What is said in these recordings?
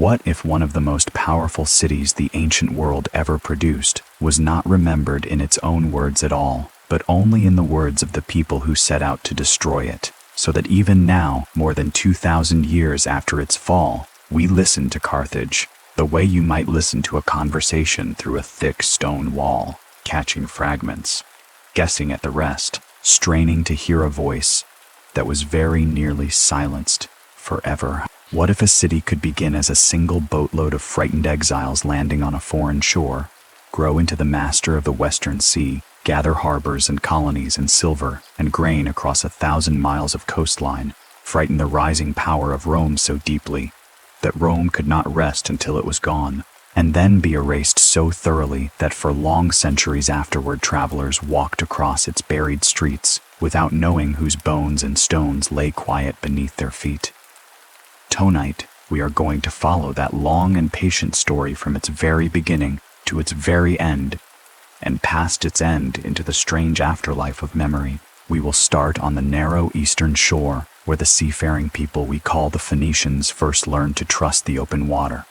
What if one of the most powerful cities the ancient world ever produced was not remembered in its own words at all, but only in the words of the people who set out to destroy it, so that even now, more than 2,000 years after its fall, we listen to Carthage, the way you might listen to a conversation through a thick stone wall, catching fragments, guessing at the rest, straining to hear a voice that was very nearly silenced forever. What if a city could begin as a single boatload of frightened exiles landing on a foreign shore, grow into the master of the Western Sea, gather harbors and colonies and silver and grain across 1,000 miles of coastline, frighten the rising power of Rome so deeply that Rome could not rest until it was gone, and then be erased so thoroughly that for long centuries afterward travelers walked across its buried streets without knowing whose bones and stones lay quiet beneath their feet. Tonight, we are going to follow that long and patient story from its very beginning to its very end, and past its end into the strange afterlife of memory. We will start on the narrow eastern shore, where the seafaring people we call the Phoenicians first learned to trust the open water.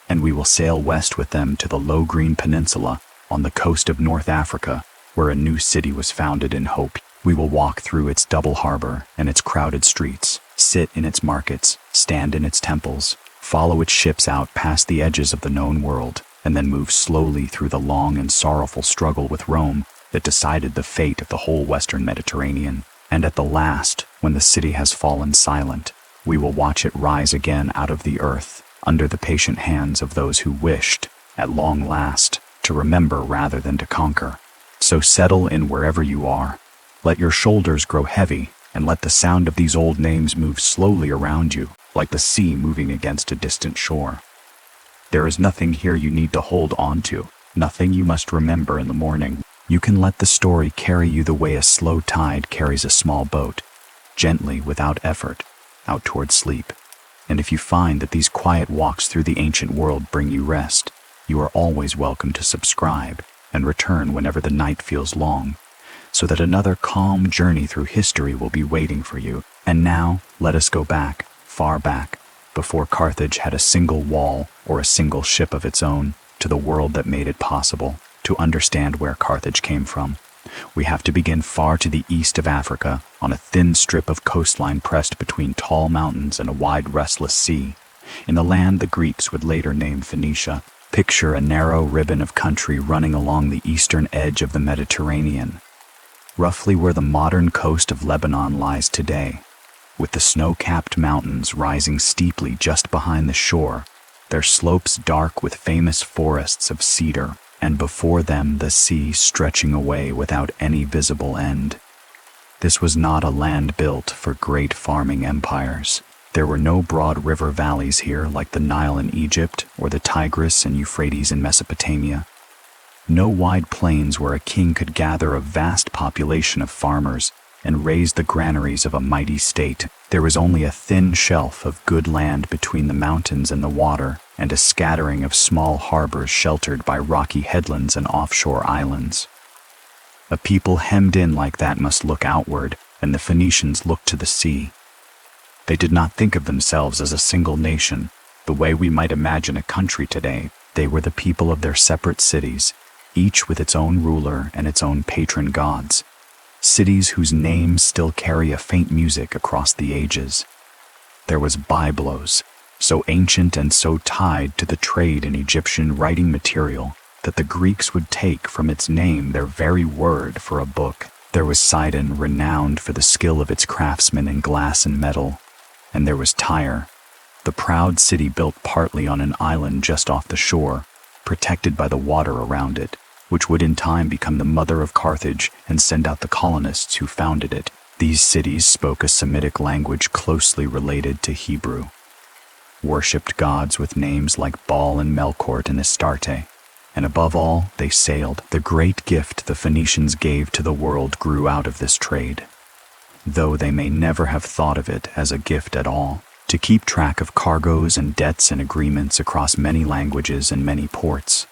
And we will sail west with them to the low green peninsula on the coast of North Africa, where a new city was founded in hope. We will walk through its double harbor and its crowded streets, sit in its markets, stand in its temples, follow its ships out past the edges of the known world, and then move slowly through the long and sorrowful struggle with Rome that decided the fate of the whole Western Mediterranean. And at the last, when the city has fallen silent, we will watch it rise again out of the earth, under the patient hands of those who wished, at long last, to remember rather than to conquer. So settle in wherever you are. Let your shoulders grow heavy, and let the sound of these old names move slowly around you, like the sea moving against a distant shore. There is nothing here you need to hold on to, nothing you must remember in the morning. You can let the story carry you the way a slow tide carries a small boat, gently, without effort, out toward sleep. And if you find that these quiet walks through the ancient world bring you rest, you are always welcome to subscribe and return whenever the night feels long, so that another calm journey through history will be waiting for you. And now, let us go back, far back, before Carthage had a single wall or a single ship of its own, to the world that made it possible. To understand where Carthage came from, we have to begin far to the east of Africa, on a thin strip of coastline pressed between tall mountains and a wide, restless sea, in the land the Greeks would later name Phoenicia. Picture a narrow ribbon of country running along the eastern edge of the Mediterranean, roughly where the modern coast of Lebanon lies today, with the snow-capped mountains rising steeply just behind the shore, their slopes dark with famous forests of cedar, and before them the sea stretching away without any visible end. This was not a land built for great farming empires. There were no broad river valleys here like the Nile in Egypt or the Tigris and Euphrates in Mesopotamia. No wide plains where a king could gather a vast population of farmers and raise the granaries of a mighty state. There was only a thin shelf of good land between the mountains and the water, and a scattering of small harbors sheltered by rocky headlands and offshore islands. A people hemmed in like that must look outward, and the Phoenicians looked to the sea. They did not think of themselves as a single nation, the way we might imagine a country today. They were the people of their separate cities, each with its own ruler and its own patron gods. Cities whose names still carry a faint music across the ages. There was Byblos, so ancient and so tied to the trade in Egyptian writing material that the Greeks would take from its name their very word for a book. There was Sidon, renowned for the skill of its craftsmen in glass and metal. And there was Tyre, the proud city built partly on an island just off the shore, protected by the water around it, which would in time become the mother of Carthage and send out the colonists who founded it. These cities spoke a Semitic language closely related to Hebrew, worshipped gods with names like Baal and Melkort and Astarte, and above all, they sailed. The great gift the Phoenicians gave to the world grew out of this trade, though they may never have thought of it as a gift at all. To keep track of cargoes and debts and agreements across many languages and many ports,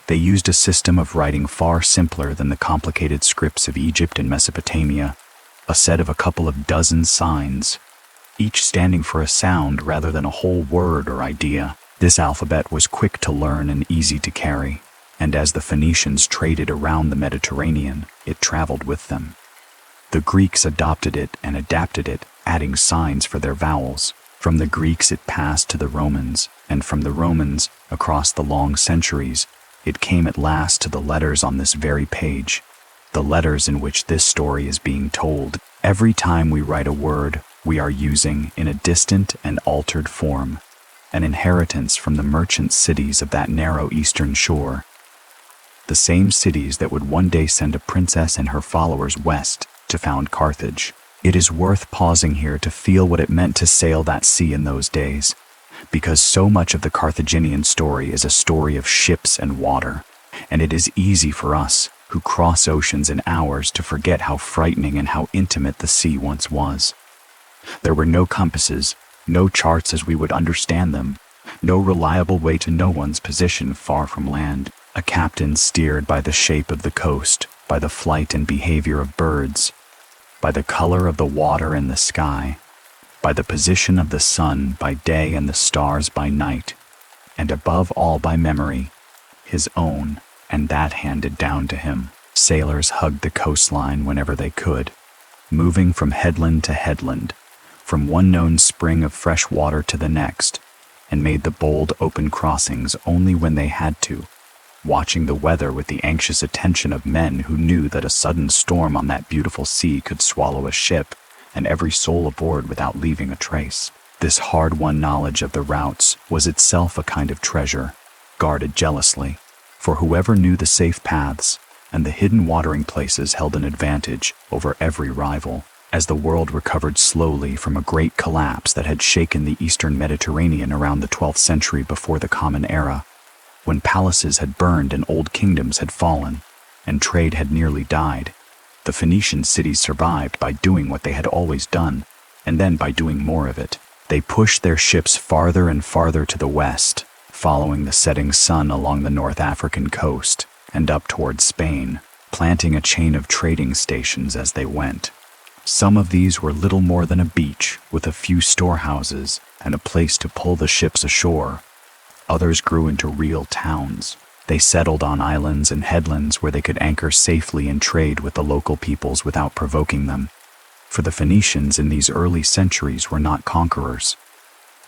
they used a system of writing far simpler than the complicated scripts of Egypt and Mesopotamia, a set of a couple of dozen signs, each standing for a sound rather than a whole word or idea. This alphabet was quick to learn and easy to carry, and as the Phoenicians traded around the Mediterranean, it traveled with them. The Greeks adopted it and adapted it, adding signs for their vowels. From the Greeks it passed to the Romans, and from the Romans, across the long centuries, it came at last to the letters on this very page, the letters in which this story is being told. Every time we write a word, we are using, in a distant and altered form, an inheritance from the merchant cities of that narrow eastern shore, the same cities that would one day send a princess and her followers west to found Carthage. It is worth pausing here to feel what it meant to sail that sea in those days, because so much of the Carthaginian story is a story of ships and water, and it is easy for us, who cross oceans in hours, to forget how frightening and how intimate the sea once was. There were no compasses, no charts as we would understand them, no reliable way to know one's position far from land. A captain steered by the shape of the coast, by the flight and behavior of birds, by the color of the water and the sky, by the position of the sun by day and the stars by night, and above all by memory, his own, and that handed down to him. Sailors hugged the coastline whenever they could, moving from headland to headland, from one known spring of fresh water to the next, and made the bold open crossings only when they had to, watching the weather with the anxious attention of men who knew that a sudden storm on that beautiful sea could swallow a ship and every soul aboard without leaving a trace. This hard-won knowledge of the routes was itself a kind of treasure, guarded jealously, for whoever knew the safe paths and the hidden watering places held an advantage over every rival. As the world recovered slowly from a great collapse that had shaken the eastern Mediterranean around the 12th century before the Common Era, when palaces had burned and old kingdoms had fallen, and trade had nearly died, the Phoenician cities survived by doing what they had always done, and then by doing more of it. They pushed their ships farther and farther to the west, following the setting sun along the North African coast and up towards Spain, planting a chain of trading stations as they went. Some of these were little more than a beach with a few storehouses and a place to pull the ships ashore. Others grew into real towns. They settled on islands and headlands where they could anchor safely and trade with the local peoples without provoking them. For the Phoenicians in these early centuries were not conquerors.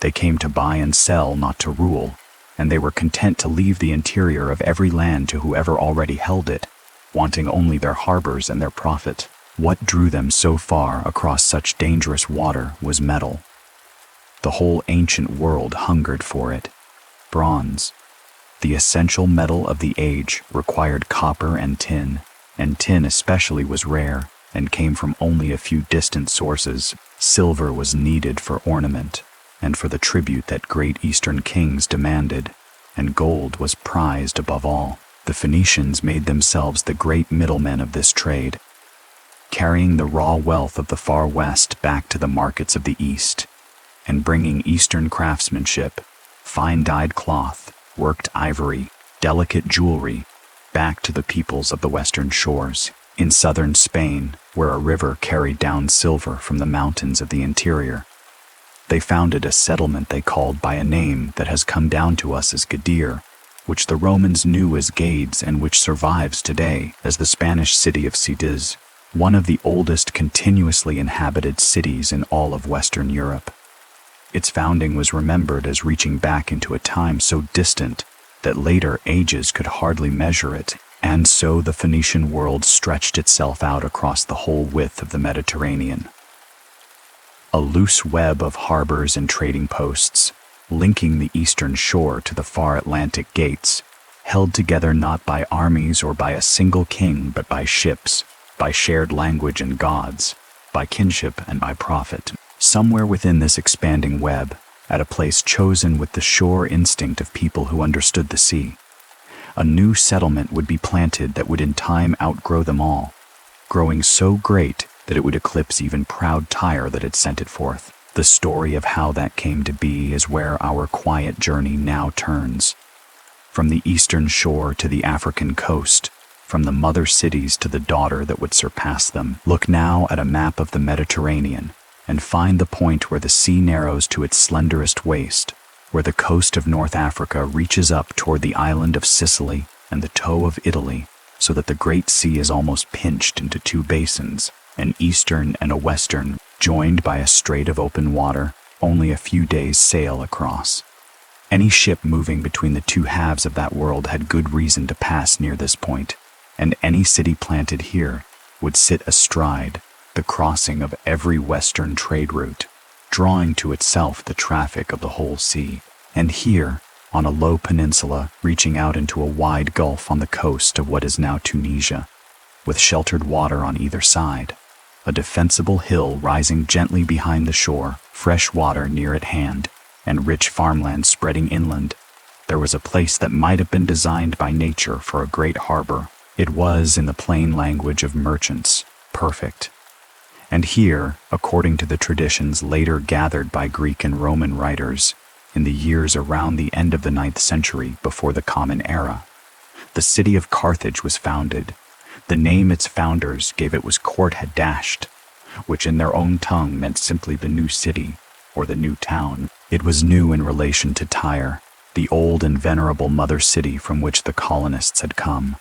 They came to buy and sell, not to rule, and they were content to leave the interior of every land to whoever already held it, wanting only their harbors and their profit. What drew them so far across such dangerous water was metal. The whole ancient world hungered for it. Bronze, the essential metal of the age, required copper and tin especially was rare and came from only a few distant sources. Silver was needed for ornament and for the tribute that great Eastern kings demanded, and gold was prized above all. The Phoenicians made themselves the great middlemen of this trade, carrying the raw wealth of the far west back to the markets of the east, and bringing Eastern craftsmanship, fine-dyed cloth, worked ivory, delicate jewelry, back to the peoples of the western shores. In southern Spain, where a river carried down silver from the mountains of the interior, they founded a settlement they called by a name that has come down to us as Gadir, which the Romans knew as Gades and which survives today as the Spanish city of Cadiz, one of the oldest continuously inhabited cities in all of Western Europe. Its founding was remembered as reaching back into a time so distant that later ages could hardly measure it, and so the Phoenician world stretched itself out across the whole width of the Mediterranean. A loose web of harbors and trading posts, linking the eastern shore to the far Atlantic gates, held together not by armies or by a single king but by ships, by shared language and gods, by kinship and by profit. Somewhere within this expanding web, at a place chosen with the sure instinct of people who understood the sea, a new settlement would be planted that would in time outgrow them all, growing so great that it would eclipse even proud Tyre that had sent it forth. The story of how that came to be is where our quiet journey now turns. From the eastern shore to the African coast, from the mother cities to the daughter that would surpass them. Look now at a map of the Mediterranean, and find the point where the sea narrows to its slenderest waist, where the coast of North Africa reaches up toward the island of Sicily and the toe of Italy, so that the Great Sea is almost pinched into two basins, an eastern and a western, joined by a strait of open water, only a few days' sail across. Any ship moving between the two halves of that world had good reason to pass near this point, and any city planted here would sit astride the crossing of every western trade route, drawing to itself the traffic of the whole sea. And here, on a low peninsula reaching out into a wide gulf on the coast of what is now Tunisia, with sheltered water on either side, a defensible hill rising gently behind the shore, fresh water near at hand, and rich farmland spreading inland, there was a place that might have been designed by nature for a great harbor. It was, in the plain language of merchants, perfect. And here, according to the traditions later gathered by Greek and Roman writers, in the years around the end of the 9th century before the Common Era, the city of Carthage was founded. The name its founders gave it was Qart-hadasht, which in their own tongue meant simply the new city, or the new town. It was new in relation to Tyre, the old and venerable mother city from which the colonists had come.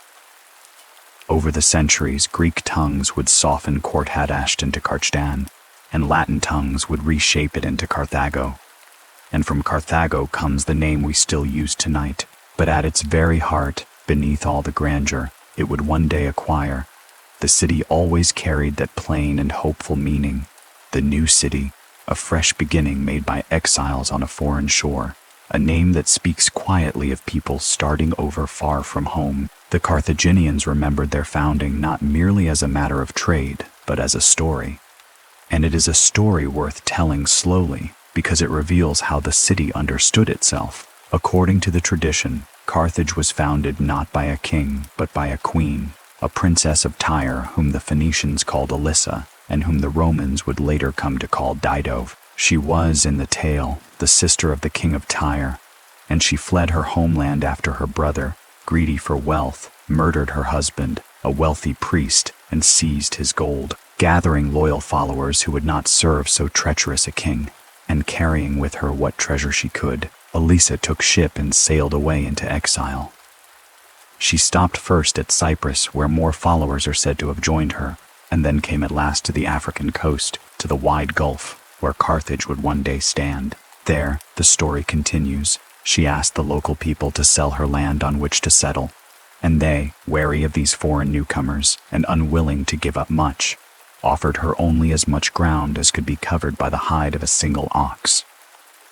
Over the centuries, Greek tongues would soften Qart-hadasht into Carthage, and Latin tongues would reshape it into Carthago. And from Carthago comes the name we still use tonight. But at its very heart, beneath all the grandeur it would one day acquire, the city always carried that plain and hopeful meaning, the new city, a fresh beginning made by exiles on a foreign shore, a name that speaks quietly of people starting over far from home. The Carthaginians remembered their founding not merely as a matter of trade, but as a story. And it is a story worth telling slowly, because it reveals how the city understood itself. According to the tradition, Carthage was founded not by a king, but by a queen, a princess of Tyre whom the Phoenicians called Elissa, and whom the Romans would later come to call Dido. She was, in the tale, the sister of the king of Tyre, and she fled her homeland after her brother, greedy for wealth, murdered her husband, a wealthy priest, and seized his gold, gathering loyal followers who would not serve so treacherous a king, and carrying with her what treasure she could. Elissa took ship and sailed away into exile. She stopped first at Cyprus, where more followers are said to have joined her, and then came at last to the African coast, to the wide gulf, where Carthage would one day stand. There, the story continues, she asked the local people to sell her land on which to settle, and they, wary of these foreign newcomers and unwilling to give up much, offered her only as much ground as could be covered by the hide of a single ox.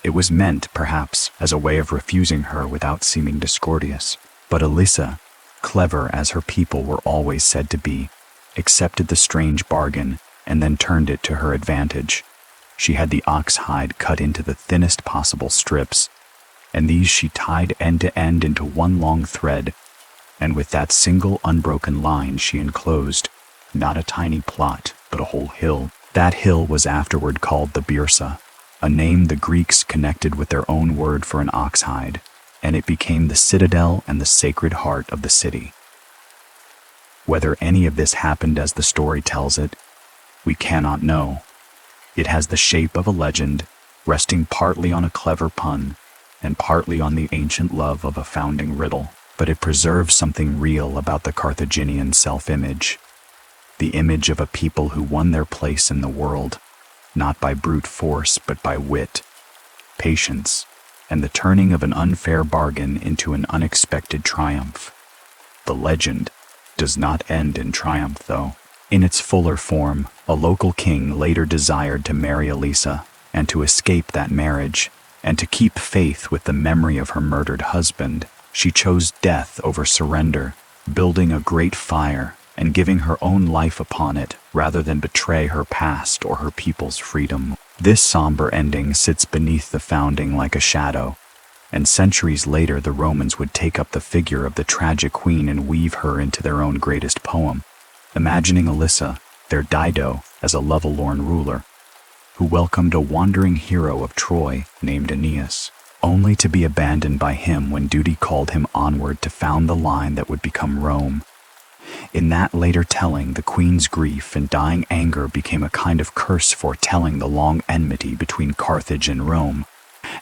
It was meant, perhaps, as a way of refusing her without seeming discourteous, but Elissa, clever as her people were always said to be, accepted the strange bargain and then turned it to her advantage. She had the ox hide cut into the thinnest possible strips, and these she tied end to end into one long thread, and with that single unbroken line she enclosed, not a tiny plot, but a whole hill. That hill was afterward called the Byrsa, a name the Greeks connected with their own word for an ox hide, and it became the citadel and the sacred heart of the city. Whether any of this happened as the story tells it, we cannot know. It has the shape of a legend, resting partly on a clever pun, and partly on the ancient love of a founding riddle, but it preserves something real about the Carthaginian self-image, the image of a people who won their place in the world, not by brute force but by wit, patience, and the turning of an unfair bargain into an unexpected triumph. The legend does not end in triumph, though. In its fuller form, a local king later desired to marry Elissa, and to escape that marriage, and to keep faith with the memory of her murdered husband, she chose death over surrender, building a great fire and giving her own life upon it rather than betray her past or her people's freedom. This somber ending sits beneath the founding like a shadow, and centuries later the Romans would take up the figure of the tragic queen and weave her into their own greatest poem, imagining Elissa, their Dido, as a lovelorn ruler, who welcomed a wandering hero of Troy named Aeneas, only to be abandoned by him when duty called him onward to found the line that would become Rome. In that later telling, the queen's grief and dying anger became a kind of curse foretelling the long enmity between Carthage and Rome,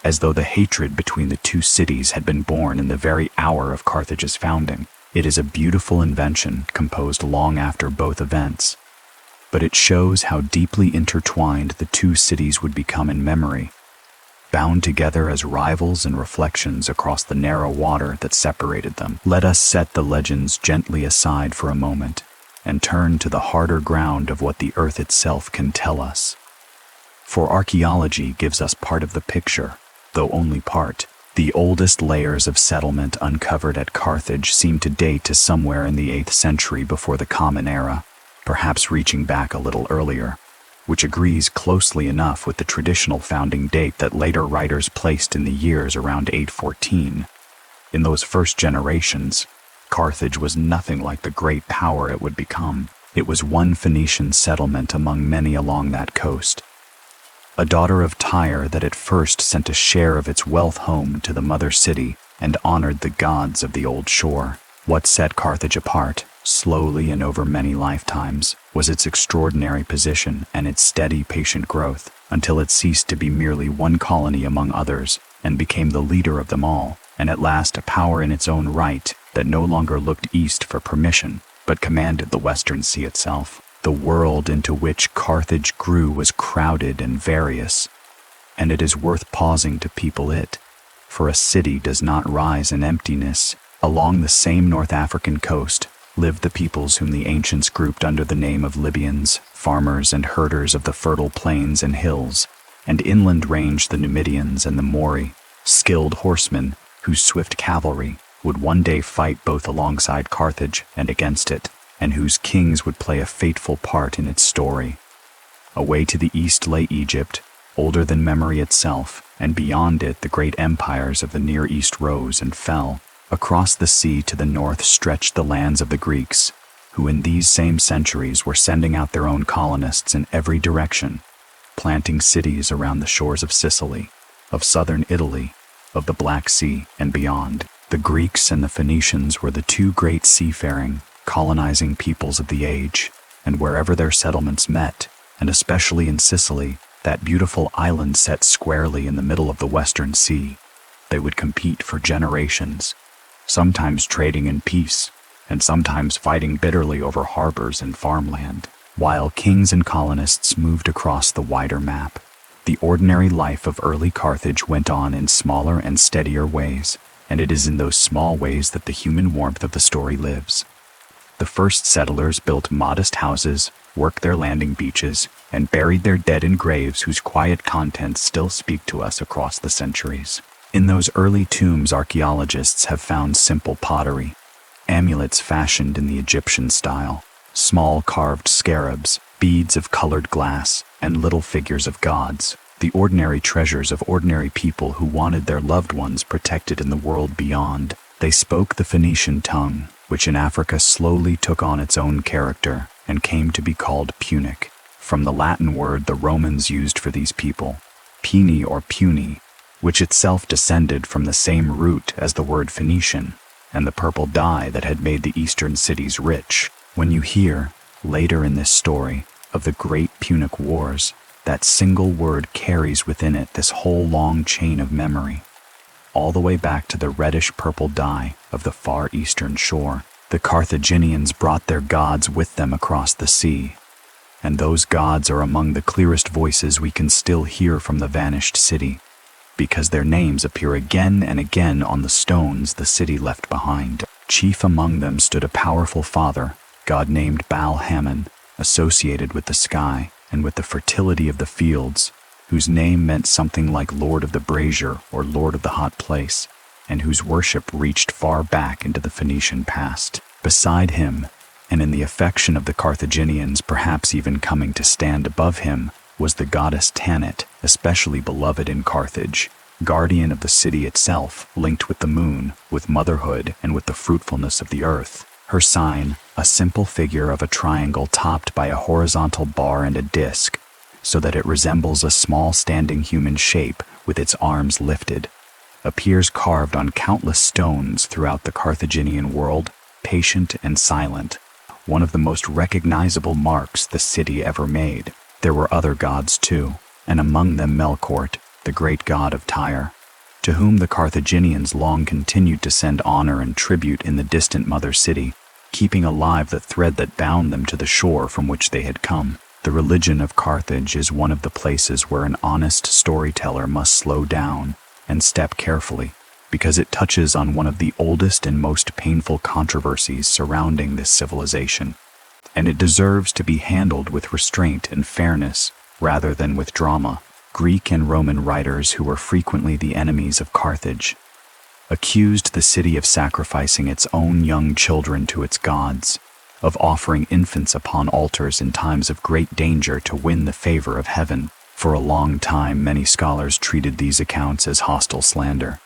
as though the hatred between the two cities had been born in the very hour of Carthage's founding. It is a beautiful invention composed long after both events, but it shows how deeply intertwined the two cities would become in memory, bound together as rivals and reflections across the narrow water that separated them. Let us set the legends gently aside for a moment and turn to the harder ground of what the earth itself can tell us. For archaeology gives us part of the picture, though only part. The oldest layers of settlement uncovered at Carthage seem to date to somewhere in the 8th century before the Common Era, perhaps reaching back a little earlier, which agrees closely enough with the traditional founding date that later writers placed in the years around 814. In those first generations, Carthage was nothing like the great power it would become. It was one Phoenician settlement among many along that coast, a daughter of Tyre that at first sent a share of its wealth home to the mother city and honored the gods of the old shore. What set Carthage apart, slowly and over many lifetimes, was its extraordinary position and its steady, patient growth, until it ceased to be merely one colony among others and became the leader of them all, and at last a power in its own right that no longer looked east for permission, but commanded the western sea itself. The world into which Carthage grew was crowded and various, and it is worth pausing to people it, for a city does not rise in emptiness. Along the same North African coast lived the peoples whom the ancients grouped under the name of Libyans, farmers and herders of the fertile plains and hills, and inland ranged the Numidians and the Mori, skilled horsemen whose swift cavalry would one day fight both alongside Carthage and against it, and whose kings would play a fateful part in its story. Away to the east lay Egypt, older than memory itself, and beyond it the great empires of the Near East rose and fell. Across the sea to the north stretched the lands of the Greeks, who in these same centuries were sending out their own colonists in every direction, planting cities around the shores of Sicily, of southern Italy, of the Black Sea, and beyond. The Greeks and the Phoenicians were the two great seafaring, colonizing peoples of the age, and wherever their settlements met, and especially in Sicily, that beautiful island set squarely in the middle of the Western Sea, they would compete for generations, sometimes trading in peace, and sometimes fighting bitterly over harbors and farmland, while kings and colonists moved across the wider map. The ordinary life of early Carthage went on in smaller and steadier ways, and it is in those small ways that the human warmth of the story lives. The first settlers built modest houses, worked their landing beaches, and buried their dead in graves whose quiet contents still speak to us across the centuries. In those early tombs, archaeologists have found simple pottery, amulets fashioned in the Egyptian style, small carved scarabs, beads of colored glass, and little figures of gods, the ordinary treasures of ordinary people who wanted their loved ones protected in the world beyond. They spoke the Phoenician tongue, which in Africa slowly took on its own character and came to be called Punic, from the Latin word the Romans used for these people, Pini or Puny, which itself descended from the same root as the word Phoenician, and the purple dye that had made the eastern cities rich. When you hear, later in this story, of the great Punic Wars, that single word carries within it this whole long chain of memory, all the way back to the reddish-purple dye of the far eastern shore. The Carthaginians brought their gods with them across the sea, and those gods are among the clearest voices we can still hear from the vanished city, because their names appear again and again on the stones the city left behind. Chief among them stood a powerful father, god named Baal-Hamon, associated with the sky and with the fertility of the fields, whose name meant something like Lord of the Brazier or Lord of the Hot Place, and whose worship reached far back into the Phoenician past. Beside him, and in the affection of the Carthaginians perhaps even coming to stand above him, was the goddess Tanit, especially beloved in Carthage, guardian of the city itself, linked with the moon, with motherhood, and with the fruitfulness of the earth. Her sign, a simple figure of a triangle topped by a horizontal bar and a disc, so that it resembles a small standing human shape with its arms lifted, appears carved on countless stones throughout the Carthaginian world, patient and silent, one of the most recognizable marks the city ever made. There were other gods too, and among them Melkort, the great god of Tyre, to whom the Carthaginians long continued to send honor and tribute in the distant mother city, keeping alive the thread that bound them to the shore from which they had come. The religion of Carthage is one of the places where an honest storyteller must slow down and step carefully, because it touches on one of the oldest and most painful controversies surrounding this civilization, and it deserves to be handled with restraint and fairness rather than with drama. Greek and Roman writers, who were frequently the enemies of Carthage, accused the city of sacrificing its own young children to its gods, of offering infants upon altars in times of great danger to win the favor of heaven. For a long time, many scholars treated these accounts as hostile slander,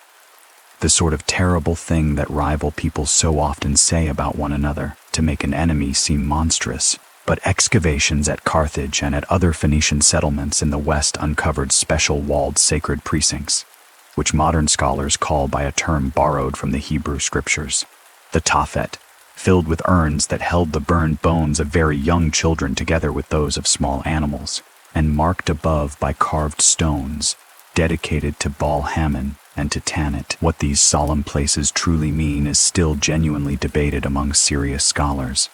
the sort of terrible thing that rival people so often say about one another to make an enemy seem monstrous. But excavations at Carthage and at other Phoenician settlements in the west uncovered special walled sacred precincts, which modern scholars call by a term borrowed from the Hebrew scriptures, the Tophet, filled with urns that held the burned bones of very young children together with those of small animals, and marked above by carved stones dedicated to Baal-Hamon and to Tanit. What these solemn places truly mean is still genuinely debated among serious scholars,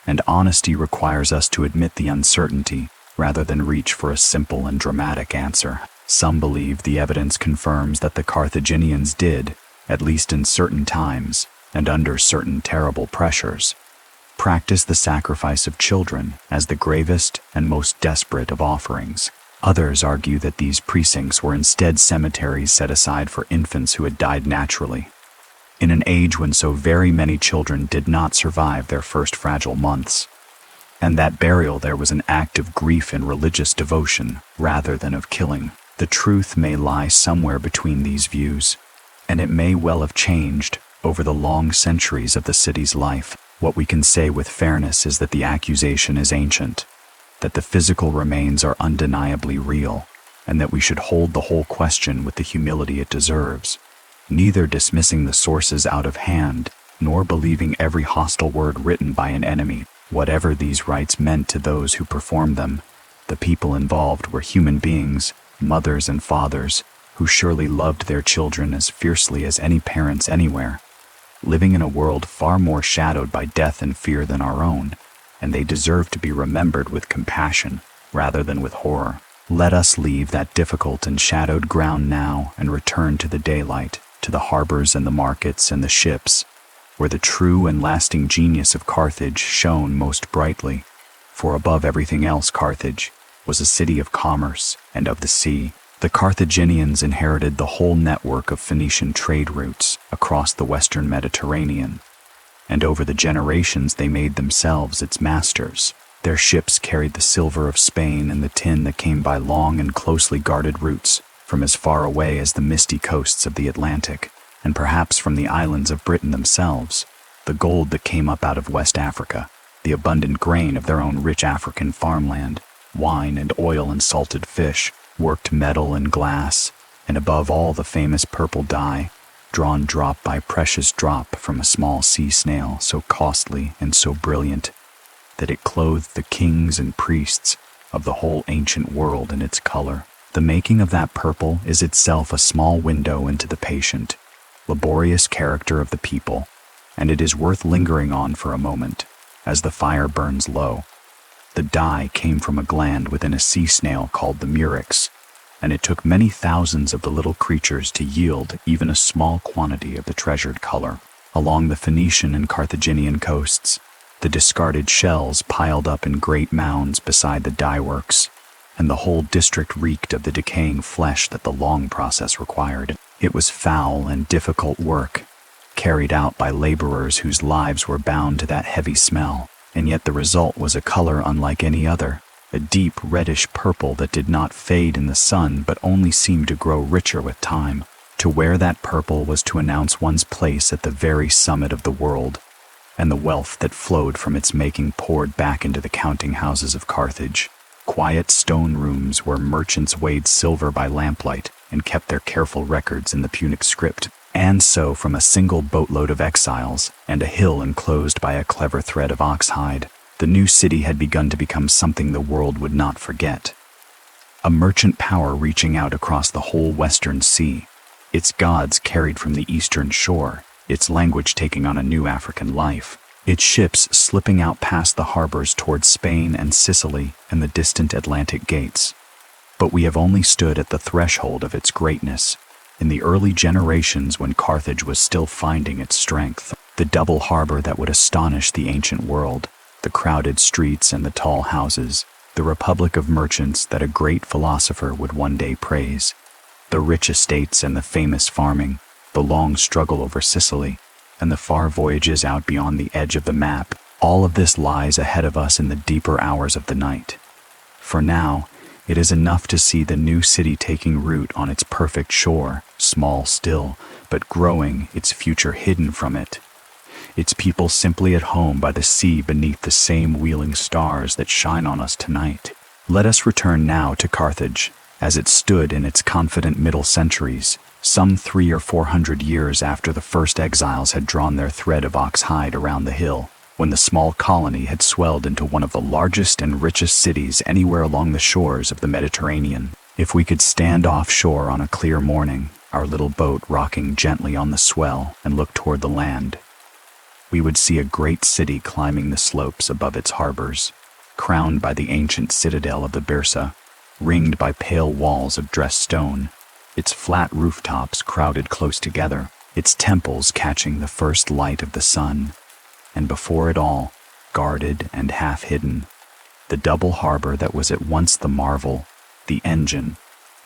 and honesty requires us to admit the uncertainty rather than reach for a simple and dramatic answer. Some believe the evidence confirms that the Carthaginians did, at least in certain times and under certain terrible pressures, practice the sacrifice of children as the gravest and most desperate of offerings. Others argue that these precincts were instead cemeteries set aside for infants who had died naturally, in an age when so very many children did not survive their first fragile months, and that burial there was an act of grief and religious devotion rather than of killing. The truth may lie somewhere between these views, and it may well have changed over the long centuries of the city's life. What we can say with fairness is that the accusation is ancient, that the physical remains are undeniably real, and that we should hold the whole question with the humility it deserves, neither dismissing the sources out of hand, nor believing every hostile word written by an enemy. Whatever these rites meant to those who performed them, the people involved were human beings, mothers and fathers, who surely loved their children as fiercely as any parents anywhere, living in a world far more shadowed by death and fear than our own, and they deserve to be remembered with compassion rather than with horror. Let us leave that difficult and shadowed ground now and return to the daylight, to the harbors and the markets and the ships, where the true and lasting genius of Carthage shone most brightly. For above everything else, Carthage was a city of commerce and of the sea. The Carthaginians inherited the whole network of Phoenician trade routes across the western Mediterranean, and over the generations they made themselves its masters. Their ships carried the silver of Spain and the tin that came by long and closely guarded routes from as far away as the misty coasts of the Atlantic, and perhaps from the islands of Britain themselves, the gold that came up out of West Africa, the abundant grain of their own rich African farmland, wine and oil and salted fish, worked metal and glass, and above all the famous purple dye, drawn drop by precious drop from a small sea snail so costly and so brilliant that it clothed the kings and priests of the whole ancient world in its color. The making of that purple is itself a small window into the patient, laborious character of the people, and it is worth lingering on for a moment, as the fire burns low. The dye came from a gland within a sea snail called the murex, and it took many thousands of the little creatures to yield even a small quantity of the treasured color. Along the Phoenician and Carthaginian coasts, the discarded shells piled up in great mounds beside the dye works, and the whole district reeked of the decaying flesh that the long process required. It was foul and difficult work, carried out by laborers whose lives were bound to that heavy smell, and yet the result was a color unlike any other, a deep reddish purple that did not fade in the sun but only seemed to grow richer with time. To wear that purple was to announce one's place at the very summit of the world, and the wealth that flowed from its making poured back into the counting houses of Carthage, quiet stone rooms where merchants weighed silver by lamplight and kept their careful records in the Punic script. And so, from a single boatload of exiles and a hill enclosed by a clever thread of oxhide, the new city had begun to become something the world would not forget. A merchant power reaching out across the whole western sea, its gods carried from the eastern shore, its language taking on a new African life, its ships slipping out past the harbors towards Spain and Sicily and the distant Atlantic gates. But we have only stood at the threshold of its greatness. In the early generations when Carthage was still finding its strength, the double harbor that would astonish the ancient world, the crowded streets and the tall houses, the republic of merchants that a great philosopher would one day praise, the rich estates and the famous farming, the long struggle over Sicily, and the far voyages out beyond the edge of the map, all of this lies ahead of us in the deeper hours of the night. For now, it is enough to see the new city taking root on its perfect shore, small still, but growing, its future hidden from it. Its people simply at home by the sea beneath the same wheeling stars that shine on us tonight. Let us return now to Carthage, as it stood in its confident middle centuries, some 300 or 400 years after the first exiles had drawn their thread of oxhide around the hill, when the small colony had swelled into one of the largest and richest cities anywhere along the shores of the Mediterranean. If we could stand offshore on a clear morning, our little boat rocking gently on the swell, and look toward the land, we would see a great city climbing the slopes above its harbors, crowned by the ancient citadel of the Byrsa, ringed by pale walls of dressed stone, its flat rooftops crowded close together, its temples catching the first light of the sun, and before it all, guarded and half-hidden, the double harbor that was at once the marvel, the engine,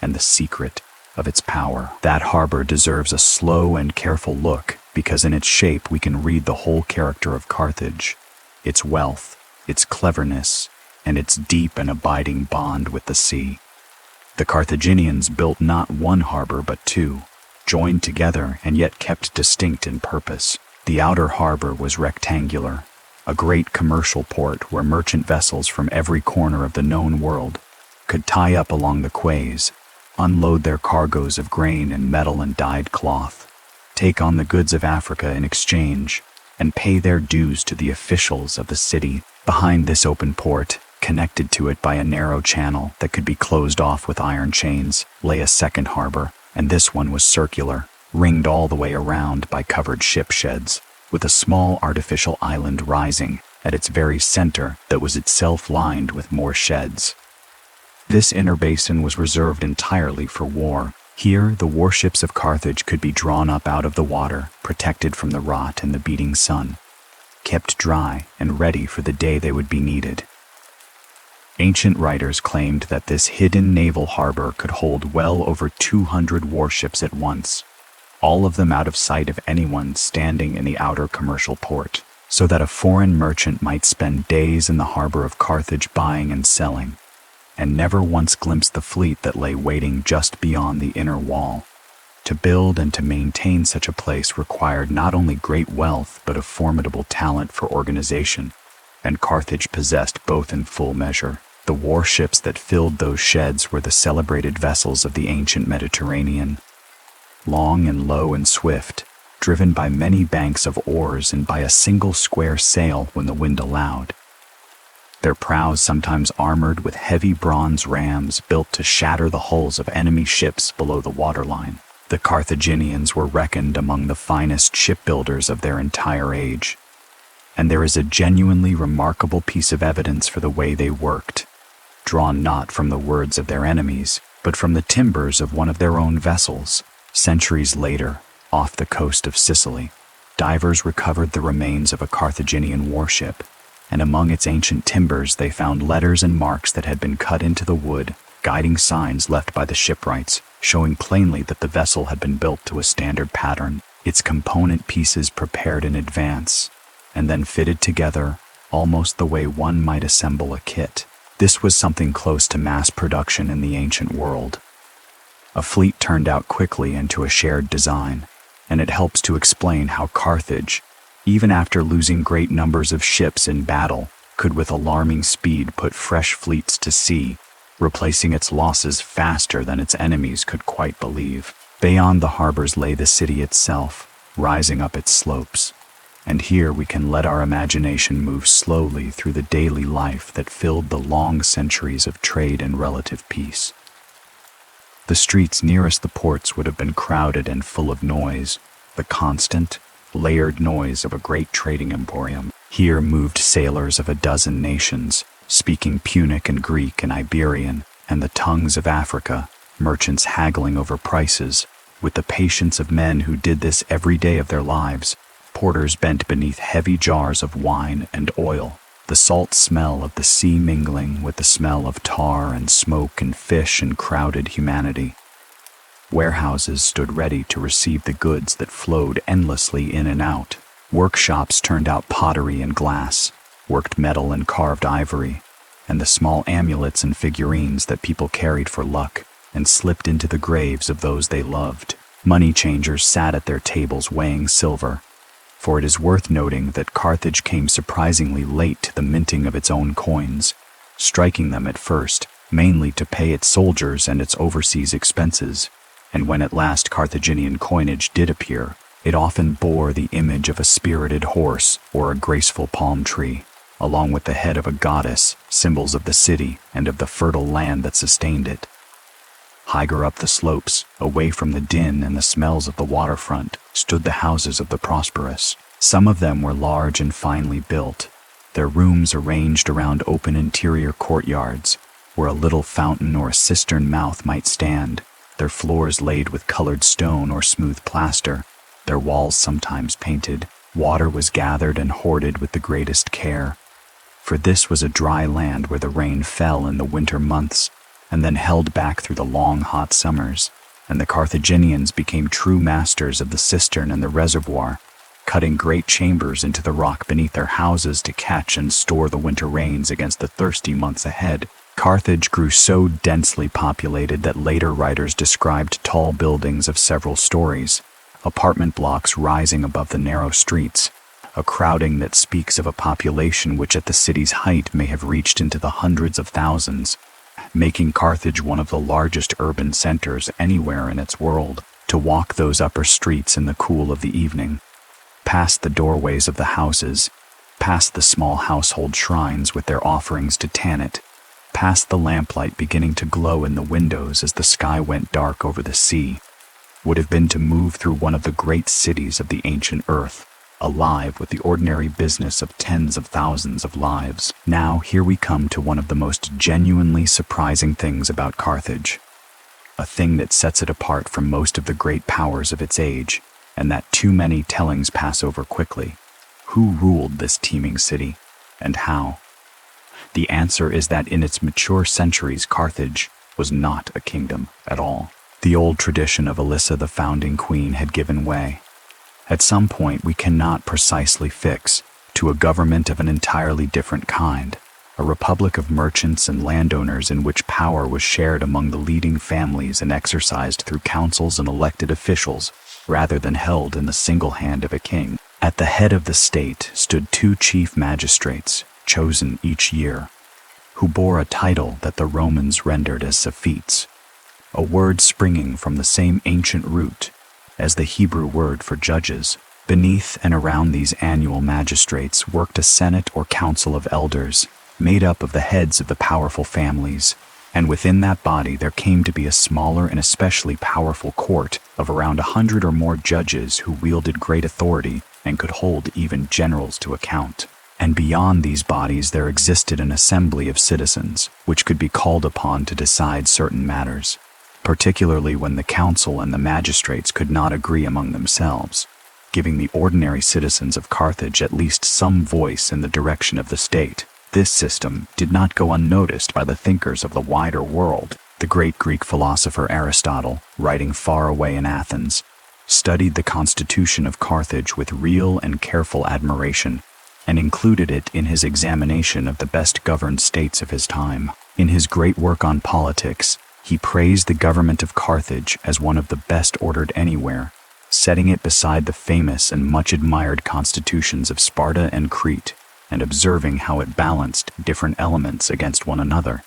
and the secret of its power. That harbor deserves a slow and careful look, because in its shape we can read the whole character of Carthage, its wealth, its cleverness, and its deep and abiding bond with the sea. The Carthaginians built not one harbor but two, joined together and yet kept distinct in purpose. The outer harbor was rectangular, a great commercial port where merchant vessels from every corner of the known world could tie up along the quays, unload their cargoes of grain and metal and dyed cloth, take on the goods of Africa in exchange, and pay their dues to the officials of the city. Behind this open port, connected to it by a narrow channel that could be closed off with iron chains, lay a second harbor, and this one was circular, ringed all the way around by covered ship sheds, with a small artificial island rising at its very center that was itself lined with more sheds. This inner basin was reserved entirely for war. Here, the warships of Carthage could be drawn up out of the water, protected from the rot and the beating sun, kept dry and ready for the day they would be needed. Ancient writers claimed that this hidden naval harbor could hold well over 200 warships at once, all of them out of sight of anyone standing in the outer commercial port, so that a foreign merchant might spend days in the harbor of Carthage buying and selling, and never once glimpse the fleet that lay waiting just beyond the inner wall. To build and to maintain such a place required not only great wealth but a formidable talent for organization, and Carthage possessed both in full measure. The warships that filled those sheds were the celebrated vessels of the ancient Mediterranean, long and low and swift, driven by many banks of oars and by a single square sail when the wind allowed. Their prows sometimes armored with heavy bronze rams built to shatter the hulls of enemy ships below the waterline. The Carthaginians were reckoned among the finest shipbuilders of their entire age, and there is a genuinely remarkable piece of evidence for the way they worked, drawn not from the words of their enemies, but from the timbers of one of their own vessels. Centuries later, off the coast of Sicily, divers recovered the remains of a Carthaginian warship, and among its ancient timbers they found letters and marks that had been cut into the wood, guiding signs left by the shipwrights, showing plainly that the vessel had been built to a standard pattern, its component pieces prepared in advance, and then fitted together almost the way one might assemble a kit. This was something close to mass production in the ancient world. A fleet turned out quickly into a shared design, and it helps to explain how Carthage, even after losing great numbers of ships in battle, could with alarming speed put fresh fleets to sea, replacing its losses faster than its enemies could quite believe. Beyond the harbors lay the city itself, rising up its slopes. And here we can let our imagination move slowly through the daily life that filled the long centuries of trade and relative peace. The streets nearest the ports would have been crowded and full of noise, the constant, layered noise of a great trading emporium. Here moved sailors of a dozen nations, speaking Punic and Greek and Iberian, and the tongues of Africa, merchants haggling over prices, with the patience of men who did this every day of their lives. Porters bent beneath heavy jars of wine and oil, the salt smell of the sea mingling with the smell of tar and smoke and fish and crowded humanity. Warehouses stood ready to receive the goods that flowed endlessly in and out. Workshops turned out pottery and glass, worked metal and carved ivory, and the small amulets and figurines that people carried for luck and slipped into the graves of those they loved. Money changers sat at their tables weighing silver, for it is worth noting that Carthage came surprisingly late to the minting of its own coins, striking them at first, mainly to pay its soldiers and its overseas expenses, and when at last Carthaginian coinage did appear, it often bore the image of a spirited horse or a graceful palm tree, along with the head of a goddess, symbols of the city and of the fertile land that sustained it. Higher up the slopes, away from the din and the smells of the waterfront, stood the houses of the prosperous. Some of them were large and finely built, their rooms arranged around open interior courtyards, where a little fountain or a cistern mouth might stand, their floors laid with colored stone or smooth plaster, their walls sometimes painted. Water was gathered and hoarded with the greatest care, for this was a dry land where the rain fell in the winter months, and then held back through the long hot summers, and the Carthaginians became true masters of the cistern and the reservoir, cutting great chambers into the rock beneath their houses to catch and store the winter rains against the thirsty months ahead. Carthage grew so densely populated that later writers described tall buildings of several stories, apartment blocks rising above the narrow streets, a crowding that speaks of a population which at the city's height may have reached into the hundreds of thousands, making Carthage one of the largest urban centers anywhere in its world. To walk those upper streets in the cool of the evening, past the doorways of the houses, past the small household shrines with their offerings to Tanit, past the lamplight beginning to glow in the windows as the sky went dark over the sea, would have been to move through one of the great cities of the ancient earth, alive with the ordinary business of tens of thousands of lives. Now here we come to one of the most genuinely surprising things about Carthage, a thing that sets it apart from most of the great powers of its age, and that too many tellings pass over quickly. Who ruled this teeming city, and how? The answer is that in its mature centuries, Carthage was not a kingdom at all. The old tradition of Elissa, the founding queen, had given way, at some point we cannot precisely fix, to a government of an entirely different kind, a republic of merchants and landowners in which power was shared among the leading families and exercised through councils and elected officials, rather than held in the single hand of a king. At the head of the state stood two chief magistrates, chosen each year, who bore a title that the Romans rendered as Sophites, a word springing from the same ancient root as the Hebrew word for judges. Beneath and around these annual magistrates worked a senate or council of elders, made up of the heads of the powerful families, and within that body there came to be a smaller and especially powerful court of around 100 or more judges who wielded great authority and could hold even generals to account. And beyond these bodies there existed an assembly of citizens, which could be called upon to decide certain matters, particularly when the council and the magistrates could not agree among themselves, giving the ordinary citizens of Carthage at least some voice in the direction of the state. This system did not go unnoticed by the thinkers of the wider world. The great Greek philosopher Aristotle, writing far away in Athens, studied the constitution of Carthage with real and careful admiration, and included it in his examination of the best-governed states of his time. In his great work on politics, he praised the government of Carthage as one of the best ordered anywhere, setting it beside the famous and much-admired constitutions of Sparta and Crete, and observing how it balanced different elements against one another,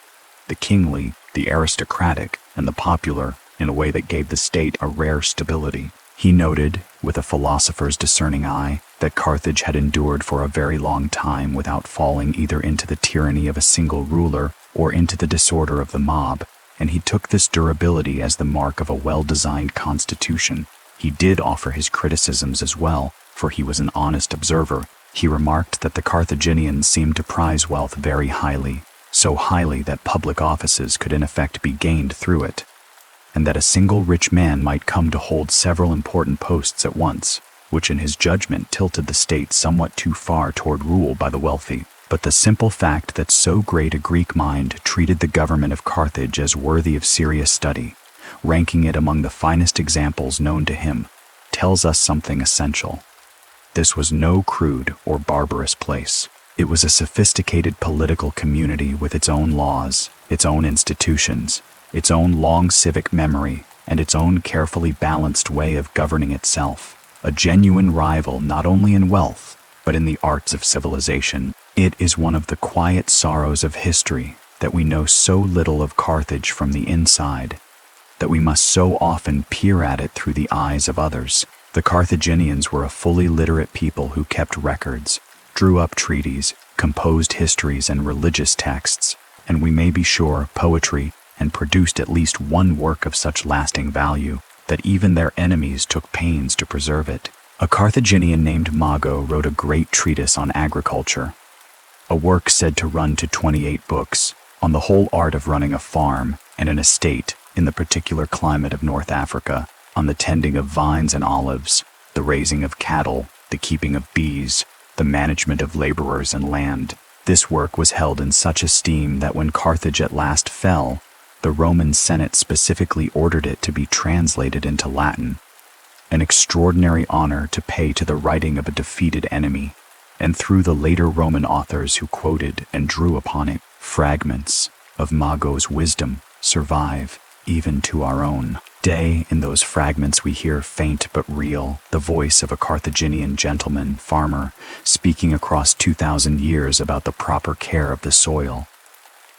the kingly, the aristocratic, and the popular, in a way that gave the state a rare stability. He noted, with a philosopher's discerning eye, that Carthage had endured for a very long time without falling either into the tyranny of a single ruler or into the disorder of the mob, and he took this durability as the mark of a well-designed constitution. He did offer his criticisms as well, for he was an honest observer. He remarked that the Carthaginians seemed to prize wealth very highly, so highly that public offices could in effect be gained through it, and that a single rich man might come to hold several important posts at once, which in his judgment tilted the state somewhat too far toward rule by the wealthy. But the simple fact that so great a Greek mind treated the government of Carthage as worthy of serious study, ranking it among the finest examples known to him, tells us something essential. This was no crude or barbarous place. It was a sophisticated political community with its own laws, its own institutions, its own long civic memory, and its own carefully balanced way of governing itself, a genuine rival not only in wealth, but in the arts of civilization. It is one of the quiet sorrows of history that we know so little of Carthage from the inside, that we must so often peer at it through the eyes of others. The Carthaginians were a fully literate people who kept records, drew up treaties, composed histories and religious texts, and we may be sure poetry, and produced at least one work of such lasting value that even their enemies took pains to preserve it. A Carthaginian named Mago wrote a great treatise on agriculture, a work said to run to 28 books, on the whole art of running a farm and an estate in the particular climate of North Africa, on the tending of vines and olives, the raising of cattle, the keeping of bees, the management of laborers and land. This work was held in such esteem that when Carthage at last fell, the Roman Senate specifically ordered it to be translated into Latin, an extraordinary honor to pay to the writing of a defeated enemy, and through the later Roman authors who quoted and drew upon it, fragments of Mago's wisdom survive even to our own day. In those fragments we hear faint but real the voice of a Carthaginian gentleman, farmer, speaking across 2,000 years about the proper care of the soil,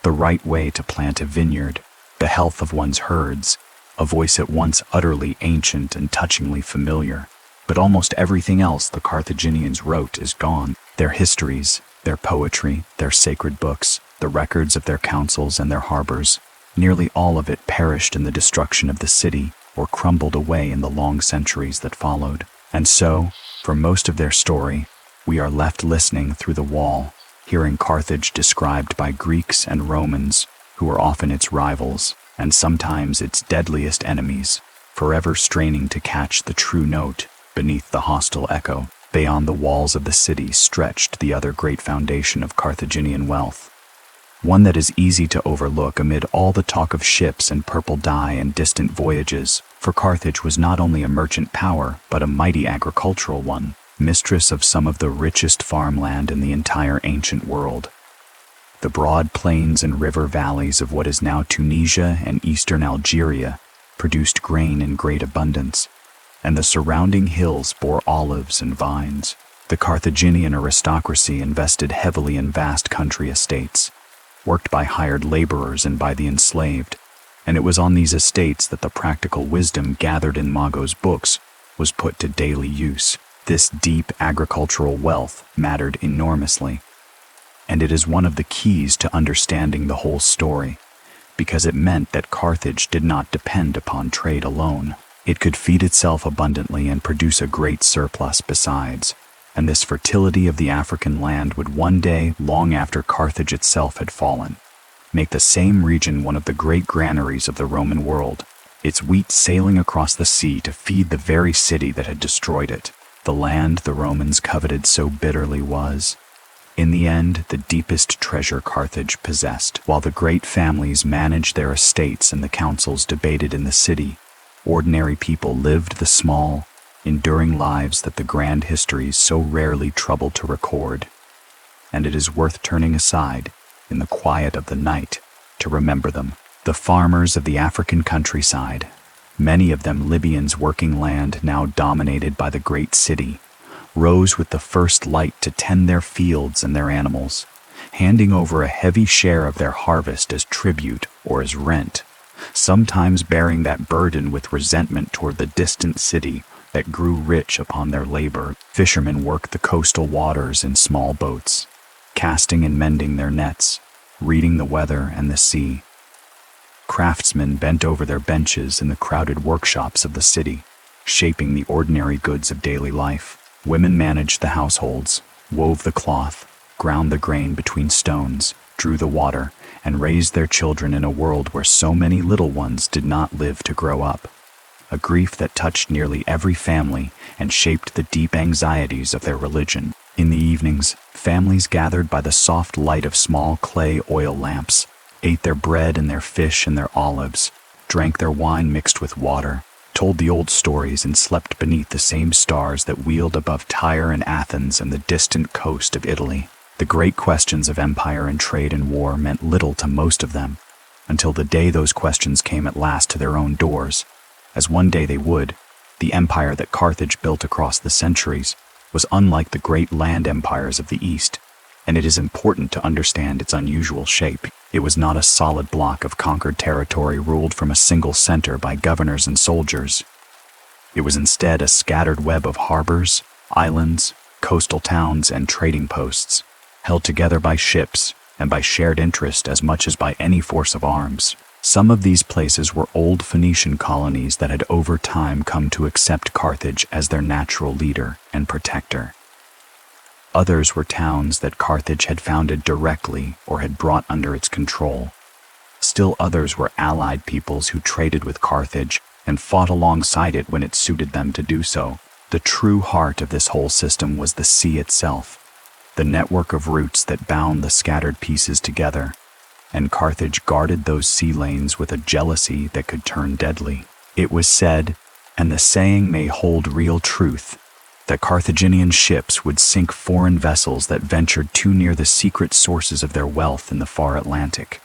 the right way to plant a vineyard, the health of one's herds, a voice at once utterly ancient and touchingly familiar. But almost everything else the Carthaginians wrote is gone. Their histories, their poetry, their sacred books, the records of their councils and their harbors, nearly all of it perished in the destruction of the city or crumbled away in the long centuries that followed. And so, for most of their story, we are left listening through the wall, hearing Carthage described by Greeks and Romans, who were often its rivals, and sometimes its deadliest enemies, forever straining to catch the true note beneath the hostile echo. Beyond the walls of the city stretched the other great foundation of Carthaginian wealth, one that is easy to overlook amid all the talk of ships and purple dye and distant voyages, for Carthage was not only a merchant power, but a mighty agricultural one, mistress of some of the richest farmland in the entire ancient world. The broad plains and river valleys of what is now Tunisia and eastern Algeria produced grain in great abundance, and the surrounding hills bore olives and vines. The Carthaginian aristocracy invested heavily in vast country estates, worked by hired laborers and by the enslaved, and it was on these estates that the practical wisdom gathered in Mago's books was put to daily use. This deep agricultural wealth mattered enormously, and it is one of the keys to understanding the whole story, because it meant that Carthage did not depend upon trade alone. It could feed itself abundantly and produce a great surplus besides, and this fertility of the African land would one day, long after Carthage itself had fallen, make the same region one of the great granaries of the Roman world, its wheat sailing across the sea to feed the very city that had destroyed it. The land the Romans coveted so bitterly was, in the end, the deepest treasure Carthage possessed. While the great families managed their estates and the councils debated in the city, ordinary people lived the small, enduring lives that the grand histories so rarely trouble to record. And it is worth turning aside, in the quiet of the night, to remember them. The farmers of the African countryside, many of them Libyans working land now dominated by the great city, rose with the first light to tend their fields and their animals, handing over a heavy share of their harvest as tribute or as rent sometimes bearing that burden with resentment toward the distant city that grew rich upon their labor. Fishermen worked the coastal waters in small boats, casting and mending their nets, reading the weather and the sea. Craftsmen bent over their benches in the crowded workshops of the city, shaping the ordinary goods of daily life. Women managed the households, wove the cloth, ground the grain between stones, drew the water, and raised their children in a world where so many little ones did not live to grow up. A grief that touched nearly every family and shaped the deep anxieties of their religion. In the evenings, families gathered by the soft light of small clay oil lamps, ate their bread and their fish and their olives, drank their wine mixed with water, told the old stories, and slept beneath the same stars that wheeled above Tyre and Athens and the distant coast of Italy. The great questions of empire and trade and war meant little to most of them, until the day those questions came at last to their own doors, as one day they would. The empire that Carthage built across the centuries was unlike the great land empires of the East, and it is important to understand its unusual shape. It was not a solid block of conquered territory ruled from a single center by governors and soldiers. It was instead a scattered web of harbors, islands, coastal towns, and trading posts, held together by ships and by shared interest as much as by any force of arms. Some of these places were old Phoenician colonies that had over time come to accept Carthage as their natural leader and protector. Others were towns that Carthage had founded directly or had brought under its control. Still others were allied peoples who traded with Carthage and fought alongside it when it suited them to do so. The true heart of this whole system was the sea itself, the network of roots that bound the scattered pieces together, and Carthage guarded those sea lanes with a jealousy that could turn deadly. It was said, and the saying may hold real truth, that Carthaginian ships would sink foreign vessels that ventured too near the secret sources of their wealth in the far Atlantic,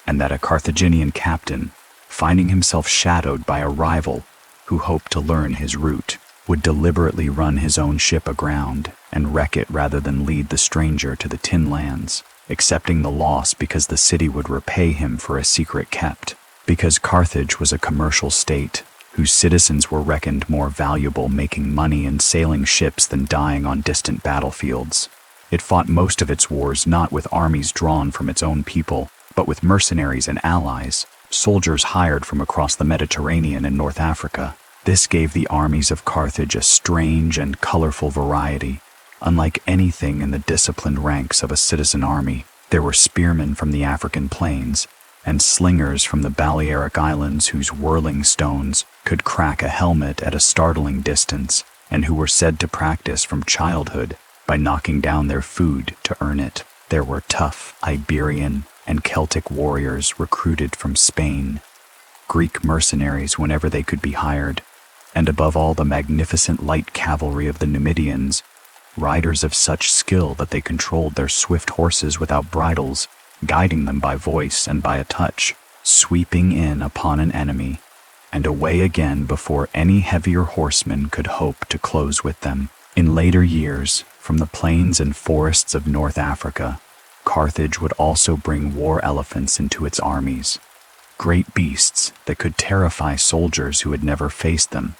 and that a Carthaginian captain, finding himself shadowed by a rival who hoped to learn his route, would deliberately run his own ship aground and wreck it rather than lead the stranger to the tin lands, accepting the loss because the city would repay him for a secret kept. Because Carthage was a commercial state, whose citizens were reckoned more valuable making money in sailing ships than dying on distant battlefields. It fought most of its wars not with armies drawn from its own people, but with mercenaries and allies, soldiers hired from across the Mediterranean and North Africa. This gave the armies of Carthage a strange and colorful variety. Unlike anything in the disciplined ranks of a citizen army, there were spearmen from the African plains, and slingers from the Balearic Islands whose whirling stones could crack a helmet at a startling distance, and who were said to practice from childhood by knocking down their food to earn it. There were tough Iberian and Celtic warriors recruited from Spain, Greek mercenaries whenever they could be hired, and above all the magnificent light cavalry of the Numidians, riders of such skill that they controlled their swift horses without bridles, guiding them by voice and by a touch, sweeping in upon an enemy, and away again before any heavier horseman could hope to close with them. In later years, from the plains and forests of North Africa, Carthage would also bring war elephants into its armies, great beasts that could terrify soldiers who had never faced them,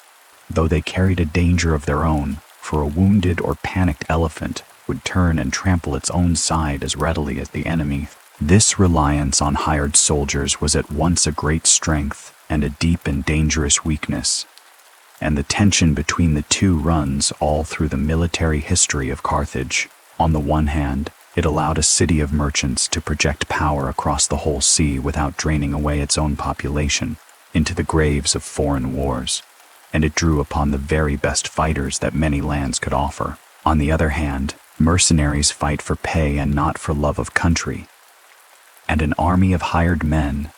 though they carried a danger of their own, for a wounded or panicked elephant would turn and trample its own side as readily as the enemy. This reliance on hired soldiers was at once a great strength and a deep and dangerous weakness, and the tension between the two runs all through the military history of Carthage. On the one hand, it allowed a city of merchants to project power across the whole sea without draining away its own population into the graves of foreign wars, and it drew upon the very best fighters that many lands could offer. On the other hand, mercenaries fight for pay and not for love of country, and an army of hired men,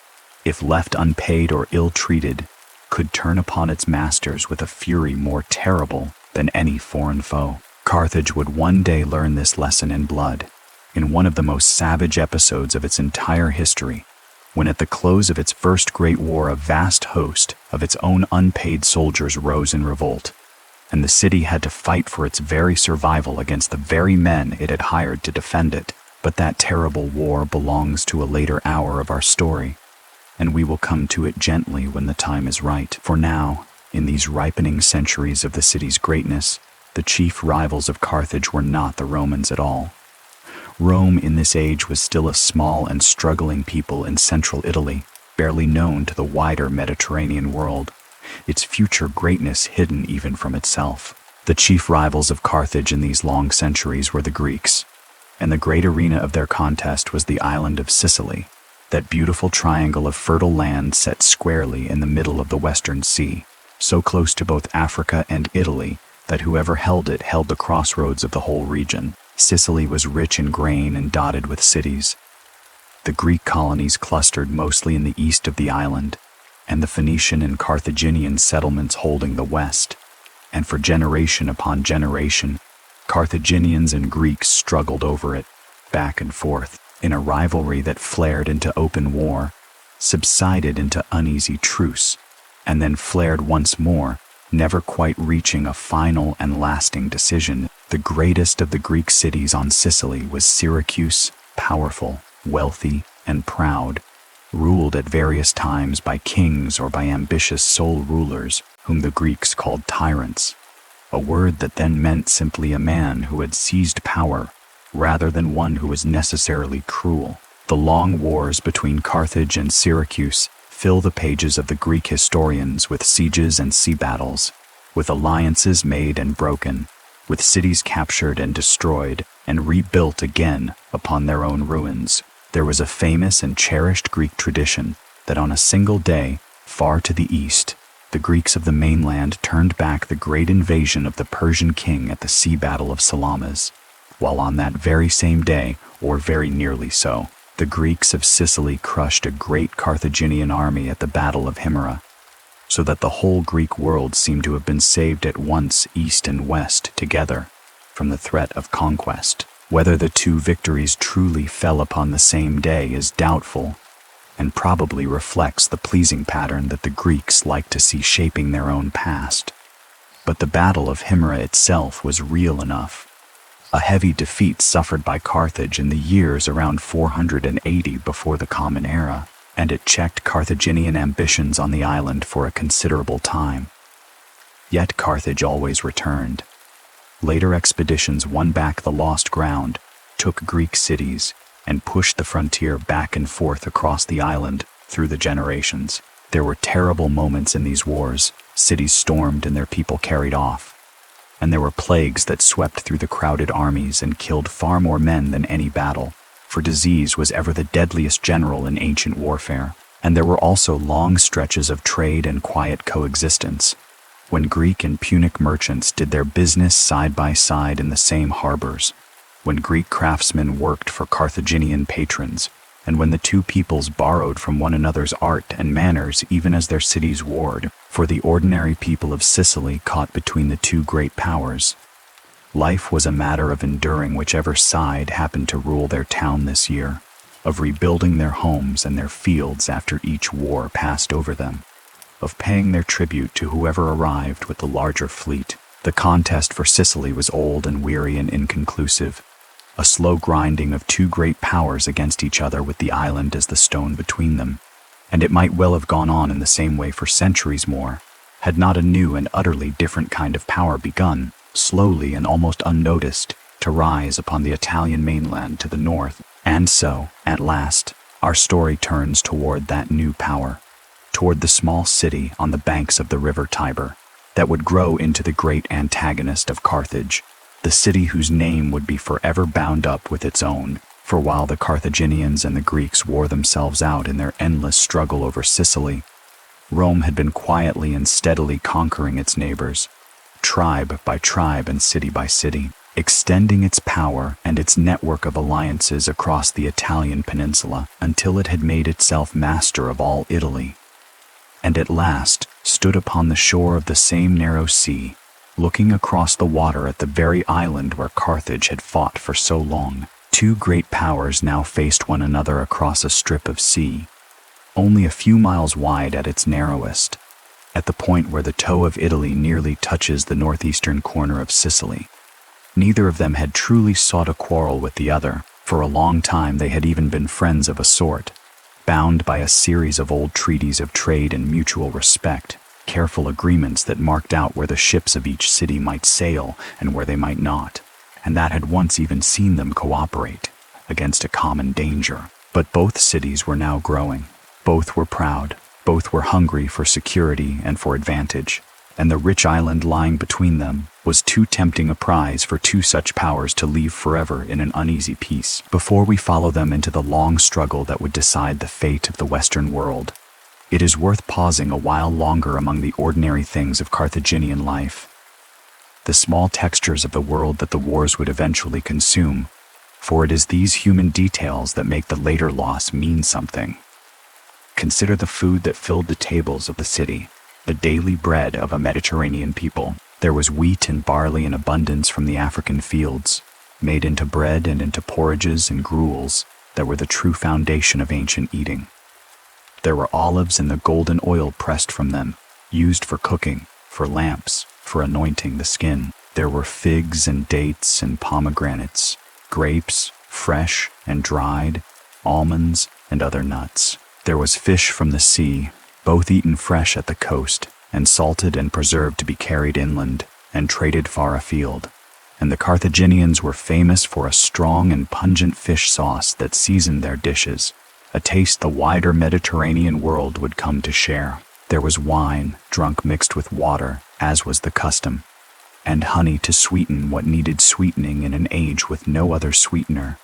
if left unpaid or ill-treated, could turn upon its masters with a fury more terrible than any foreign foe. Carthage would one day learn this lesson in blood, in one of the most savage episodes of its entire history, when at the close of its first great war a vast host of its own unpaid soldiers rose in revolt, and the city had to fight for its very survival against the very men it had hired to defend it. But that terrible war belongs to a later hour of our story. and we will come to it gently when the time is right. For now, in these ripening centuries of the city's greatness, the chief rivals of Carthage were not the Romans at all. Rome in this age was still a small and struggling people in central Italy, barely known to the wider Mediterranean world, its future greatness hidden even from itself. The chief rivals of Carthage in these long centuries were the Greeks, and the great arena of their contest was the island of Sicily, that beautiful triangle of fertile land set squarely in the middle of the Western Sea, so close to both Africa and Italy that whoever held it held the crossroads of the whole region. Sicily was rich in grain and dotted with cities. The Greek colonies clustered mostly in the east of the island, and the Phoenician and Carthaginian settlements holding the west. And for generation upon generation, Carthaginians and Greeks struggled over it, back and forth, in a rivalry that flared into open war, subsided into uneasy truce, and then flared once more, never quite reaching a final and lasting decision. The greatest of the Greek cities on Sicily was Syracuse, powerful, wealthy, and proud, ruled at various times by kings or by ambitious sole rulers whom the Greeks called tyrants, a word that then meant simply a man who had seized power rather than one who was necessarily cruel. The long wars between Carthage and Syracuse fill the pages of the Greek historians with sieges and sea battles, with alliances made and broken, with cities captured and destroyed and rebuilt again upon their own ruins. There was a famous and cherished Greek tradition that on a single day, far to the east, the Greeks of the mainland turned back the great invasion of the Persian king at the sea battle of Salamis, while on that very same day, or very nearly so, the Greeks of Sicily crushed a great Carthaginian army at the Battle of Himera, so that the whole Greek world seemed to have been saved at once east and west together from the threat of conquest. Whether the two victories truly fell upon the same day is doubtful, and probably reflects the pleasing pattern that the Greeks liked to see shaping their own past. But the Battle of Himera itself was real enough. A heavy defeat suffered by Carthage in the years around 480 before the Common Era, and it checked Carthaginian ambitions on the island for a considerable time. Yet Carthage always returned. Later expeditions won back the lost ground, took Greek cities, and pushed the frontier back and forth across the island through the generations. There were terrible moments in these wars, cities stormed and their people carried off. And there were plagues that swept through the crowded armies and killed far more men than any battle, for disease was ever the deadliest general in ancient warfare. And there were also long stretches of trade and quiet coexistence, when Greek and Punic merchants did their business side by side in the same harbors, when Greek craftsmen worked for Carthaginian patrons, and when the two peoples borrowed from one another's art and manners even as their cities warred. For the ordinary people of Sicily caught between the two great powers, life was a matter of enduring whichever side happened to rule their town this year, of rebuilding their homes and their fields after each war passed over them, of paying their tribute to whoever arrived with the larger fleet. The contest for Sicily was old and weary and inconclusive, a slow grinding of two great powers against each other with the island as the stone between them. And it might well have gone on in the same way for centuries more, had not a new and utterly different kind of power begun, slowly and almost unnoticed, to rise upon the Italian mainland to the north. And so, at last, our story turns toward that new power, toward the small city on the banks of the river Tiber, that would grow into the great antagonist of Carthage, the city whose name would be forever bound up with its own. For while the Carthaginians and the Greeks wore themselves out in their endless struggle over Sicily, Rome had been quietly and steadily conquering its neighbors, tribe by tribe and city by city, extending its power and its network of alliances across the Italian peninsula until it had made itself master of all Italy, and at last stood upon the shore of the same narrow sea, looking across the water at the very island where Carthage had fought for so long. Two great powers now faced one another across a strip of sea, only a few miles wide at its narrowest, at the point where the toe of Italy nearly touches the northeastern corner of Sicily. Neither of them had truly sought a quarrel with the other. For a long time they had even been friends of a sort, bound by a series of old treaties of trade and mutual respect, careful agreements that marked out where the ships of each city might sail and where they might not, and that had once even seen them cooperate against a common danger. But both cities were now growing. Both were proud. Both were hungry for security and for advantage, and the rich island lying between them was too tempting a prize for two such powers to leave forever in an uneasy peace. Before we follow them into the long struggle that would decide the fate of the Western world, it is worth pausing a while longer among the ordinary things of Carthaginian life, the small textures of the world that the wars would eventually consume, for it is these human details that make the later loss mean something. Consider the food that filled the tables of the city, the daily bread of a Mediterranean people. There was wheat and barley in abundance from the African fields, made into bread and into porridges and gruels that were the true foundation of ancient eating. There were olives and the golden oil pressed from them, used for cooking, for lamps, for anointing the skin. There were figs and dates and pomegranates, grapes, fresh and dried, almonds and other nuts. There was fish from the sea, both eaten fresh at the coast, and salted and preserved to be carried inland and traded far afield. And the Carthaginians were famous for a strong and pungent fish sauce that seasoned their dishes, a taste the wider Mediterranean world would come to share. There was wine, drunk mixed with water, as was the custom, and honey to sweeten what needed sweetening in an age with no other sweetener.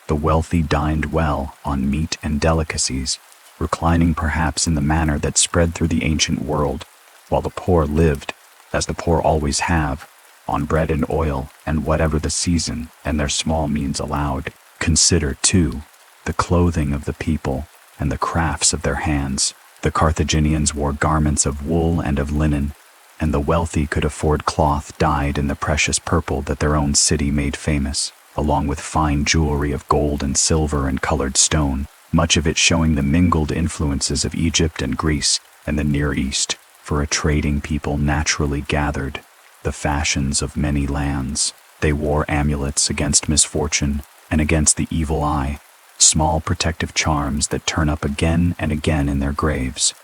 The wealthy dined well on meat and delicacies, reclining perhaps in the manner that spread through the ancient world, while the poor lived, as the poor always have, on bread and oil and whatever the season and their small means allowed. Consider, too, the clothing of the people and the crafts of their hands. The Carthaginians wore garments of wool and of linen, and the wealthy could afford cloth dyed in the precious purple that their own city made famous, along with fine jewelry of gold and silver and colored stone, much of it showing the mingled influences of Egypt and Greece and the Near East, for a trading people naturally gathered the fashions of many lands. They wore amulets against misfortune and against the evil eye, small protective charms that turn up again and again in their graves,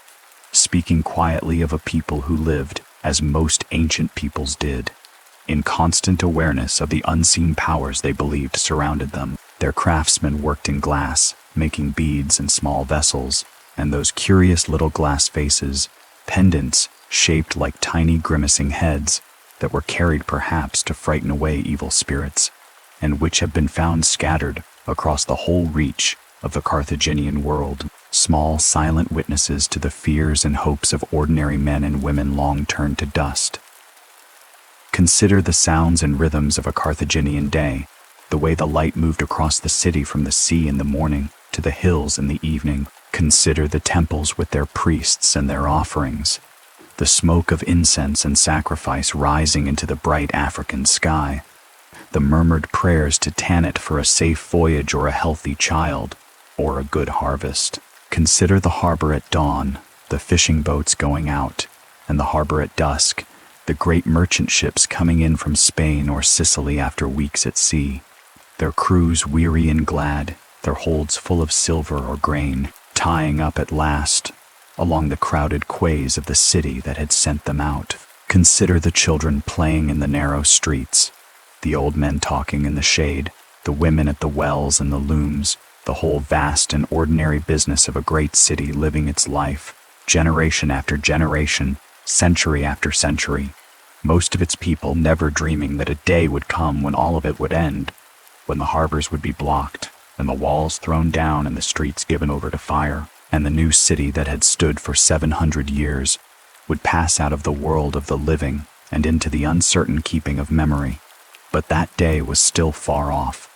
speaking quietly of a people who lived, as most ancient peoples did, in constant awareness of the unseen powers they believed surrounded them. Their craftsmen worked in glass, making beads and small vessels, and those curious little glass vases, pendants shaped like tiny grimacing heads that were carried perhaps to frighten away evil spirits, and which have been found scattered across the whole reach of the Carthaginian world, small silent witnesses to the fears and hopes of ordinary men and women long turned to dust. Consider the sounds and rhythms of a Carthaginian day, the way the light moved across the city from the sea in the morning to the hills in the evening. Consider the temples with their priests and their offerings, the smoke of incense and sacrifice rising into the bright African sky, the murmured prayers to Tanit for a safe voyage or a healthy child, or a good harvest. Consider the harbor at dawn, the fishing boats going out, and the harbor at dusk, the great merchant ships coming in from Spain or Sicily after weeks at sea, their crews weary and glad, their holds full of silver or grain, tying up at last along the crowded quays of the city that had sent them out. Consider the children playing in the narrow streets, the old men talking in the shade, the women at the wells and the looms, the whole vast and ordinary business of a great city living its life, generation after generation, century after century, most of its people never dreaming that a day would come when all of it would end, when the harbors would be blocked, and the walls thrown down and the streets given over to fire, and the new city that had stood for 700 years would pass out of the world of the living and into the uncertain keeping of memory. But that day was still far off,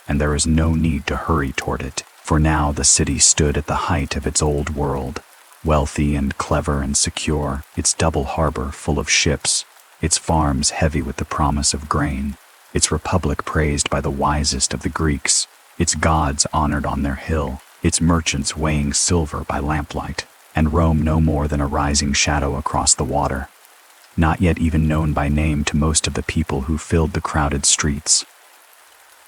and there is no need to hurry toward it, for now the city stood at the height of its old world, wealthy and clever and secure, its double harbor full of ships, its farms heavy with the promise of grain, its republic praised by the wisest of the Greeks, its gods honored on their hill, its merchants weighing silver by lamplight, and Rome no more than a rising shadow across the water, not yet even known by name to most of the people who filled the crowded streets.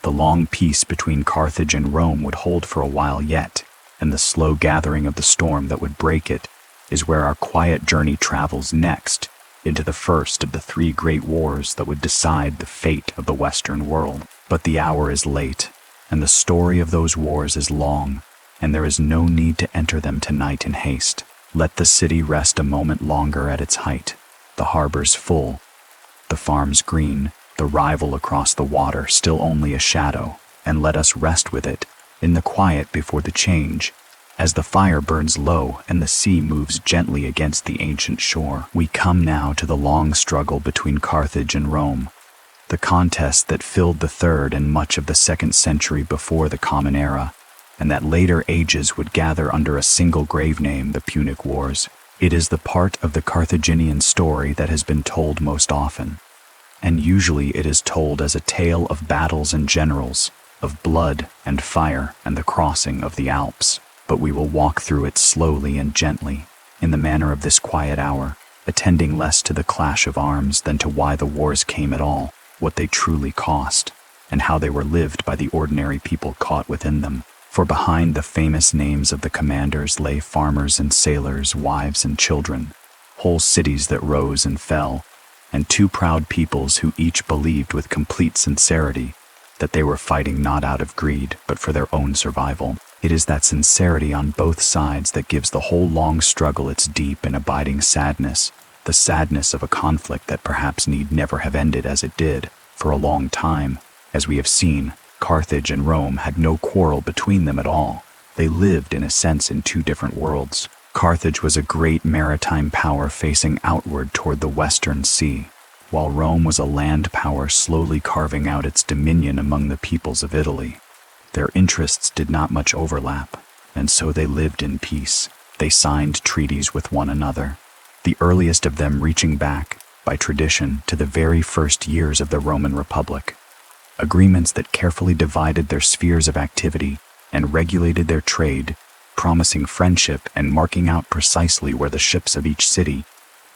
The long peace between Carthage and Rome would hold for a while yet, and the slow gathering of the storm that would break it is where our quiet journey travels next, into the first of the three great wars that would decide the fate of the Western world. But the hour is late, and the story of those wars is long, and there is no need to enter them tonight in haste. Let the city rest a moment longer at its height, the harbors full, the farms green, the rival across the water still only a shadow, and let us rest with it, in the quiet before the change. As the fire burns low and the sea moves gently against the ancient shore, we come now to the long struggle between Carthage and Rome, the contest that filled the 3rd and much of the 2nd century before the Common Era, and that later ages would gather under a single grave name, the Punic Wars. It is the part of the Carthaginian story that has been told most often, and usually it is told as a tale of battles and generals, of blood and fire and the crossing of the Alps. But we will walk through it slowly and gently, in the manner of this quiet hour, attending less to the clash of arms than to why the wars came at all, what they truly cost, and how they were lived by the ordinary people caught within them. For behind the famous names of the commanders lay farmers and sailors, wives and children, whole cities that rose and fell, and two proud peoples who each believed with complete sincerity that they were fighting not out of greed, but for their own survival. It is that sincerity on both sides that gives the whole long struggle its deep and abiding sadness, the sadness of a conflict that perhaps need never have ended as it did. For a long time, as we have seen, Carthage and Rome had no quarrel between them at all. They lived, in a sense, in two different worlds. Carthage was a great maritime power facing outward toward the Western Sea, while Rome was a land power slowly carving out its dominion among the peoples of Italy. Their interests did not much overlap, and so they lived in peace. They signed treaties with one another, the earliest of them reaching back, by tradition, to the very first years of the Roman Republic. Agreements that carefully divided their spheres of activity and regulated their trade, promising friendship and marking out precisely where the ships of each city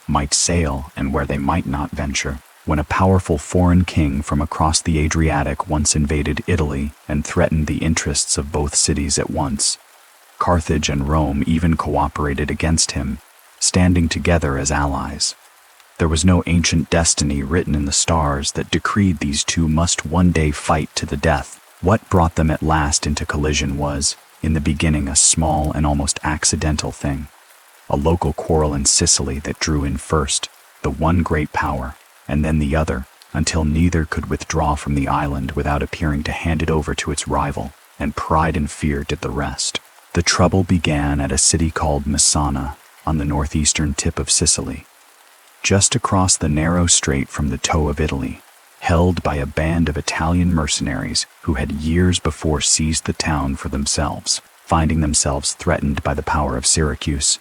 might sail and where they might not venture. When a powerful foreign king from across the Adriatic once invaded Italy and threatened the interests of both cities at once, Carthage and Rome even cooperated against him, standing together as allies. There was no ancient destiny written in the stars that decreed these two must one day fight to the death. What brought them at last into collision was, in the beginning, a small and almost accidental thing, a local quarrel in Sicily that drew in first the one great power, and then the other, until neither could withdraw from the island without appearing to hand it over to its rival, and pride and fear did the rest. The trouble began at a city called Messana, on the northeastern tip of Sicily, just across the narrow strait from the toe of Italy, held by a band of Italian mercenaries who had years before seized the town for themselves, finding themselves threatened by the power of Syracuse.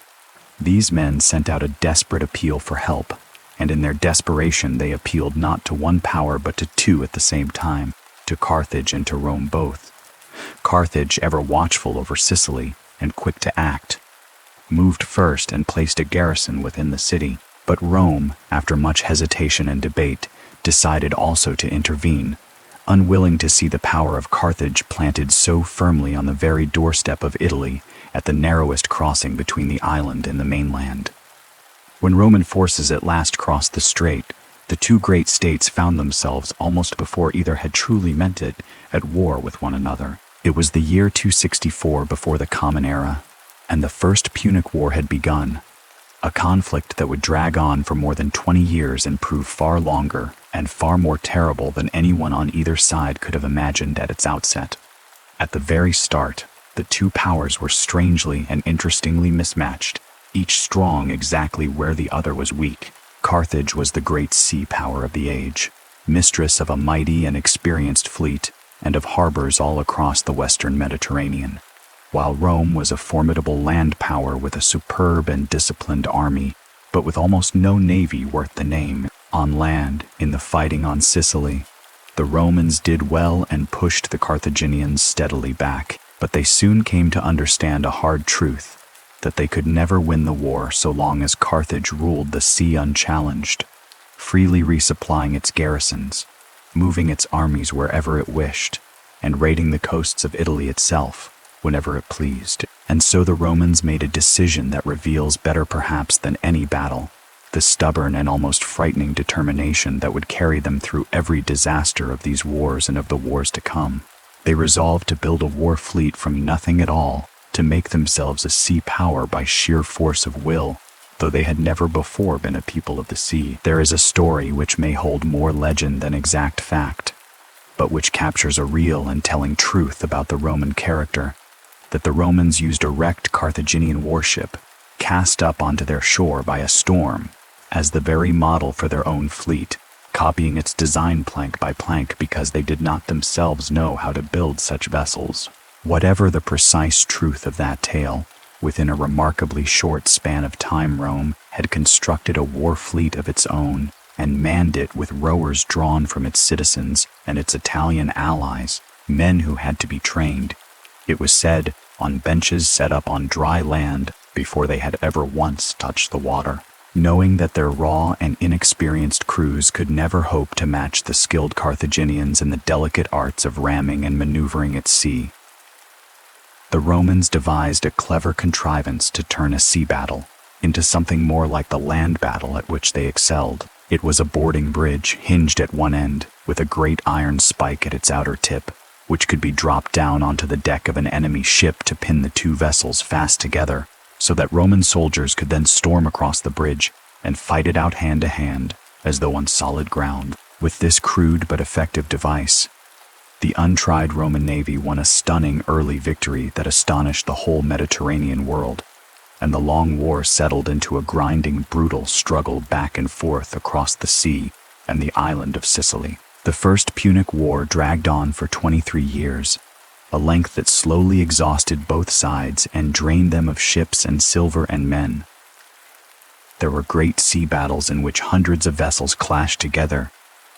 These men sent out a desperate appeal for help, and in their desperation they appealed not to one power but to two at the same time, to Carthage and to Rome both. Carthage, ever watchful over Sicily and quick to act, moved first and placed a garrison within the city, but Rome, after much hesitation and debate, decided also to intervene, unwilling to see the power of Carthage planted so firmly on the very doorstep of Italy at the narrowest crossing between the island and the mainland. When Roman forces at last crossed the strait, the two great states found themselves, almost before either had truly meant it, at war with one another. It was the year 264 before the Common Era, and the First Punic War had begun, a conflict that would drag on for more than 20 years and prove far longer and far more terrible than anyone on either side could have imagined at its outset. At the very start, the two powers were strangely and interestingly mismatched, each strong exactly where the other was weak. Carthage was the great sea power of the age, mistress of a mighty and experienced fleet and of harbors all across the western Mediterranean, while Rome was a formidable land power with a superb and disciplined army, but with almost no navy worth the name. On land, in the fighting on Sicily, the Romans did well and pushed the Carthaginians steadily back, but they soon came to understand a hard truth, that they could never win the war so long as Carthage ruled the sea unchallenged, freely resupplying its garrisons, moving its armies wherever it wished, and raiding the coasts of Italy itself whenever it pleased. And so the Romans made a decision that reveals better perhaps than any battle, the stubborn and almost frightening determination that would carry them through every disaster of these wars and of the wars to come. They resolved to build a war fleet from nothing at all, to make themselves a sea power by sheer force of will, though they had never before been a people of the sea. There is a story which may hold more legend than exact fact, but which captures a real and telling truth about the Roman character, that the Romans used a wrecked Carthaginian warship, cast up onto their shore by a storm, as the very model for their own fleet, copying its design plank by plank because they did not themselves know how to build such vessels. Whatever the precise truth of that tale, within a remarkably short span of time Rome had constructed a war fleet of its own and manned it with rowers drawn from its citizens and its Italian allies, men who had to be trained, it was said, on benches set up on dry land before they had ever once touched the water, knowing that their raw and inexperienced crews could never hope to match the skilled Carthaginians in the delicate arts of ramming and maneuvering at sea. The Romans devised a clever contrivance to turn a sea battle into something more like the land battle at which they excelled. It was a boarding bridge hinged at one end, with a great iron spike at its outer tip, which could be dropped down onto the deck of an enemy ship to pin the two vessels fast together, so that Roman soldiers could then storm across the bridge and fight it out hand to hand, as though on solid ground. With this crude but effective device, the untried Roman navy won a stunning early victory that astonished the whole Mediterranean world, and the long war settled into a grinding, brutal struggle back and forth across the sea and the island of Sicily. The First Punic War dragged on for 23 years, a length that slowly exhausted both sides and drained them of ships and silver and men. There were great sea battles in which hundreds of vessels clashed together,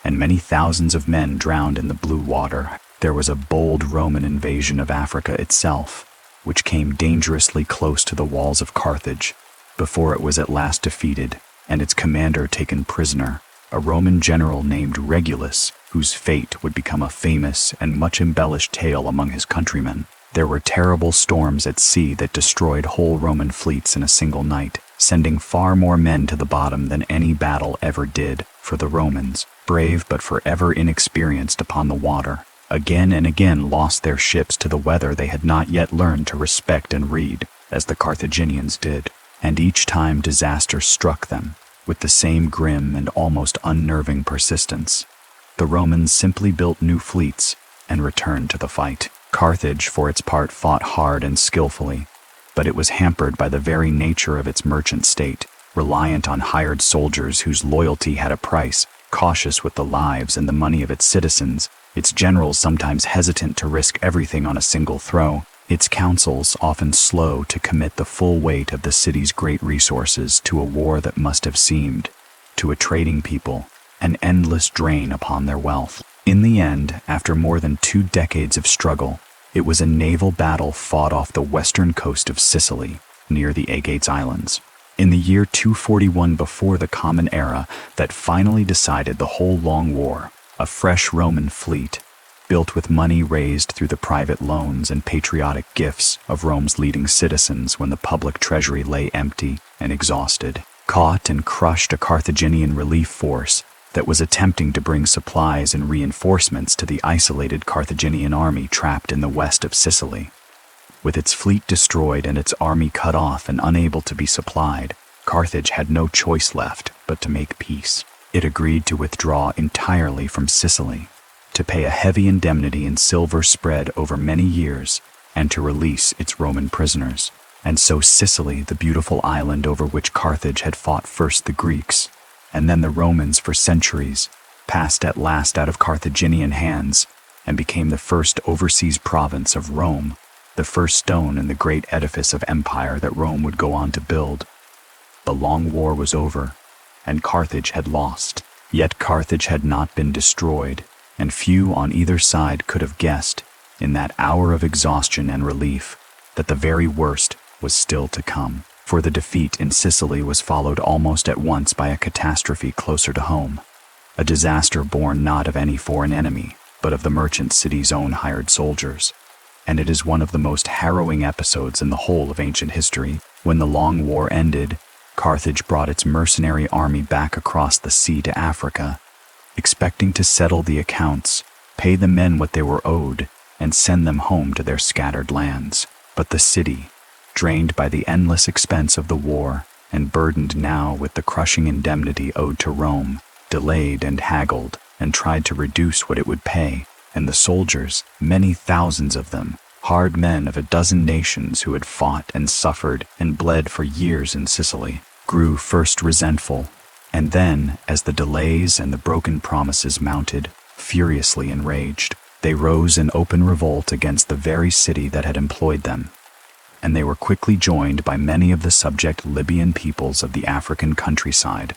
and many thousands of men drowned in the blue water. There was a bold Roman invasion of Africa itself, which came dangerously close to the walls of Carthage, before it was at last defeated and its commander taken prisoner, a Roman general named Regulus, whose fate would become a famous and much embellished tale among his countrymen. There were terrible storms at sea that destroyed whole Roman fleets in a single night, sending far more men to the bottom than any battle ever did, for the Romans, brave but forever inexperienced upon the water, again and again lost their ships to the weather they had not yet learned to respect and read, as the Carthaginians did, and each time disaster struck them, with the same grim and almost unnerving persistence. The Romans simply built new fleets and returned to the fight. Carthage, for its part, fought hard and skillfully, but it was hampered by the very nature of its merchant state, reliant on hired soldiers whose loyalty had a price, cautious with the lives and the money of its citizens, its generals sometimes hesitant to risk everything on a single throw, its councils often slow to commit the full weight of the city's great resources to a war that must have seemed, to a trading people, an endless drain upon their wealth. In the end, after more than 2 decades of struggle, it was a naval battle fought off the western coast of Sicily, near the Aegates Islands, in the year 241 before the Common Era, that finally decided the whole long war. A fresh Roman fleet, built with money raised through the private loans and patriotic gifts of Rome's leading citizens when the public treasury lay empty and exhausted, caught and crushed a Carthaginian relief force that was attempting to bring supplies and reinforcements to the isolated Carthaginian army trapped in the west of Sicily. With its fleet destroyed and its army cut off and unable to be supplied, Carthage had no choice left but to make peace. It agreed to withdraw entirely from Sicily, to pay a heavy indemnity in silver spread over many years, and to release its Roman prisoners. And so Sicily, the beautiful island over which Carthage had fought first the Greeks, and then the Romans for centuries, passed at last out of Carthaginian hands and became the first overseas province of Rome, the first stone in the great edifice of empire that Rome would go on to build. The long war was over, and Carthage had lost. Yet Carthage had not been destroyed, and few on either side could have guessed, in that hour of exhaustion and relief, that the very worst was still to come. For the defeat in Sicily was followed almost at once by a catastrophe closer to home, a disaster born not of any foreign enemy, but of the merchant city's own hired soldiers. and it is one of the most harrowing episodes in the whole of ancient history. When the long war ended, Carthage brought its mercenary army back across the sea to Africa, expecting to settle the accounts, pay the men what they were owed, and send them home to their scattered lands. But the city, drained by the endless expense of the war, and burdened now with the crushing indemnity owed to Rome, delayed and haggled, and tried to reduce what it would pay, and the soldiers, many thousands of them, hard men of a dozen nations who had fought and suffered and bled for years in Sicily, grew first resentful, and then, as the delays and the broken promises mounted, furiously enraged. They rose in open revolt against the very city that had employed them, and they were quickly joined by many of the subject Libyan peoples of the African countryside,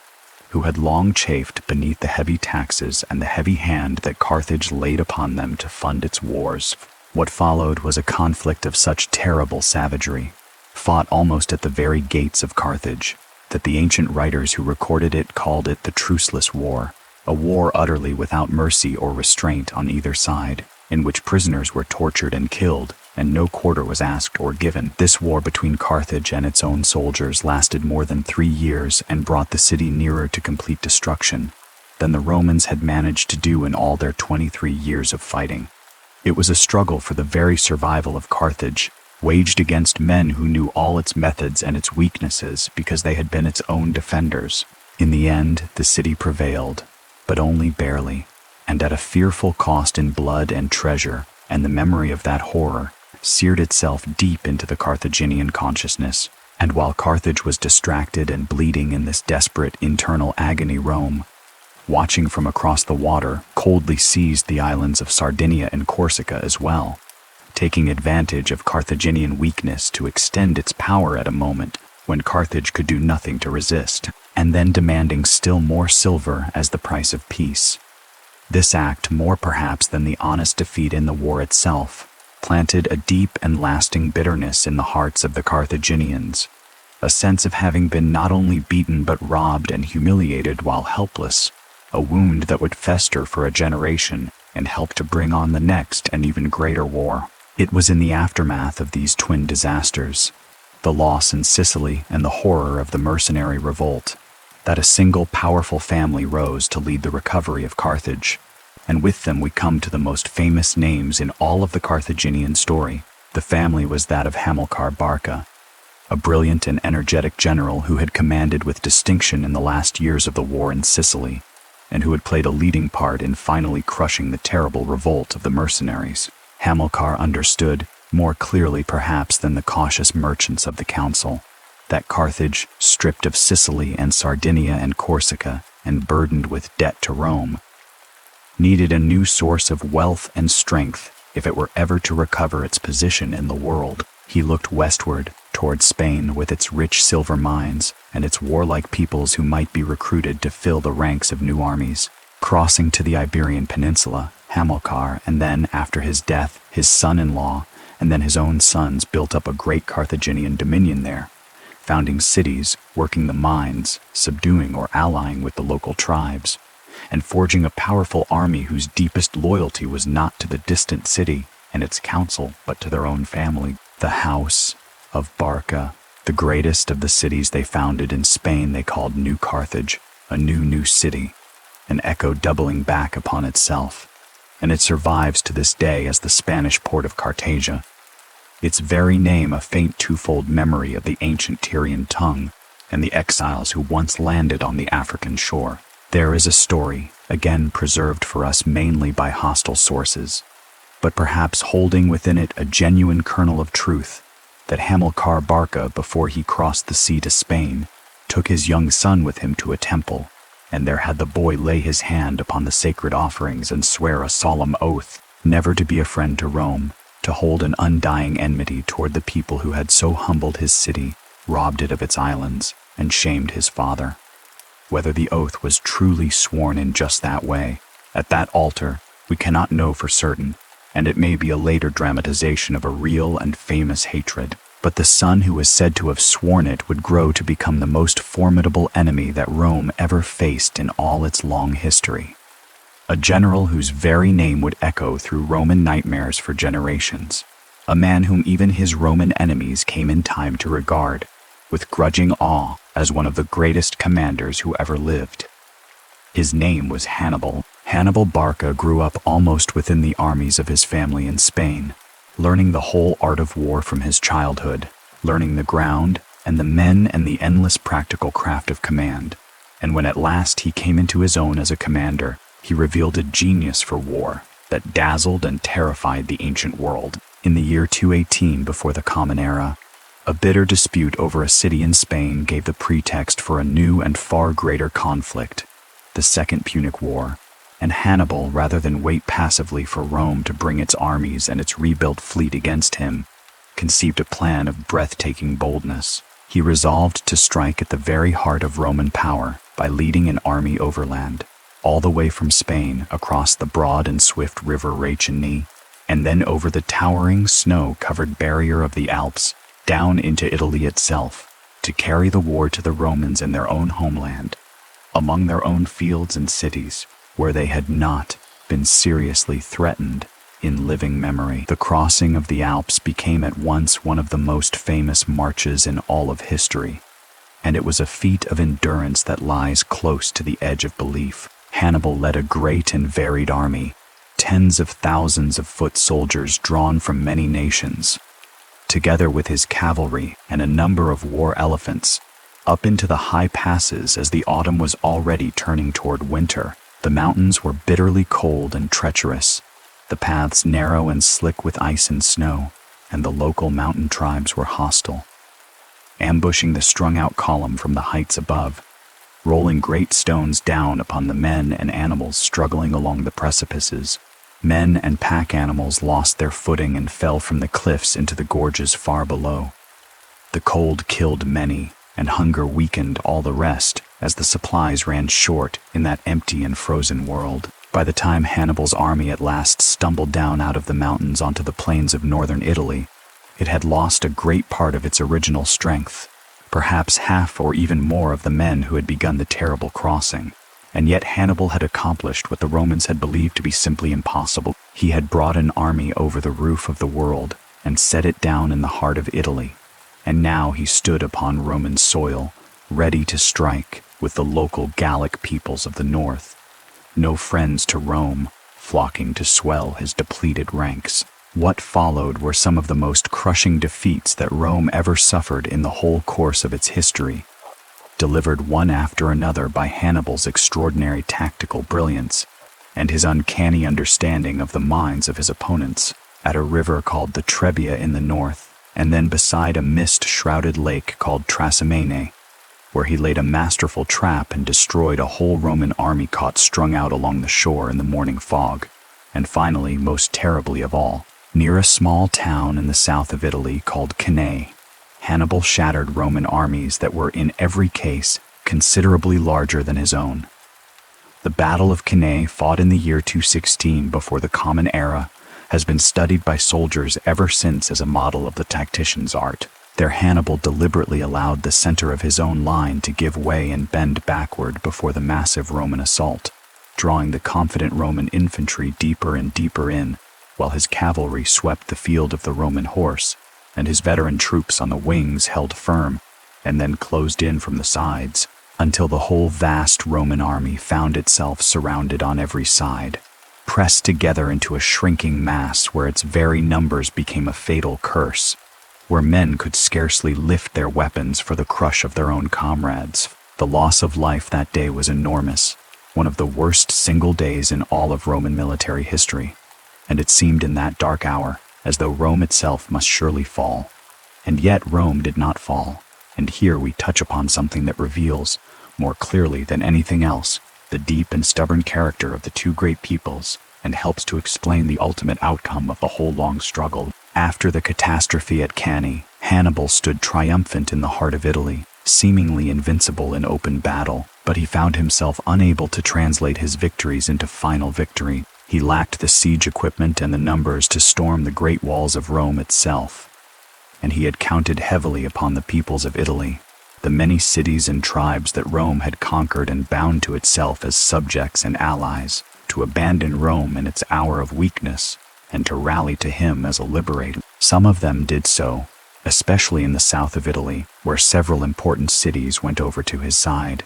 who had long chafed beneath the heavy taxes and the heavy hand that Carthage laid upon them to fund its wars. What followed was a conflict of such terrible savagery, fought almost at the very gates of Carthage, that the ancient writers who recorded it called it the Truceless War, a war utterly without mercy or restraint on either side, in which prisoners were tortured and killed, and no quarter was asked or given. This war between Carthage and its own soldiers lasted more than 3 years and brought the city nearer to complete destruction than the Romans had managed to do in all their 23 years of fighting. It was a struggle for the very survival of Carthage, waged against men who knew all its methods and its weaknesses because they had been its own defenders. In the end, the city prevailed, but only barely, and at a fearful cost in blood and treasure, and the memory of that horror seared itself deep into the Carthaginian consciousness. And while Carthage was distracted and bleeding in this desperate internal agony, Rome, watching from across the water, coldly seized the islands of Sardinia and Corsica as well, taking advantage of Carthaginian weakness to extend its power at a moment when Carthage could do nothing to resist, and then demanding still more silver as the price of peace. This act, more perhaps than the honest defeat in the war itself, planted a deep and lasting bitterness in the hearts of the Carthaginians, a sense of having been not only beaten but robbed and humiliated while helpless, a wound that would fester for a generation and help to bring on the next and even greater war. It was in the aftermath of these twin disasters, the loss in Sicily and the horror of the mercenary revolt, that a single powerful family rose to lead the recovery of Carthage. And with them we come to the most famous names in all of the Carthaginian story. The family was that of Hannibal Barca, a brilliant and energetic general who had commanded with distinction in the last years of the war in Sicily, and who had played a leading part in finally crushing the terrible revolt of the mercenaries. Hamilcar understood, more clearly perhaps than the cautious merchants of the council, that Carthage, stripped of Sicily and Sardinia and Corsica, and burdened with debt to Rome, needed a new source of wealth and strength if it were ever to recover its position in the world. He looked westward, toward Spain with its rich silver mines and its warlike peoples who might be recruited to fill the ranks of new armies. Crossing to the Iberian Peninsula, Hamilcar, and then, after his death, his son-in-law, and then his own sons built up a great Carthaginian dominion there, founding cities, working the mines, subduing or allying with the local tribes, and forging a powerful army whose deepest loyalty was not to the distant city and its council, but to their own family. The House of Barca, the greatest of the cities they founded in Spain, they called New Carthage, a new city, an echo doubling back upon itself, and it survives to this day as the Spanish port of Carthage, its very name a faint twofold memory of the ancient Tyrian tongue and the exiles who once landed on the African shore. There is a story, again preserved for us mainly by hostile sources, but perhaps holding within it a genuine kernel of truth, that Hannibal Barca, before he crossed the sea to Spain, took his young son with him to a temple, and there had the boy lay his hand upon the sacred offerings and swear a solemn oath, never to be a friend to Rome, to hold an undying enmity toward the people who had so humbled his city, robbed it of its islands, and shamed his father. Whether the oath was truly sworn in just that way, at that altar, we cannot know for certain, and it may be a later dramatization of a real and famous hatred. But the son who was said to have sworn it would grow to become the most formidable enemy that Rome ever faced in all its long history. A general whose very name would echo through Roman nightmares for generations. a man whom even his Roman enemies came in time to regard with grudging awe as one of the greatest commanders who ever lived. His name was Hannibal. Hannibal Barca grew up almost within the armies of his family in Spain, learning the whole art of war from his childhood, learning the ground and the men and the endless practical craft of command. And when at last he came into his own as a commander, he revealed a genius for war that dazzled and terrified the ancient world. In the year 218 before the Common Era, a bitter dispute over a city in Spain gave the pretext for a new and far greater conflict, the Second Punic War. And Hannibal, rather than wait passively for Rome to bring its armies and its rebuilt fleet against him, conceived a plan of breathtaking boldness. He resolved to strike at the very heart of Roman power by leading an army overland, all the way from Spain across the broad and swift river Rachini, and then over the towering snow-covered barrier of the Alps, down into Italy itself, to carry the war to the Romans in their own homeland, among their own fields and cities, where they had not been seriously threatened in living memory. The crossing of the Alps became at once one of the most famous marches in all of history, and it was a feat of endurance that lies close to the edge of belief. Hannibal led a great and varied army, tens of thousands of foot soldiers drawn from many nations, together with his cavalry and a number of war elephants, up into the high passes as the autumn was already turning toward winter. The mountains were bitterly cold and treacherous, the paths narrow and slick with ice and snow, and the local mountain tribes were hostile, ambushing the strung-out column from the heights above, rolling great stones down upon the men and animals struggling along the precipices. Men and pack animals lost their footing and fell from the cliffs into the gorges far below. The cold killed many, and hunger weakened all the rest, as the supplies ran short in that empty and frozen world. By the time Hannibal's army at last stumbled down out of the mountains onto the plains of northern Italy, it had lost a great part of its original strength, perhaps half or even more of the men who had begun the terrible crossing. And yet Hannibal had accomplished what the Romans had believed to be simply impossible. He had brought an army over the roof of the world and set it down in the heart of Italy, and now he stood upon Roman soil, ready to strike with the local Gallic peoples of the north. No friends to Rome, flocking to swell his depleted ranks. What followed were some of the most crushing defeats that Rome ever suffered in the whole course of its history, delivered one after another by Hannibal's extraordinary tactical brilliance and his uncanny understanding of the minds of his opponents. At a river called the Trebia in the north, and then beside a mist-shrouded lake called Trasimene, where he laid a masterful trap and destroyed a whole Roman army caught strung out along the shore in the morning fog. And finally, most terribly of all, near a small town in the south of Italy called Cannae, Hannibal shattered Roman armies that were in every case considerably larger than his own. The Battle of Cannae, fought in the year 216 before the Common Era, has been studied by soldiers ever since as a model of the tactician's art. There Hannibal deliberately allowed the center of his own line to give way and bend backward before the massive Roman assault, drawing the confident Roman infantry deeper and deeper in, while his cavalry swept the field of the Roman horse, and his veteran troops on the wings held firm and then closed in from the sides, until the whole vast Roman army found itself surrounded on every side, pressed together into a shrinking mass where its very numbers became a fatal curse, where men could scarcely lift their weapons for the crush of their own comrades. The loss of life that day was enormous, one of the worst single days in all of Roman military history, and it seemed in that dark hour as though Rome itself must surely fall. And yet Rome did not fall, and here we touch upon something that reveals, more clearly than anything else, the deep and stubborn character of the two great peoples, and helps to explain the ultimate outcome of the whole long struggle. After the catastrophe at Cannae, Hannibal stood triumphant in the heart of Italy, seemingly invincible in open battle, but he found himself unable to translate his victories into final victory. He lacked the siege equipment and the numbers to storm the great walls of Rome itself, and he had counted heavily upon the peoples of Italy, the many cities and tribes that Rome had conquered and bound to itself as subjects and allies, to abandon Rome in its hour of weakness, and to rally to him as a liberator. Some of them did so, especially in the south of Italy, where several important cities went over to his side.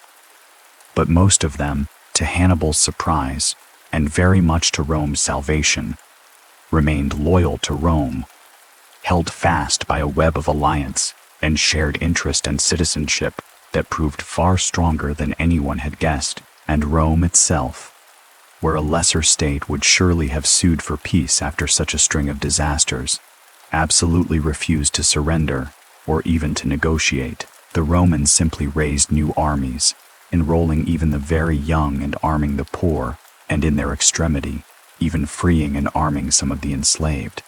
But most of them, to Hannibal's surprise, and very much to Rome's salvation, remained loyal to Rome, held fast by a web of alliance and shared interest and citizenship that proved far stronger than anyone had guessed, and Rome itself, where a lesser state would surely have sued for peace after such a string of disasters, absolutely refused to surrender or even to negotiate. The Romans simply raised new armies, enrolling even the very young and arming the poor, and in their extremity, even freeing and arming some of the enslaved.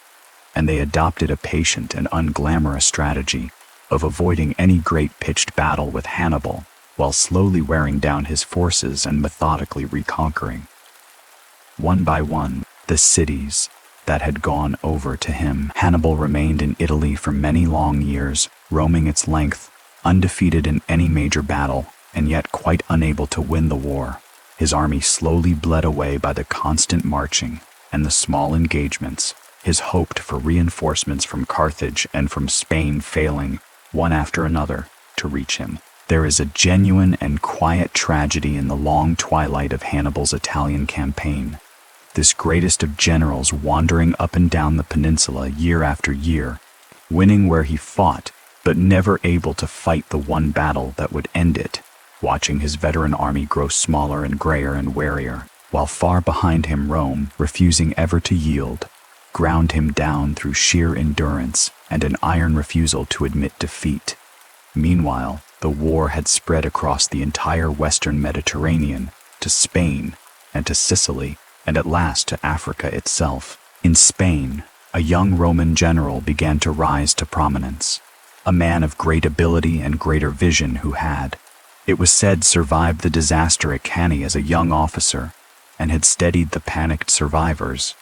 And they adopted a patient and unglamorous strategy of avoiding any great pitched battle with Hannibal, while slowly wearing down his forces and methodically reconquering, one by one, the cities that had gone over to him. Hannibal remained in Italy for many long years, roaming its length, undefeated in any major battle, and yet quite unable to win the war. His army slowly bled away by the constant marching and the small engagements, his hope for reinforcements from Carthage and from Spain failing, one after another, to reach him. There is a genuine and quiet tragedy in the long twilight of Hannibal's Italian campaign. This greatest of generals wandering up and down the peninsula year after year, winning where he fought, but never able to fight the one battle that would end it, watching his veteran army grow smaller and grayer and warier, while far behind him Rome, refusing ever to yield, ground him down through sheer endurance and an iron refusal to admit defeat. Meanwhile, the war had spread across the entire western Mediterranean, to Spain, and to Sicily, and at last to Africa itself. In Spain, a young Roman general began to rise to prominence, a man of great ability and greater vision who had, it was said, survived the disaster at Cannae as a young officer, and had steadied the panicked survivors,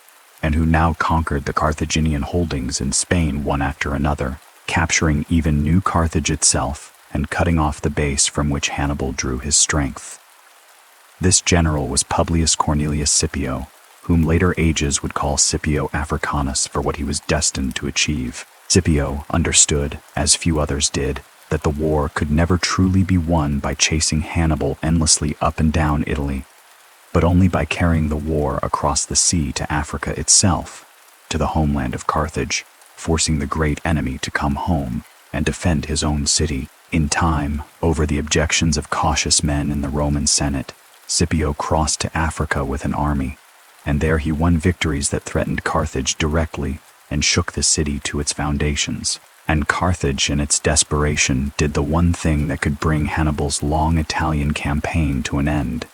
and who now conquered the Carthaginian holdings in Spain one after another, capturing even New Carthage itself and cutting off the base from which Hannibal drew his strength. This general was Publius Cornelius Scipio, whom later ages would call Scipio Africanus for what he was destined to achieve. Scipio understood, as few others did, that the war could never truly be won by chasing Hannibal endlessly up and down Italy, but only by carrying the war across the sea to Africa itself, to the homeland of Carthage, forcing the great enemy to come home and defend his own city. In time, over the objections of cautious men in the Roman Senate, Scipio crossed to Africa with an army, and there he won victories that threatened Carthage directly and shook the city to its foundations. And Carthage, in its desperation, did the one thing that could bring Hannibal's long Italian campaign to an end.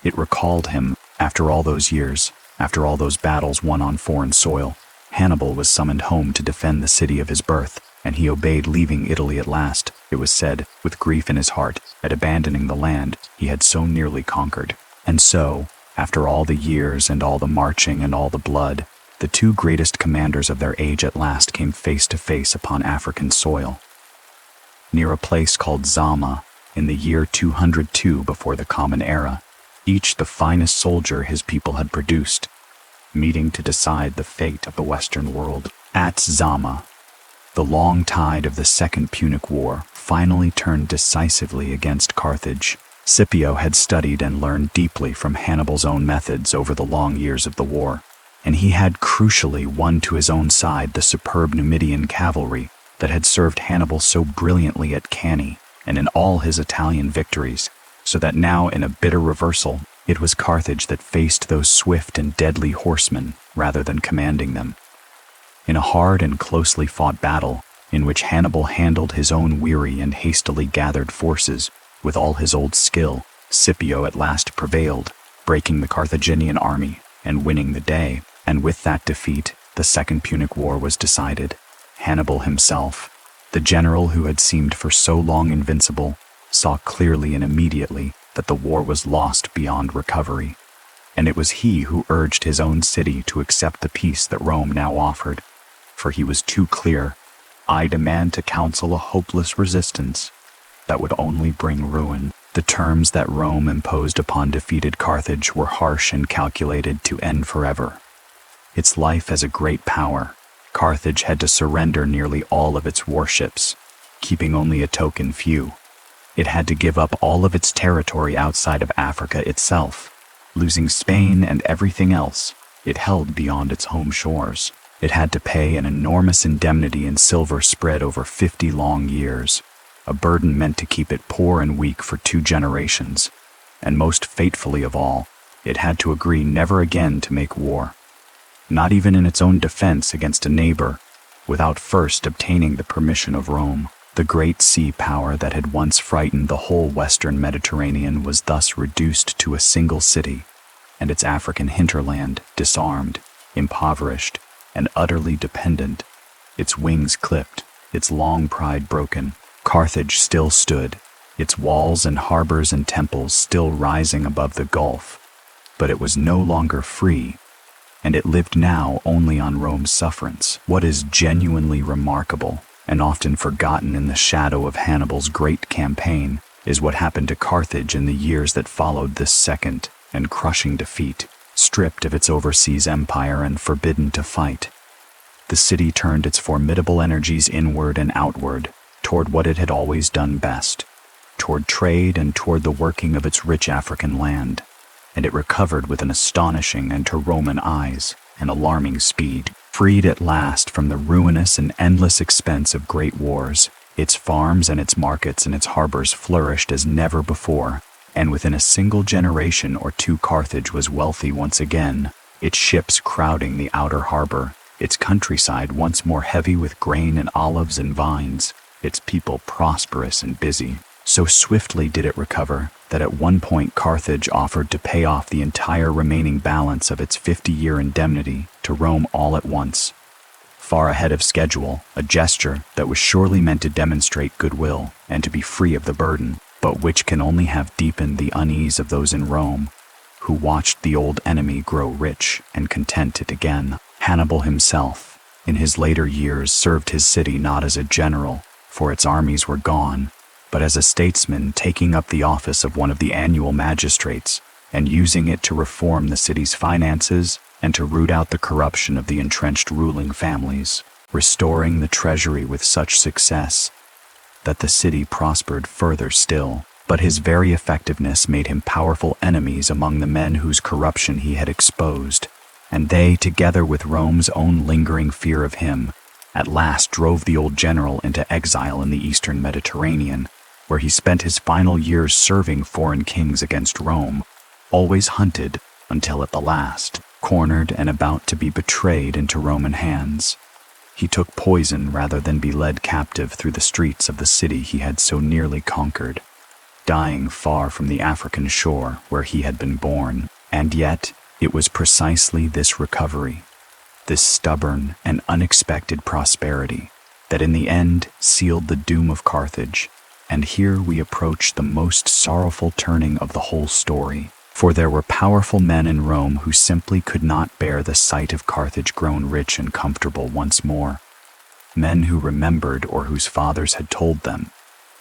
It recalled him. After all those years, after all those battles won on foreign soil, Hannibal was summoned home to defend the city of his birth, and he obeyed, leaving Italy at last, it was said, with grief in his heart, at abandoning the land he had so nearly conquered. And so, after all the years and all the marching and all the blood, the two greatest commanders of their age at last came face to face upon African soil, near a place called Zama, in the year 202 before the Common Era, each the finest soldier his people had produced, meeting to decide the fate of the Western world. At Zama, the long tide of the Second Punic War finally turned decisively against Carthage. Scipio had studied and learned deeply from Hannibal's own methods over the long years of the war, and he had crucially won to his own side the superb Numidian cavalry that had served Hannibal so brilliantly at Cannae and in all his Italian victories, so that now, in a bitter reversal, it was Carthage that faced those swift and deadly horsemen rather than commanding them. In a hard and closely fought battle, in which Hannibal handled his own weary and hastily gathered forces with all his old skill, Scipio at last prevailed, breaking the Carthaginian army and winning the day. And with that defeat, the Second Punic War was decided. Hannibal himself, the general who had seemed for so long invincible, saw clearly and immediately that the war was lost beyond recovery. And it was he who urged his own city to accept the peace that Rome now offered. For he was too clear. I demand to counsel a hopeless resistance that would only bring ruin. The terms that Rome imposed upon defeated Carthage were harsh and calculated to end forever. Its life as a great power, Carthage had to surrender nearly all of its warships, keeping only a token few. It had to give up all of its territory outside of Africa itself, losing Spain and everything else it held beyond its home shores. It had to pay an enormous indemnity in silver spread over 50 long years, a burden meant to keep it poor and weak for 2 generations. And most fatefully of all, it had to agree never again to make war, not even in its own defense against a neighbor, without first obtaining the permission of Rome. The great sea power that had once frightened the whole western Mediterranean was thus reduced to a single city, and its African hinterland disarmed, impoverished, and utterly dependent, its wings clipped, its long pride broken. Carthage still stood, its walls and harbors and temples still rising above the gulf, but it was no longer free, and it lived now only on Rome's sufferance. What is genuinely remarkable, and often forgotten in the shadow of Hannibal's great campaign, is what happened to Carthage in the years that followed this second and crushing defeat. Stripped of its overseas empire and forbidden to fight, the city turned its formidable energies inward and outward, toward what it had always done best, toward trade and toward the working of its rich African land, and it recovered with an astonishing and, to Roman eyes, an alarming speed. Freed at last from the ruinous and endless expense of great wars, its farms and its markets and its harbors flourished as never before, and within a single generation or 2 Carthage was wealthy once again, its ships crowding the outer harbor, its countryside once more heavy with grain and olives and vines, its people prosperous and busy. So swiftly did it recover that at one point Carthage offered to pay off the entire remaining balance of its 50-year indemnity to Rome all at once, far ahead of schedule, a gesture that was surely meant to demonstrate goodwill and to be free of the burden, but which can only have deepened the unease of those in Rome, who watched the old enemy grow rich and contented again. Hannibal himself, in his later years, served his city not as a general, for its armies were gone, but as a statesman taking up the office of one of the annual magistrates and using it to reform the city's finances and to root out the corruption of the entrenched ruling families, restoring the treasury with such success that the city prospered further still. But his very effectiveness made him powerful enemies among the men whose corruption he had exposed, and they, together with Rome's own lingering fear of him, at last drove the old general into exile in the eastern Mediterranean, where he spent his final years serving foreign kings against Rome, always hunted until at the last, cornered and about to be betrayed into Roman hands. He took poison rather than be led captive through the streets of the city he had so nearly conquered, dying far from the African shore where he had been born. And yet, it was precisely this recovery, this stubborn and unexpected prosperity, that in the end sealed the doom of Carthage. And here we approach the most sorrowful turning of the whole story, for there were powerful men in Rome who simply could not bear the sight of Carthage grown rich and comfortable once more. Men who remembered, or whose fathers had told them,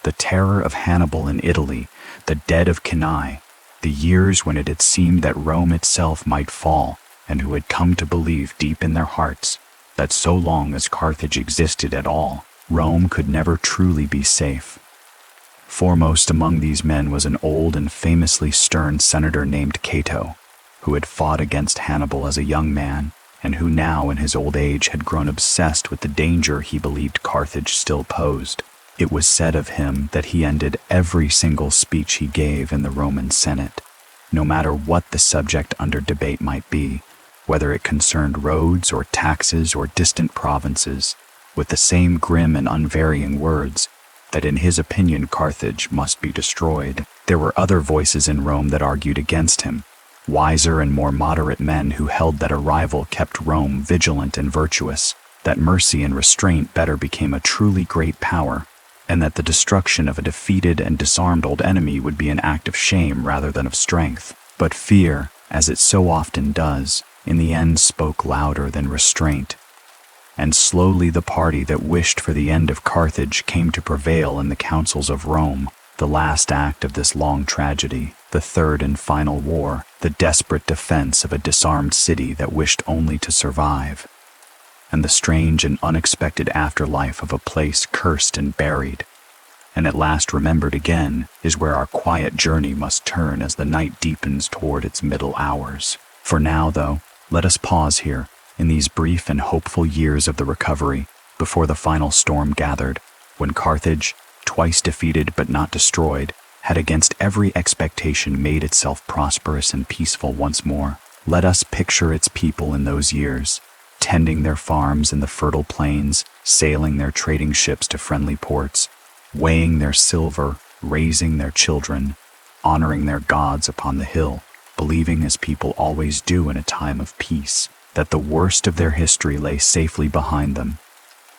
the terror of Hannibal in Italy, the dead of Cannae, the years when it had seemed that Rome itself might fall, and who had come to believe deep in their hearts that so long as Carthage existed at all, Rome could never truly be safe. Foremost among these men was an old and famously stern senator named Cato, who had fought against Hannibal as a young man, and who now in his old age had grown obsessed with the danger he believed Carthage still posed. It was said of him that he ended every single speech he gave in the Roman Senate, no matter what the subject under debate might be, whether it concerned roads or taxes or distant provinces, with the same grim and unvarying words, that in his opinion Carthage must be destroyed. There were other voices in Rome that argued against him, wiser and more moderate men who held that a rival kept Rome vigilant and virtuous, that mercy and restraint better became a truly great power, and that the destruction of a defeated and disarmed old enemy would be an act of shame rather than of strength. But fear, as it so often does, in the end spoke louder than restraint. And slowly the party that wished for the end of Carthage came to prevail in the councils of Rome, the last act of this long tragedy, the third and final war, the desperate defense of a disarmed city that wished only to survive. and the strange and unexpected afterlife of a place cursed and buried, and at last remembered again, is where our quiet journey must turn as the night deepens toward its middle hours. For now, though, let us pause here, in these brief and hopeful years of the recovery, before the final storm gathered, when Carthage, twice defeated but not destroyed, had against every expectation made itself prosperous and peaceful once more. Let us picture its people in those years, tending their farms in the fertile plains, sailing their trading ships to friendly ports, weighing their silver, raising their children, honoring their gods upon the hill, believing as people always do in a time of peace, that the worst of their history lay safely behind them,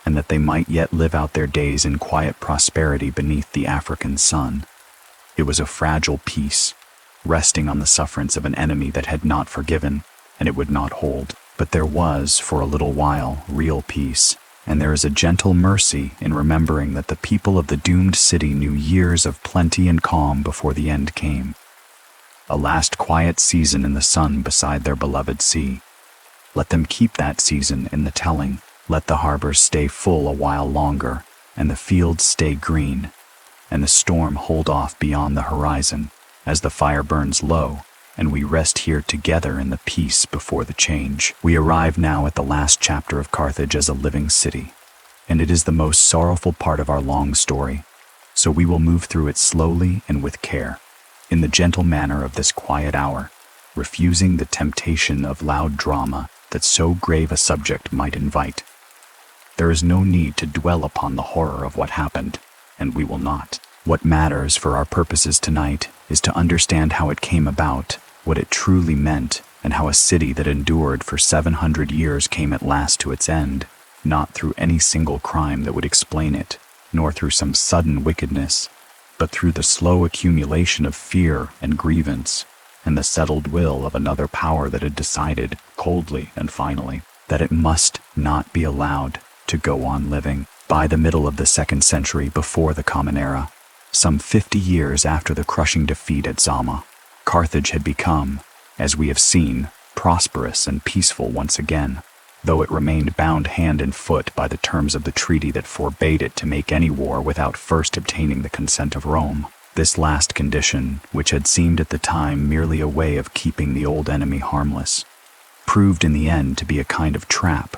and that they might yet live out their days in quiet prosperity beneath the African sun. It was a fragile peace, resting on the sufferance of an enemy that had not forgiven, and it would not hold. But there was, for a little while, real peace, and there is a gentle mercy in remembering that the people of the doomed city knew years of plenty and calm before the end came. A last quiet season in the sun beside their beloved sea. Let them keep that season in the telling. Let the harbors stay full a while longer, and the fields stay green, and the storm hold off beyond the horizon, as the fire burns low, and we rest here together in the peace before the change. We arrive now at the last chapter of Carthage as a living city, and it is the most sorrowful part of our long story, so we will move through it slowly and with care, in the gentle manner of this quiet hour, refusing the temptation of loud drama that so grave a subject might invite. There is no need to dwell upon the horror of what happened, and we will not. What matters for our purposes tonight is to understand how it came about, what it truly meant, and how a city that endured for 700 years came at last to its end, not through any single crime that would explain it, nor through some sudden wickedness, but through the slow accumulation of fear and grievance, and the settled will of another power that had decided, coldly and finally, that it must not be allowed to go on living. By the middle of the 2nd century before the Common Era, some 50 years after the crushing defeat at Zama, Carthage had become, as we have seen, prosperous and peaceful once again, though it remained bound hand and foot by the terms of the treaty that forbade it to make any war without first obtaining the consent of Rome. This last condition, which had seemed at the time merely a way of keeping the old enemy harmless, proved in the end to be a kind of trap,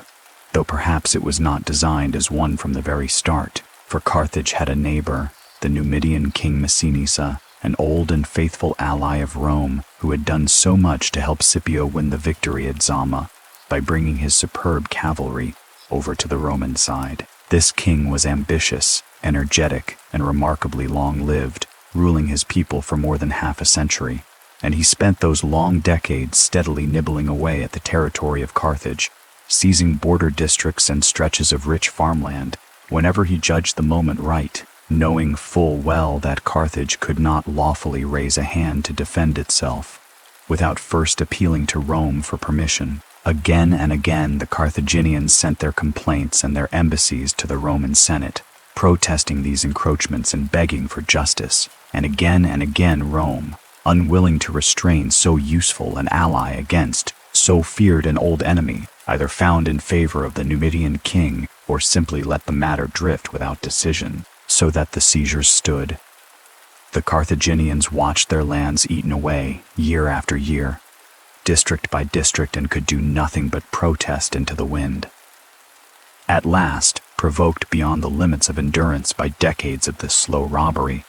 though perhaps it was not designed as one from the very start, for Carthage had a neighbor, the Numidian king Massinissa, an old and faithful ally of Rome who had done so much to help Scipio win the victory at Zama by bringing his superb cavalry over to the Roman side. This king was ambitious, energetic, and remarkably long-lived, ruling his people for more than half a century, and he spent those long decades steadily nibbling away at the territory of Carthage, seizing border districts and stretches of rich farmland whenever he judged the moment right, knowing full well that Carthage could not lawfully raise a hand to defend itself without first appealing to Rome for permission. Again and again the Carthaginians sent their complaints and their embassies to the Roman Senate, protesting these encroachments and begging for justice, and again Rome, unwilling to restrain so useful an ally against so feared an old enemy, either found in favor of the Numidian king or simply let the matter drift without decision, so that the seizures stood. The Carthaginians watched their lands eaten away year after year, district by district, and could do nothing but protest into the wind. At last, provoked beyond the limits of endurance by decades of this slow robbery,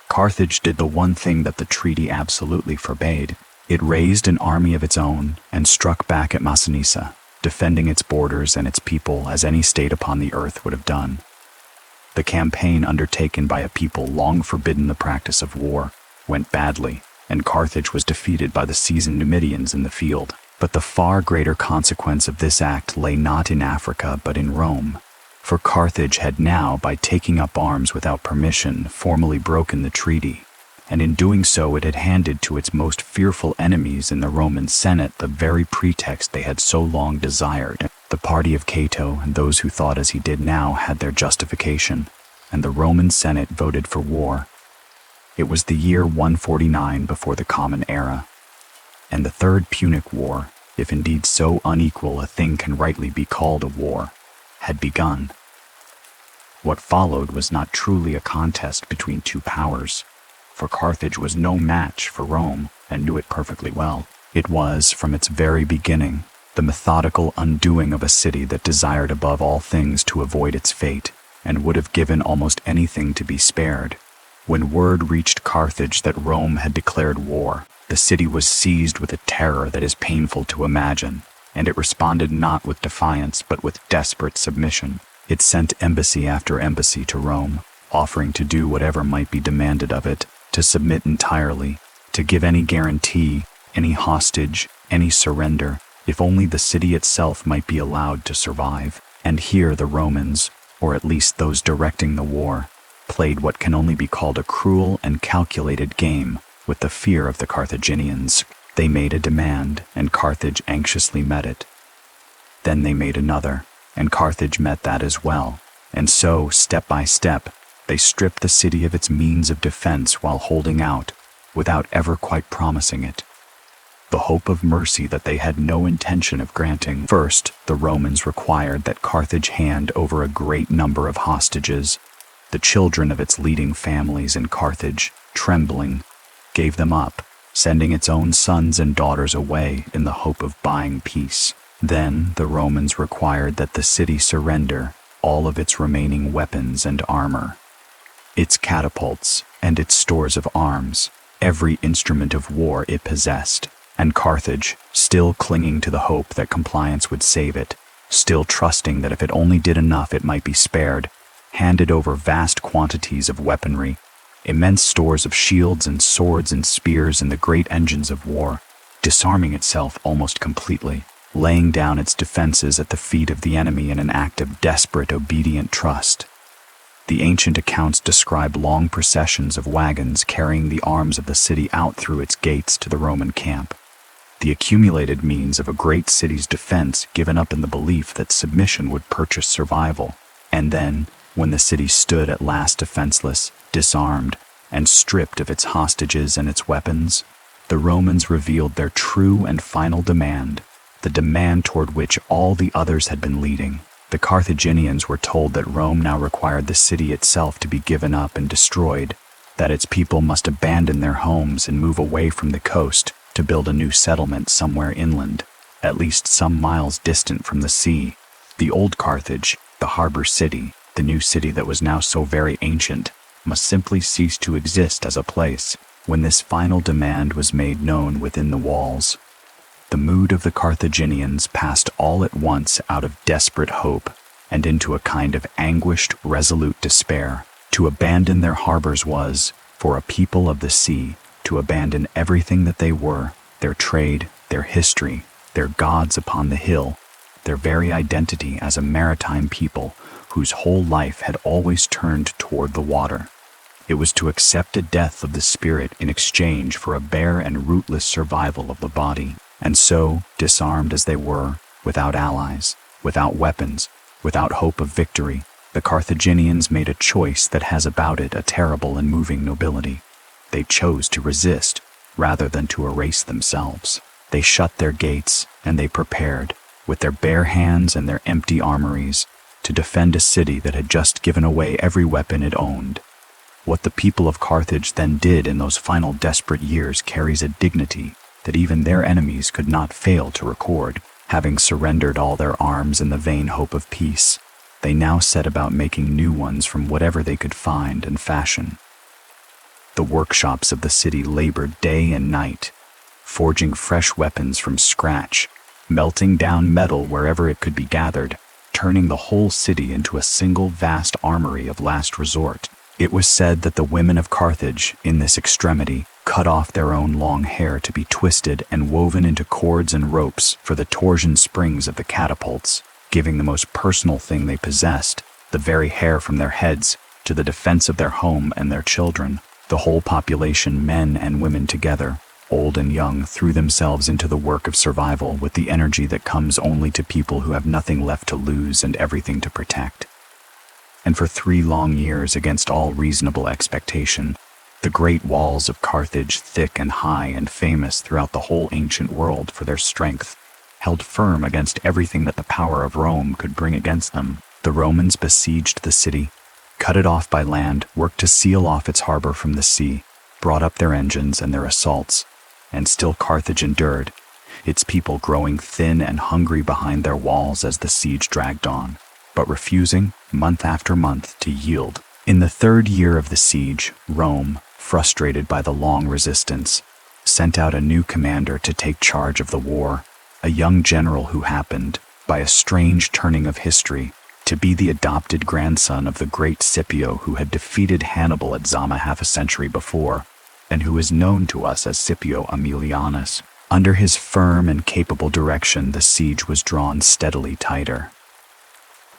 Carthage did the one thing that the treaty absolutely forbade. It raised an army of its own and struck back at Massinissa, defending its borders and its people as any state upon the earth would have done. The campaign undertaken by a people long forbidden the practice of war went badly, and Carthage was defeated by the seasoned Numidians in the field. But the far greater consequence of this act lay not in Africa but in Rome, for Carthage had now, by taking up arms without permission, formally broken the treaty, and in doing so it had handed to its most fearful enemies in the Roman Senate the very pretext they had so long desired. The party of Cato and those who thought as he did now had their justification, and the Roman Senate voted for war. It was the year 149 before the Common Era, and the Third Punic War, if indeed so unequal a thing can rightly be called a war, had begun. What followed was not truly a contest between two powers, for Carthage was no match for Rome and knew it perfectly well. It was, from its very beginning, the methodical undoing of a city that desired above all things to avoid its fate, and would have given almost anything to be spared. When word reached Carthage that Rome had declared war, the city was seized with a terror that is painful to imagine, and it responded not with defiance but with desperate submission. It sent embassy after embassy to Rome, offering to do whatever might be demanded of it, to submit entirely, to give any guarantee, any hostage, any surrender, if only the city itself might be allowed to survive. And here the Romans, or at least those directing the war, played what can only be called a cruel and calculated game with the fear of the Carthaginians. They made a demand, and Carthage anxiously met it. Then they made another, and Carthage met that as well, and so, step by step, they stripped the city of its means of defense while holding out, without ever quite promising it. The hope of mercy that they had no intention of granting. First, the Romans required that Carthage hand over a great number of hostages. The children of its leading families in Carthage, trembling, gave them up, sending its own sons and daughters away in the hope of buying peace. Then the Romans required that the city surrender all of its remaining weapons and armor, its catapults and its stores of arms, every instrument of war it possessed. And Carthage, still clinging to the hope that compliance would save it, still trusting that if it only did enough it might be spared, handed over vast quantities of weaponry, immense stores of shields and swords and spears and the great engines of war, disarming itself almost completely, laying down its defenses at the feet of the enemy in an act of desperate, obedient trust. The ancient accounts describe long processions of wagons carrying the arms of the city out through its gates to the Roman camp. The accumulated means of a great city's defense given up in the belief that submission would purchase survival. And then, when the city stood at last defenseless, disarmed, and stripped of its hostages and its weapons, the Romans revealed their true and final demand, the demand toward which all the others had been leading. The Carthaginians were told that Rome now required the city itself to be given up and destroyed, that its people must abandon their homes and move away from the coast to build a new settlement somewhere inland, at least some miles distant from the sea. The old Carthage, the harbor city, the new city that was now so very ancient, must simply cease to exist as a place. When this final demand was made known within the walls, the mood of the Carthaginians passed all at once out of desperate hope and into a kind of anguished, resolute despair. To abandon their harbors was, for a people of the sea, to abandon everything that they were, their trade, their history, their gods upon the hill, their very identity as a maritime people whose whole life had always turned toward the water. It was to accept a death of the spirit in exchange for a bare and rootless survival of the body. And so, disarmed as they were, without allies, without weapons, without hope of victory, the Carthaginians made a choice that has about it a terrible and moving nobility. They chose to resist, rather than to erase themselves. They shut their gates, and they prepared, with their bare hands and their empty armories, to defend a city that had just given away every weapon it owned. What the people of Carthage then did in those final desperate years carries a dignity that even their enemies could not fail to record. Having surrendered all their arms in the vain hope of peace, they now set about making new ones from whatever they could find and fashion. The workshops of the city labored day and night, forging fresh weapons from scratch, melting down metal wherever it could be gathered, turning the whole city into a single vast armory of last resort. It was said that the women of Carthage, in this extremity, cut off their own long hair to be twisted and woven into cords and ropes for the torsion springs of the catapults, giving the most personal thing they possessed, the very hair from their heads, to the defense of their home and their children. The whole population, men and women together, old and young, threw themselves into the work of survival with the energy that comes only to people who have nothing left to lose and everything to protect. And for 3 long years, against all reasonable expectation, the great walls of Carthage, thick and high and famous throughout the whole ancient world for their strength, held firm against everything that the power of Rome could bring against them. The Romans besieged the city, cut it off by land, worked to seal off its harbor from the sea, brought up their engines and their assaults, and still Carthage endured, its people growing thin and hungry behind their walls as the siege dragged on, but refusing, month after month, to yield. In the 3rd year of the siege, Rome, frustrated by the long resistance, sent out a new commander to take charge of the war, a young general who happened, by a strange turning of history, to be the adopted grandson of the great Scipio who had defeated Hannibal at Zama half a century before, and who is known to us as Scipio Aemilianus. Under his firm and capable direction, the siege was drawn steadily tighter.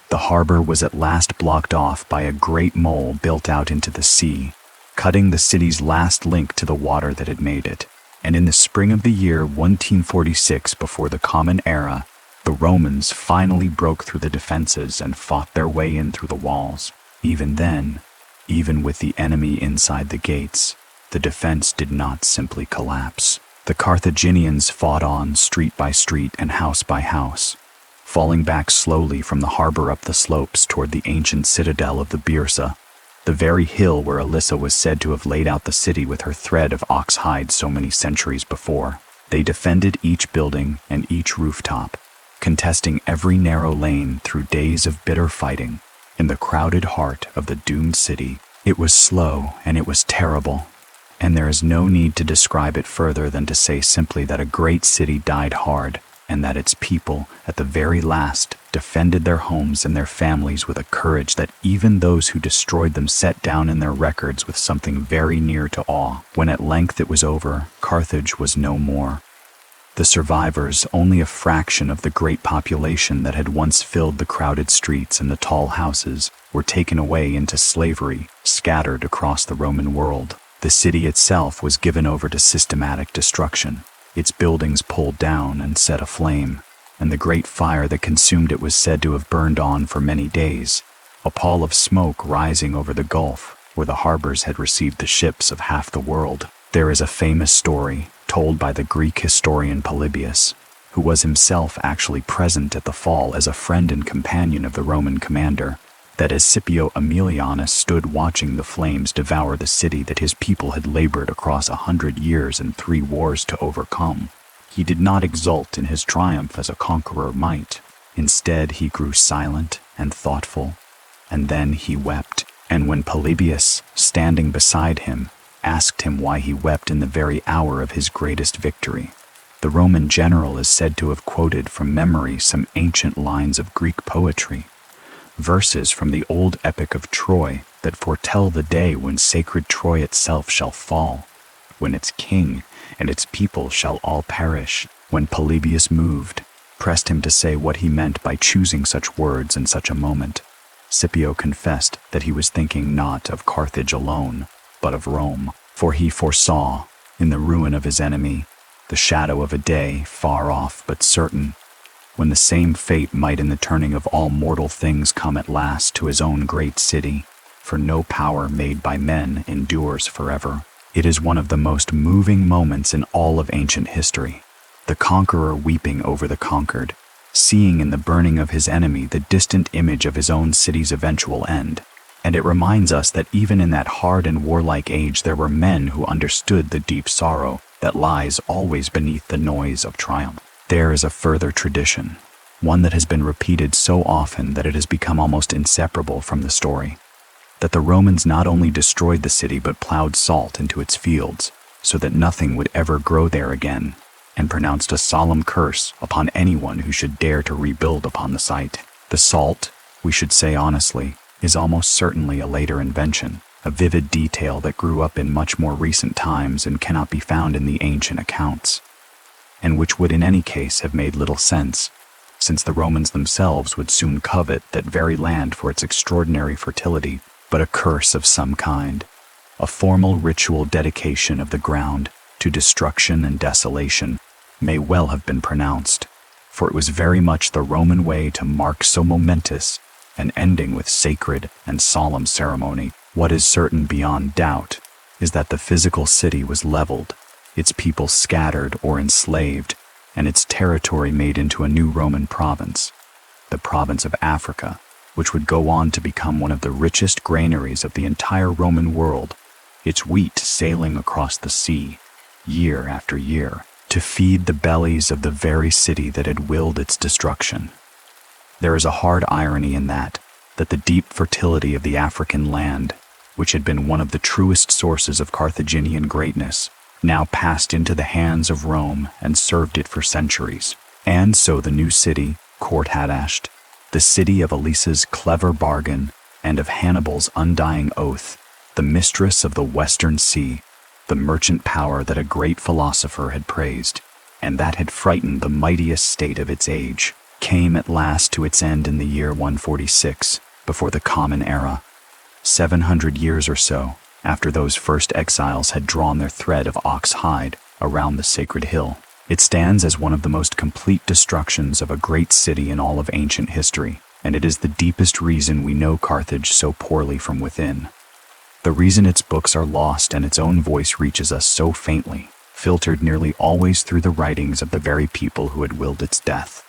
The harbor was at last blocked off by a great mole built out into the sea, cutting the city's last link to the water that had made it. And in the spring of the year 146 before the Common Era, the Romans finally broke through the defenses and fought their way in through the walls. Even then, even with the enemy inside the gates, the defense did not simply collapse. The Carthaginians fought on street by street and house by house, falling back slowly from the harbor up the slopes toward the ancient citadel of the Byrsa, the very hill where Elissa was said to have laid out the city with her thread of ox hide so many centuries before. They defended each building and each rooftop, contesting every narrow lane through days of bitter fighting. In the crowded heart of the doomed city, it was slow and it was terrible, and there is no need to describe it further than to say simply that a great city died hard, and that its people, at the very last, defended their homes and their families with a courage that even those who destroyed them set down in their records with something very near to awe. When at length it was over, Carthage was no more. The survivors, only a fraction of the great population that had once filled the crowded streets and the tall houses, were taken away into slavery, scattered across the Roman world. The city itself was given over to systematic destruction, its buildings pulled down and set aflame, and the great fire that consumed it was said to have burned on for many days, a pall of smoke rising over the gulf where the harbors had received the ships of half the world. There is a famous story told by the Greek historian Polybius, who was himself actually present at the fall as a friend and companion of the Roman commander, that as Scipio Aemilianus stood watching the flames devour the city that his people had labored across 100 years and 3 wars to overcome, he did not exult in his triumph as a conqueror might. Instead, he grew silent and thoughtful, and then he wept. And when Polybius, standing beside him, asked him why he wept in the very hour of his greatest victory, the Roman general is said to have quoted from memory some ancient lines of Greek poetry, verses from the old epic of Troy that foretell the day when sacred Troy itself shall fall, when its king and its people shall all perish. When Polybius, moved, pressed him to say what he meant by choosing such words in such a moment, Scipio confessed that he was thinking not of Carthage alone, but of Rome, for he foresaw, in the ruin of his enemy, the shadow of a day far off but certain, when the same fate might in the turning of all mortal things come at last to his own great city, for no power made by men endures forever. It is one of the most moving moments in all of ancient history, the conqueror weeping over the conquered, seeing in the burning of his enemy the distant image of his own city's eventual end. And it reminds us that even in that hard and warlike age there were men who understood the deep sorrow that lies always beneath the noise of triumph. There is a further tradition, one that has been repeated so often that it has become almost inseparable from the story, that the Romans not only destroyed the city but plowed salt into its fields so that nothing would ever grow there again, and pronounced a solemn curse upon anyone who should dare to rebuild upon the site. The salt, we should say honestly, is almost certainly a later invention, a vivid detail that grew up in much more recent times and cannot be found in the ancient accounts, and which would in any case have made little sense, since the Romans themselves would soon covet that very land for its extraordinary fertility. But a curse of some kind, a formal ritual dedication of the ground to destruction and desolation, may well have been pronounced, for it was very much the Roman way to mark so momentous an ending with sacred and solemn ceremony. What is certain beyond doubt is that the physical city was leveled, its people scattered or enslaved, and its territory made into a new Roman province, the province of Africa, which would go on to become one of the richest granaries of the entire Roman world, its wheat sailing across the sea, year after year, to feed the bellies of the very city that had willed its destruction. There is a hard irony in that the deep fertility of the African land, which had been one of the truest sources of Carthaginian greatness, now passed into the hands of Rome and served it for centuries. And so the new city, Qart-hadasht, the city of Elissa's clever bargain and of Hannibal's undying oath, the mistress of the Western Sea, the merchant power that a great philosopher had praised, and that had frightened the mightiest state of its age, came at last to its end in the year 146, before the Common Era, 700 years or so after those first exiles had drawn their thread of ox hide around the sacred hill. It stands as one of the most complete destructions of a great city in all of ancient history, and it is the deepest reason we know Carthage so poorly from within. The reason its books are lost and its own voice reaches us so faintly, filtered nearly always through the writings of the very people who had willed its death.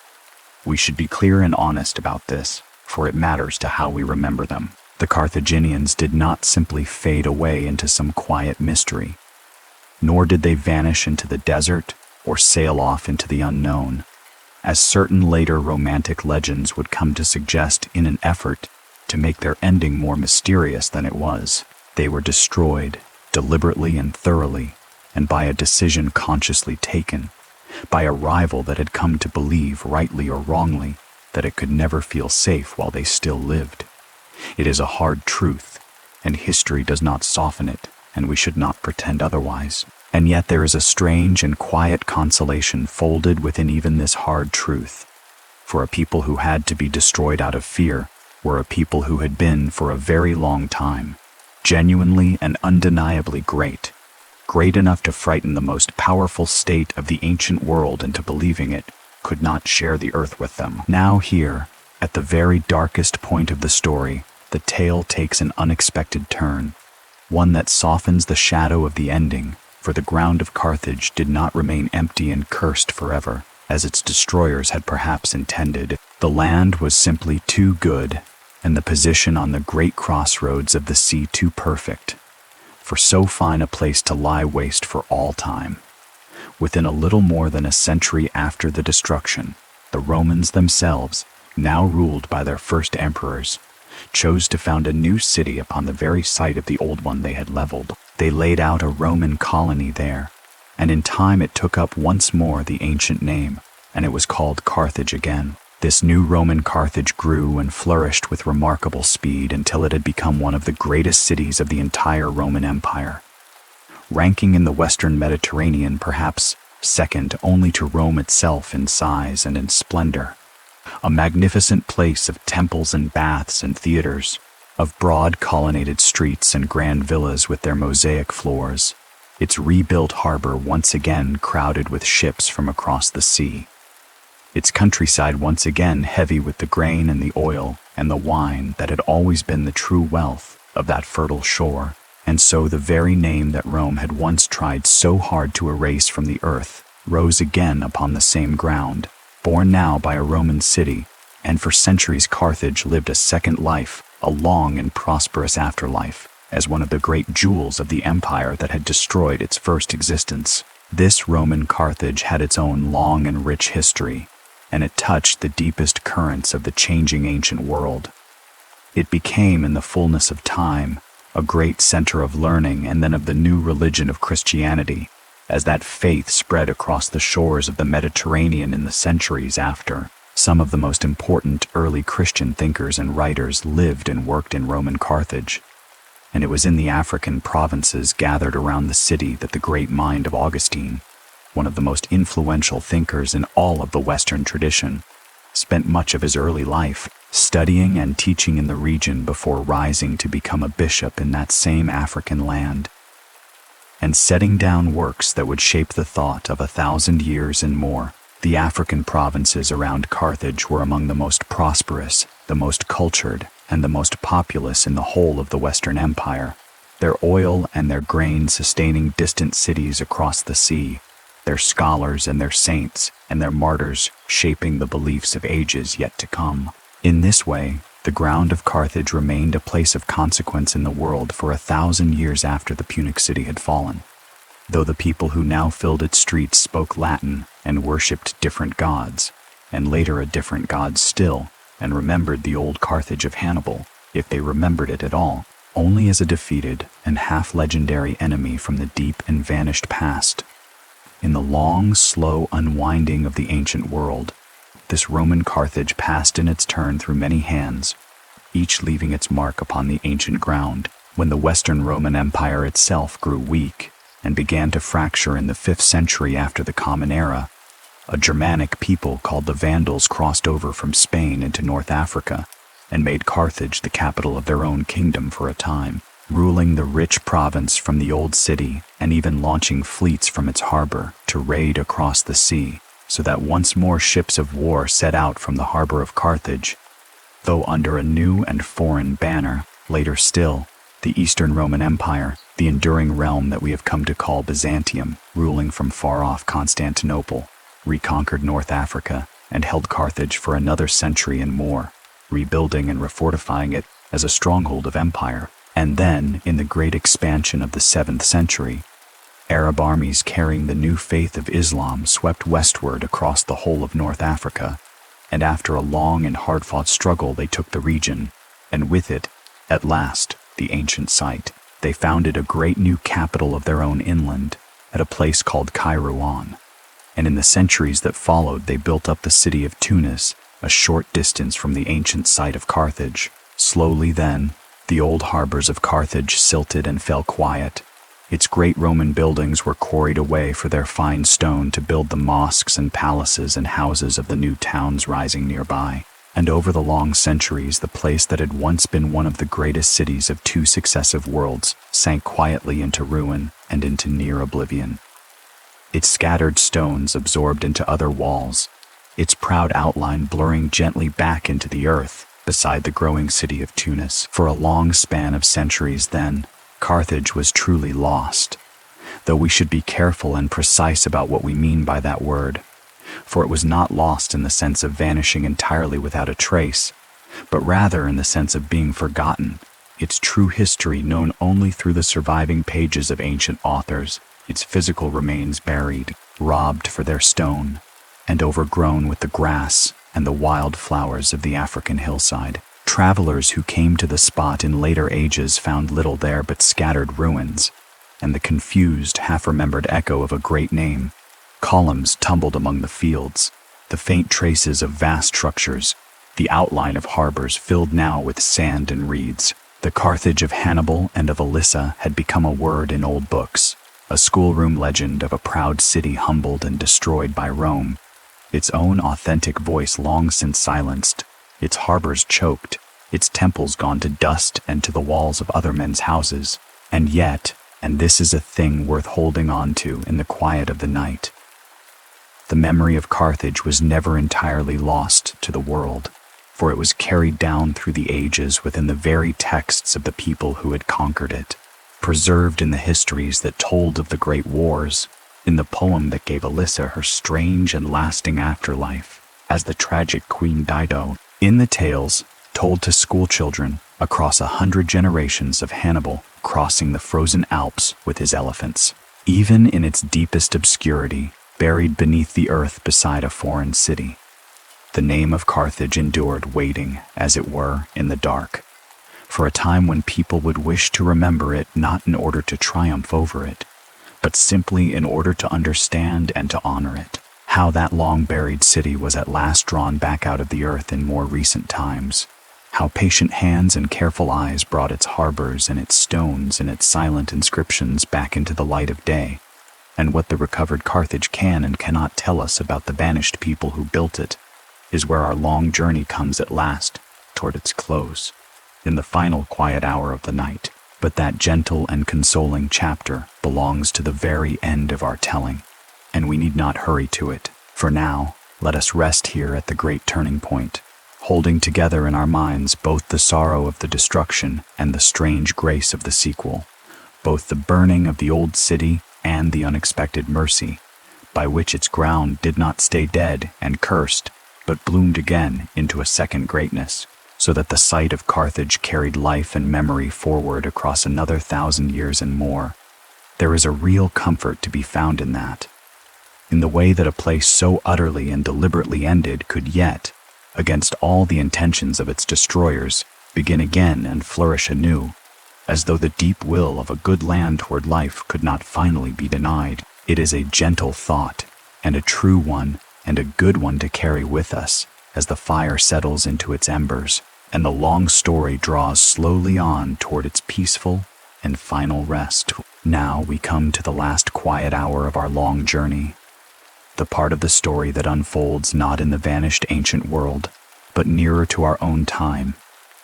We should be clear and honest about this, for it matters to how we remember them. The Carthaginians did not simply fade away into some quiet mystery, nor did they vanish into the desert or sail off into the unknown, as certain later romantic legends would come to suggest in an effort to make their ending more mysterious than it was. They were destroyed, deliberately and thoroughly, and by a decision consciously taken, by a rival that had come to believe, rightly or wrongly, that it could never feel safe while they still lived. It is a hard truth, and history does not soften it, and we should not pretend otherwise. And yet there is a strange and quiet consolation folded within even this hard truth. For a people who had to be destroyed out of fear were a people who had been, for a very long time, genuinely and undeniably great, great enough to frighten the most powerful state of the ancient world into believing it could not share the earth with them. Now here, at the very darkest point of the story, the tale takes an unexpected turn, one that softens the shadow of the ending, for the ground of Carthage did not remain empty and cursed forever, as its destroyers had perhaps intended. The land was simply too good, and the position on the great crossroads of the sea too perfect, for so fine a place to lie waste for all time. Within a little more than a century after the destruction, the Romans themselves, now ruled by their first emperors, chose to found a new city upon the very site of the old one they had leveled. They laid out a Roman colony there, and in time it took up once more the ancient name, and it was called Carthage again. This new Roman Carthage grew and flourished with remarkable speed until it had become one of the greatest cities of the entire Roman Empire, ranking in the Western Mediterranean perhaps second only to Rome itself in size and in splendor. A magnificent place of temples and baths and theaters, of broad colonnaded streets and grand villas with their mosaic floors, its rebuilt harbor once again crowded with ships from across the sea, its countryside once again heavy with the grain and the oil and the wine that had always been the true wealth of that fertile shore. And so the very name that Rome had once tried so hard to erase from the earth rose again upon the same ground, born now by a Roman city, and for centuries Carthage lived a second life, a long and prosperous afterlife, as one of the great jewels of the empire that had destroyed its first existence. This Roman Carthage had its own long and rich history, and it touched the deepest currents of the changing ancient world. It became, in the fullness of time, a great center of learning and then of the new religion of Christianity, as that faith spread across the shores of the Mediterranean in the centuries after. Some of the most important early Christian thinkers and writers lived and worked in Roman Carthage, and it was in the African provinces gathered around the city that the great mind of Augustine, one of the most influential thinkers in all of the Western tradition, spent much of his early life studying and teaching in the region before rising to become a bishop in that same African land, and setting down works that would shape the thought of 1,000 years and more. The African provinces around Carthage were among the most prosperous, the most cultured, and the most populous in the whole of the Western Empire, their oil and their grain sustaining distant cities across the sea, their scholars and their saints and their martyrs shaping the beliefs of ages yet to come. In this way, the ground of Carthage remained a place of consequence in the world for 1,000 years after the Punic city had fallen. Though the people who now filled its streets spoke Latin and worshipped different gods, and later a different god still, and remembered the old Carthage of Hannibal, if they remembered it at all, only as a defeated and half-legendary enemy from the deep and vanished past. In the long, slow unwinding of the ancient world, this Roman Carthage passed in its turn through many hands, each leaving its mark upon the ancient ground. When the Western Roman Empire itself grew weak and began to fracture in the 5th century after the Common Era, a Germanic people called the Vandals crossed over from Spain into North Africa and made Carthage the capital of their own kingdom for a time, ruling the rich province from the old city and even launching fleets from its harbor to raid across the sea, so that once more ships of war set out from the harbor of Carthage, though under a new and foreign banner. Later still, the Eastern Roman Empire, the enduring realm that we have come to call Byzantium, ruling from far-off Constantinople, reconquered North Africa and held Carthage for another century and more, rebuilding and refortifying it as a stronghold of empire. And then, in the great expansion of the 7th century, Arab armies carrying the new faith of Islam swept westward across the whole of North Africa, and after a long and hard-fought struggle they took the region, and with it, at last, the ancient site. They founded a great new capital of their own inland, at a place called Kairouan, and in the centuries that followed they built up the city of Tunis, a short distance from the ancient site of Carthage. Slowly then, the old harbors of Carthage silted and fell quiet. Its great Roman buildings were quarried away for their fine stone to build the mosques and palaces and houses of the new towns rising nearby. And over the long centuries, the place that had once been one of the greatest cities of 2 successive worlds sank quietly into ruin and into near oblivion. Its scattered stones absorbed into other walls, its proud outline blurring gently back into the earth beside the growing city of Tunis. For a long span of centuries then, Carthage was truly lost, though we should be careful and precise about what we mean by that word, for it was not lost in the sense of vanishing entirely without a trace, but rather in the sense of being forgotten, its true history known only through the surviving pages of ancient authors, its physical remains buried, robbed for their stone, and overgrown with the grass and the wild flowers of the African hillside. Travelers who came to the spot in later ages found little there but scattered ruins, and the confused, half-remembered echo of a great name. Columns tumbled among the fields, the faint traces of vast structures, the outline of harbors filled now with sand and reeds. The Carthage of Hannibal and of Elissa had become a word in old books, a schoolroom legend of a proud city humbled and destroyed by Rome, its own authentic voice long since silenced, its harbors choked, its temples gone to dust and to the walls of other men's houses. And yet, and this is a thing worth holding on to in the quiet of the night, the memory of Carthage was never entirely lost to the world, for it was carried down through the ages within the very texts of the people who had conquered it, preserved in the histories that told of the great wars, in the poem that gave Elissa her strange and lasting afterlife as the tragic Queen Dido, in the tales told to schoolchildren across 100 generations of Hannibal crossing the frozen Alps with his elephants. Even in its deepest obscurity, buried beneath the earth beside a foreign city, the name of Carthage endured, waiting, as it were, in the dark, for a time when people would wish to remember it not in order to triumph over it, but simply in order to understand and to honor it. How that long-buried city was at last drawn back out of the earth in more recent times. How patient hands and careful eyes brought its harbors and its stones and its silent inscriptions back into the light of day. And what the recovered Carthage can and cannot tell us about the vanished people who built it is where our long journey comes at last toward its close, in the final quiet hour of the night. But that gentle and consoling chapter belongs to the very end of our telling, and we need not hurry to it. For now, let us rest here at the great turning point, holding together in our minds both the sorrow of the destruction and the strange grace of the sequel, both the burning of the old city and the unexpected mercy, by which its ground did not stay dead and cursed, but bloomed again into a second greatness, so that the site of Carthage carried life and memory forward across another 1,000 years and more. There is a real comfort to be found in that, in the way that a place so utterly and deliberately ended could yet, against all the intentions of its destroyers, begin again and flourish anew, as though the deep will of a good land toward life could not finally be denied. It is a gentle thought, and a true one, and a good one to carry with us as the fire settles into its embers, and the long story draws slowly on toward its peaceful and final rest. Now we come to the last quiet hour of our long journey, the part of the story that unfolds not in the vanished ancient world, but nearer to our own time,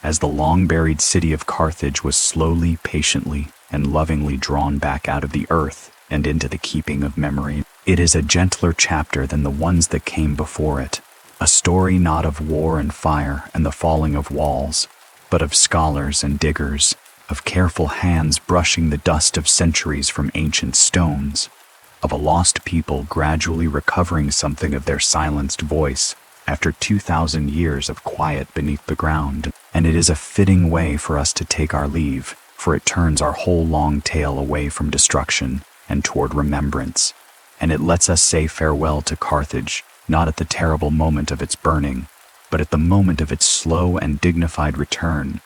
as the long-buried city of Carthage was slowly, patiently, and lovingly drawn back out of the earth and into the keeping of memory. It is a gentler chapter than the ones that came before it, a story not of war and fire and the falling of walls, but of scholars and diggers, of careful hands brushing the dust of centuries from ancient stones, of a lost people gradually recovering something of their silenced voice after 2,000 years of quiet beneath the ground. And it is a fitting way for us to take our leave, for it turns our whole long tale away from destruction and toward remembrance, and it lets us say farewell to Carthage, not at the terrible moment of its burning, but at the moment of its slow and dignified return,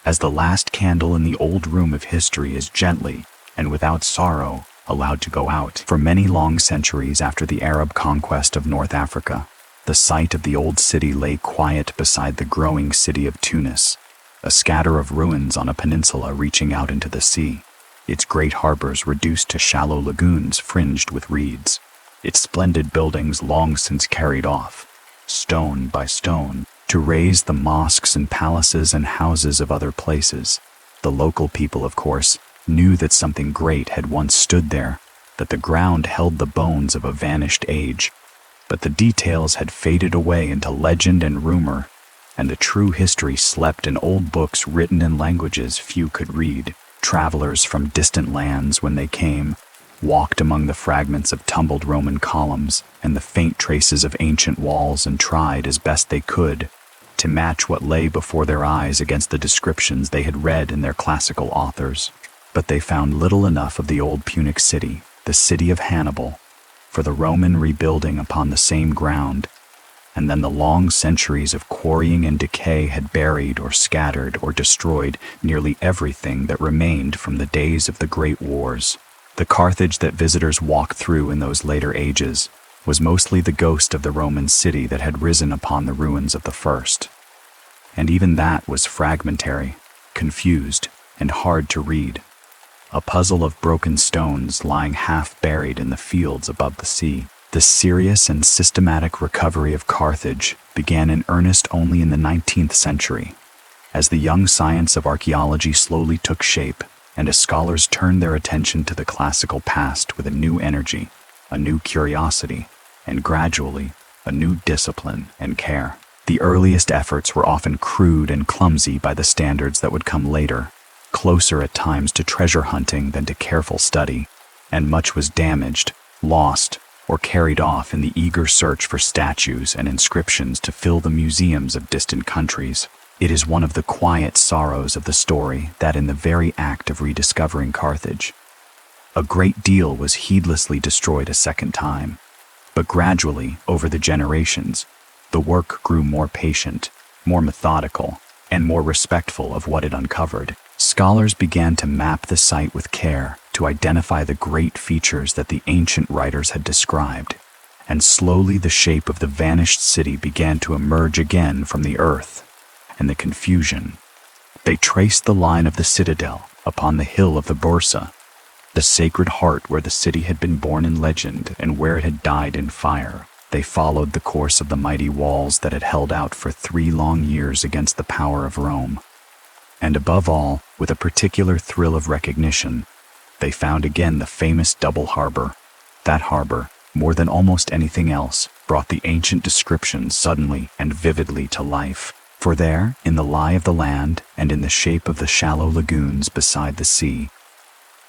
as the last candle in the old room of history is gently and without sorrow allowed to go out. For many long centuries after the Arab conquest of North Africa, the site of the old city lay quiet beside the growing city of Tunis, a scatter of ruins on a peninsula reaching out into the sea, its great harbors reduced to shallow lagoons fringed with reeds, its splendid buildings long since carried off, stone by stone, to raise the mosques and palaces and houses of other places. The local people, of course, knew that something great had once stood there, that the ground held the bones of a vanished age, but the details had faded away into legend and rumor, and the true history slept in old books written in languages few could read. Travelers from distant lands, when they came, walked among the fragments of tumbled Roman columns and the faint traces of ancient walls and tried as best they could to match what lay before their eyes against the descriptions they had read in their classical authors. But they found little enough of the old Punic city, the city of Hannibal, for the Roman rebuilding upon the same ground, and then the long centuries of quarrying and decay had buried or scattered or destroyed nearly everything that remained from the days of the great wars. The Carthage that visitors walked through in those later ages was mostly the ghost of the Roman city that had risen upon the ruins of the first. And even that was fragmentary, confused, and hard to read. A puzzle of broken stones lying half buried in the fields above the sea. The serious and systematic recovery of Carthage began in earnest only in the 19th century, as the young science of archaeology slowly took shape, and as scholars turned their attention to the classical past with a new energy, a new curiosity, and gradually a new discipline and care. The earliest efforts were often crude and clumsy by the standards that would come later, closer at times to treasure hunting than to careful study, and much was damaged, lost, or carried off in the eager search for statues and inscriptions to fill the museums of distant countries. It is one of the quiet sorrows of the story that in the very act of rediscovering Carthage, a great deal was heedlessly destroyed a second time. But gradually, over the generations, the work grew more patient, more methodical, and more respectful of what it uncovered. Scholars began to map the site with care to identify the great features that the ancient writers had described, and slowly the shape of the vanished city began to emerge again from the earth and the confusion. They traced the line of the citadel upon the hill of the Bursa, the sacred heart where the city had been born in legend and where it had died in fire. They followed the course of the mighty walls that had held out for 3 long years against the power of Rome. And above all, with a particular thrill of recognition, they found again the famous double harbor. That harbor, more than almost anything else, brought the ancient description suddenly and vividly to life. For there, in the lie of the land and in the shape of the shallow lagoons beside the sea,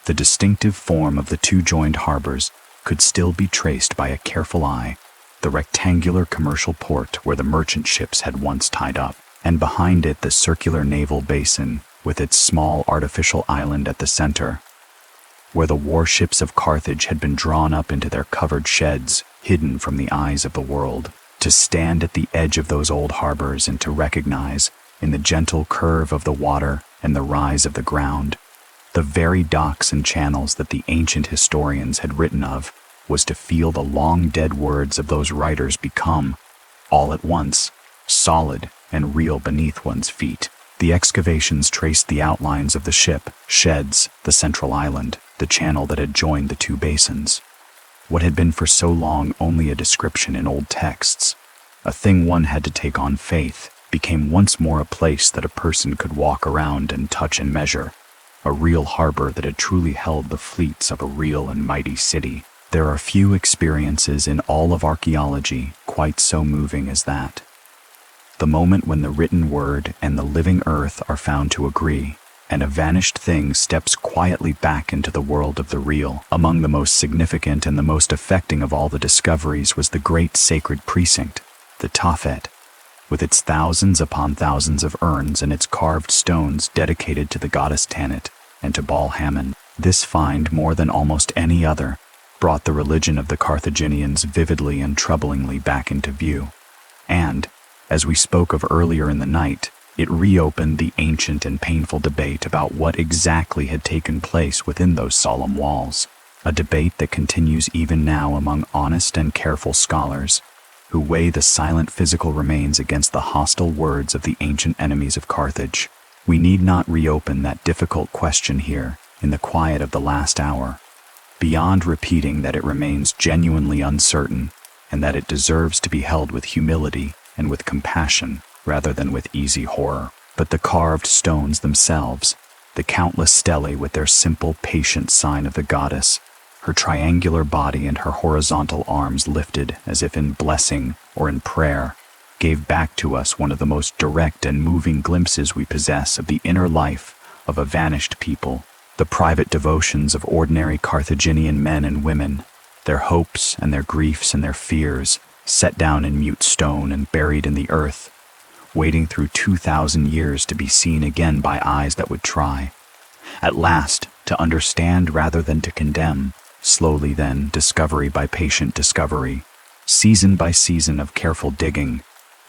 the distinctive form of the 2 joined harbors could still be traced by a careful eye: the rectangular commercial port where the merchant ships had once tied up, and behind it the circular naval basin with its small artificial island at the center, where the warships of Carthage had been drawn up into their covered sheds, hidden from the eyes of the world. To stand at the edge of those old harbors and to recognize, in the gentle curve of the water and the rise of the ground, the very docks and channels that the ancient historians had written of, was to feel the long-dead words of those writers become, all at once, solid and real beneath one's feet. The excavations traced the outlines of the ship, sheds, the central island, the channel that had joined the two basins. What had been for so long only a description in old texts, a thing one had to take on faith, became once more a place that a person could walk around and touch and measure, a real harbor that had truly held the fleets of a real and mighty city. There are few experiences in all of archaeology quite so moving as that. The moment when the written word and the living earth are found to agree, and a vanished thing steps quietly back into the world of the real. Among the most significant and the most affecting of all the discoveries was the great sacred precinct, the Tophet, with its thousands upon thousands of urns and its carved stones dedicated to the goddess Tanit and to Baal Hammon. This find, more than almost any other, brought the religion of the Carthaginians vividly and troublingly back into view. And, as we spoke of earlier in the night, it reopened the ancient and painful debate about what exactly had taken place within those solemn walls, a debate that continues even now among honest and careful scholars, who weigh the silent physical remains against the hostile words of the ancient enemies of Carthage. We need not reopen that difficult question here, in the quiet of the last hour, beyond repeating that it remains genuinely uncertain, and that it deserves to be held with humility and with compassion, rather than with easy horror. But the carved stones themselves, the countless stelae with their simple, patient sign of the goddess, her triangular body and her horizontal arms lifted as if in blessing or in prayer, gave back to us one of the most direct and moving glimpses we possess of the inner life of a vanished people, the private devotions of ordinary Carthaginian men and women, their hopes and their griefs and their fears, set down in mute stone and buried in the earth, waiting through 2,000 years to be seen again by eyes that would try, at last, to understand rather than to condemn. Slowly then, discovery by patient discovery, season by season of careful digging,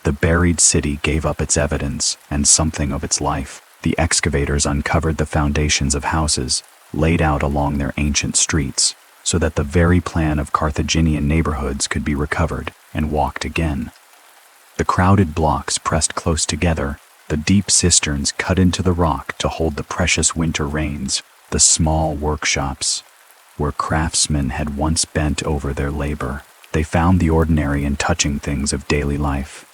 the buried city gave up its evidence and something of its life. The excavators uncovered the foundations of houses, laid out along their ancient streets, so that the very plan of Carthaginian neighborhoods could be recovered and walked again. The crowded blocks pressed close together, the deep cisterns cut into the rock to hold the precious winter rains, the small workshops, where craftsmen had once bent over their labor. They found the ordinary and touching things of daily life,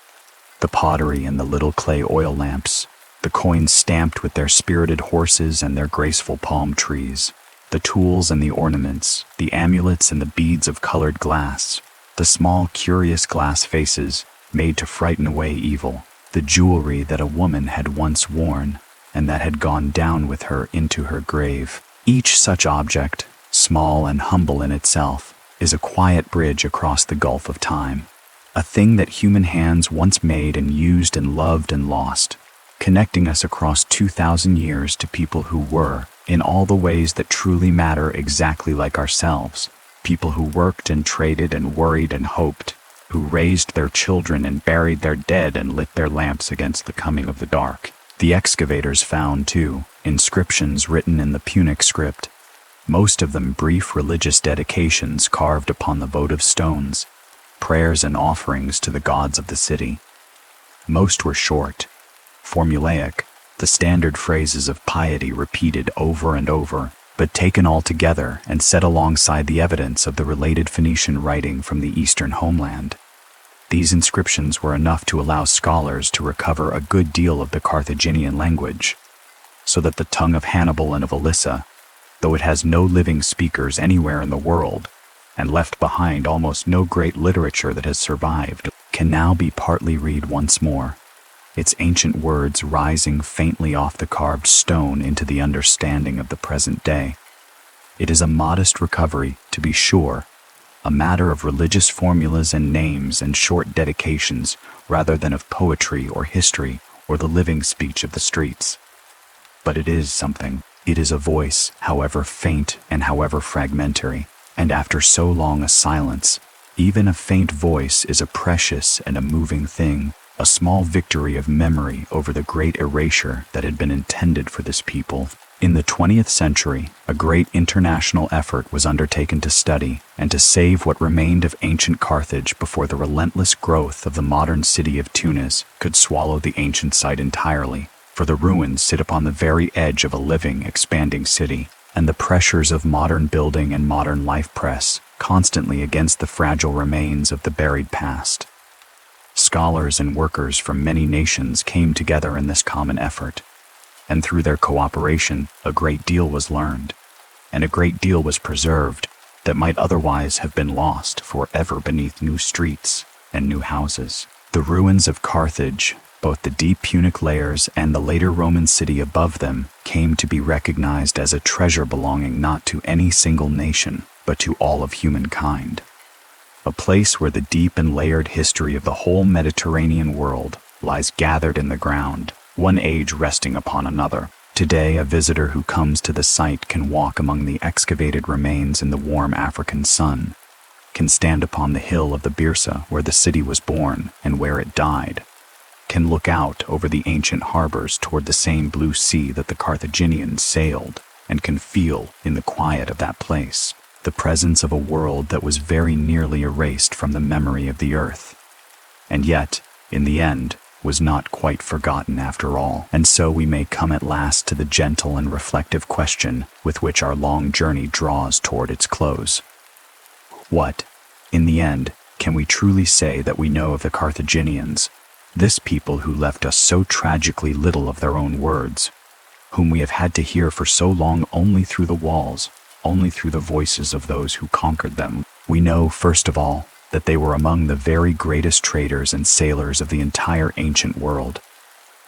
the pottery and the little clay oil lamps, the coins stamped with their spirited horses and their graceful palm trees, the tools and the ornaments, the amulets and the beads of colored glass, the small curious glass faces made to frighten away evil, the jewelry that a woman had once worn and that had gone down with her into her grave. Each such object, small and humble in itself, is a quiet bridge across the gulf of time, a thing that human hands once made and used and loved and lost, connecting us across 2,000 years to people who were, in all the ways that truly matter, exactly like ourselves, people who worked and traded and worried and hoped, who raised their children and buried their dead and lit their lamps against the coming of the dark. The excavators found, too, inscriptions written in the Punic script, most of them brief religious dedications carved upon the votive stones, prayers and offerings to the gods of the city. Most were short, formulaic, the standard phrases of piety repeated over and over, but taken all together and set alongside the evidence of the related Phoenician writing from the eastern homeland. These inscriptions were enough to allow scholars to recover a good deal of the Carthaginian language, so that the tongue of Hannibal and of Elissa, though it has no living speakers anywhere in the world, and left behind almost no great literature that has survived, can now be partly read once more, its ancient words rising faintly off the carved stone into the understanding of the present day. It is a modest recovery, to be sure, a matter of religious formulas and names and short dedications rather than of poetry or history or the living speech of the streets. But it is something. It is a voice, however faint and however fragmentary, and after so long a silence, even a faint voice is a precious and a moving thing, a small victory of memory over the great erasure that had been intended for this people. In the 20th century, a great international effort was undertaken to study and to save what remained of ancient Carthage before the relentless growth of the modern city of Tunis could swallow the ancient site entirely, for the ruins sit upon the very edge of a living, expanding city, and the pressures of modern building and modern life press constantly against the fragile remains of the buried past. Scholars and workers from many nations came together in this common effort, and through their cooperation, a great deal was learned, and a great deal was preserved that might otherwise have been lost forever beneath new streets and new houses. The ruins of Carthage, both the deep Punic layers and the later Roman city above them, came to be recognized as a treasure belonging not to any single nation, but to all of humankind. A place where the deep and layered history of the whole Mediterranean world lies gathered in the ground, one age resting upon another. Today, a visitor who comes to the site can walk among the excavated remains in the warm African sun, can stand upon the hill of the Byrsa where the city was born and where it died, can look out over the ancient harbors toward the same blue sea that the Carthaginians sailed, and can feel, in the quiet of that place, the presence of a world that was very nearly erased from the memory of the earth, and yet, in the end, was not quite forgotten after all. And so we may come at last to the gentle and reflective question with which our long journey draws toward its close. What, in the end, can we truly say that we know of the Carthaginians, this people who left us so tragically little of their own words, whom we have had to hear for so long only through the walls, only through the voices of those who conquered them? We know, first of all, that they were among the very greatest traders and sailors of the entire ancient world,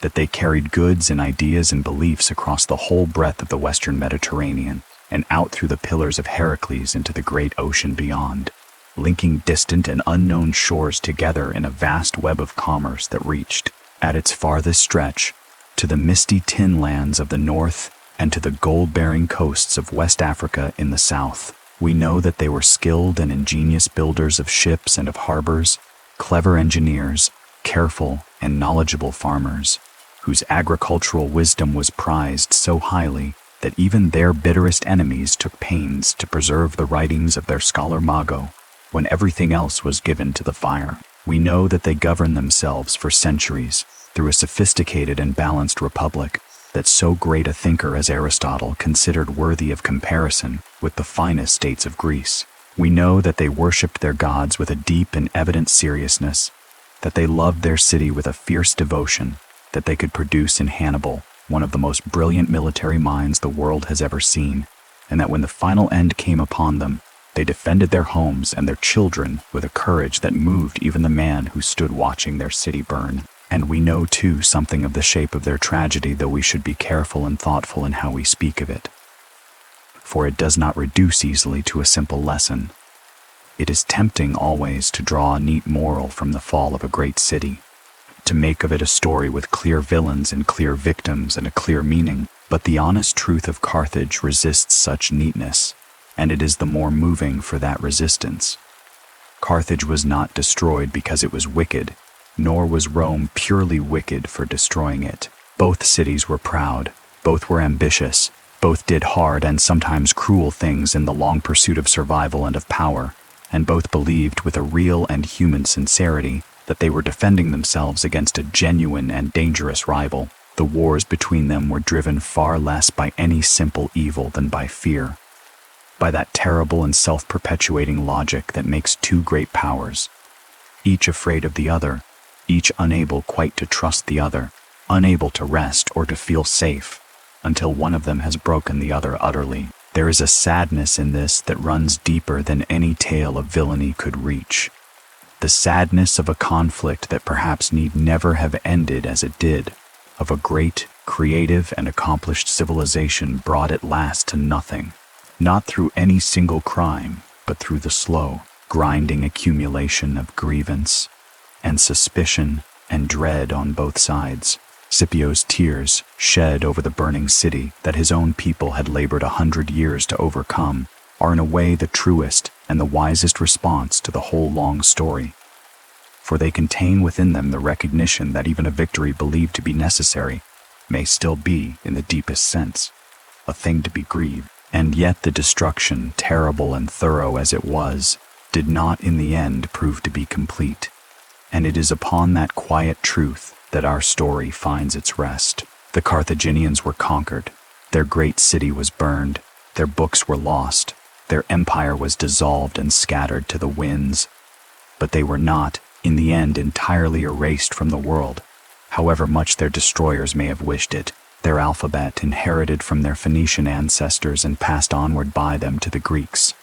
that they carried goods and ideas and beliefs across the whole breadth of the Western Mediterranean and out through the pillars of Heracles into the great ocean beyond, linking distant and unknown shores together in a vast web of commerce that reached, at its farthest stretch, to the misty tin lands of the north and to the gold-bearing coasts of West Africa in the south. We know that they were skilled and ingenious builders of ships and of harbors, clever engineers, careful and knowledgeable farmers, whose agricultural wisdom was prized so highly that even their bitterest enemies took pains to preserve the writings of their scholar Mago when everything else was given to the fire. We know that they governed themselves for centuries through a sophisticated and balanced republic that so great a thinker as Aristotle considered worthy of comparison with the finest states of Greece. We know that they worshipped their gods with a deep and evident seriousness, that they loved their city with a fierce devotion, that they could produce in Hannibal one of the most brilliant military minds the world has ever seen, and that when the final end came upon them, they defended their homes and their children with a courage that moved even the man who stood watching their city burn. And we know, too, something of the shape of their tragedy, though we should be careful and thoughtful in how we speak of it. For it does not reduce easily to a simple lesson. It is tempting always to draw a neat moral from the fall of a great city, to make of it a story with clear villains and clear victims and a clear meaning. But the honest truth of Carthage resists such neatness, and it is the more moving for that resistance. Carthage was not destroyed because it was wicked, nor was Rome purely wicked for destroying it. Both cities were proud, both were ambitious, both did hard and sometimes cruel things in the long pursuit of survival and of power, and both believed with a real and human sincerity that they were defending themselves against a genuine and dangerous rival. The wars between them were driven far less by any simple evil than by fear, by that terrible and self-perpetuating logic that makes two great powers, each afraid of the other, each unable quite to trust the other, unable to rest or to feel safe, until one of them has broken the other utterly. There is a sadness in this that runs deeper than any tale of villainy could reach. The sadness of a conflict that perhaps need never have ended as it did, of a great, creative, and accomplished civilization brought at last to nothing, not through any single crime, but through the slow, grinding accumulation of grievance and suspicion and dread on both sides. Scipio's tears, shed over the burning city that his own people had labored 100 years to overcome, are in a way the truest and the wisest response to the whole long story. For they contain within them the recognition that even a victory believed to be necessary may still be, in the deepest sense, a thing to be grieved. And yet the destruction, terrible and thorough as it was, did not in the end prove to be complete. And it is upon that quiet truth that our story finds its rest. The Carthaginians were conquered, their great city was burned, their books were lost, their empire was dissolved and scattered to the winds. But they were not, in the end, entirely erased from the world, however much their destroyers may have wished it. Their alphabet, inherited from their Phoenician ancestors and passed onward by them to the Greeks,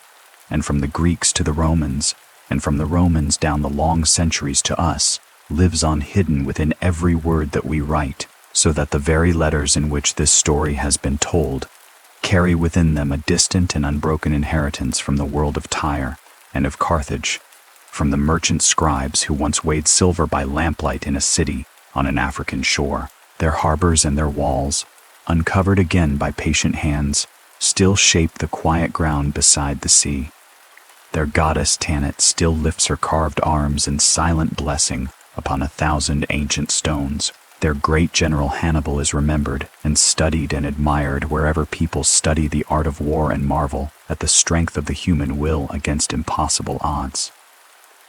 and from the Greeks to the Romans, and from the Romans down the long centuries to us, lives on hidden within every word that we write, so that the very letters in which this story has been told carry within them a distant and unbroken inheritance from the world of Tyre and of Carthage, from the merchant scribes who once weighed silver by lamplight in a city on an African shore. Their harbors and their walls, uncovered again by patient hands, still shape the quiet ground beside the sea. Their goddess Tanit still lifts her carved arms in silent blessing upon 1,000 ancient stones. Their great general Hannibal is remembered and studied and admired wherever people study the art of war and marvel at the strength of the human will against impossible odds.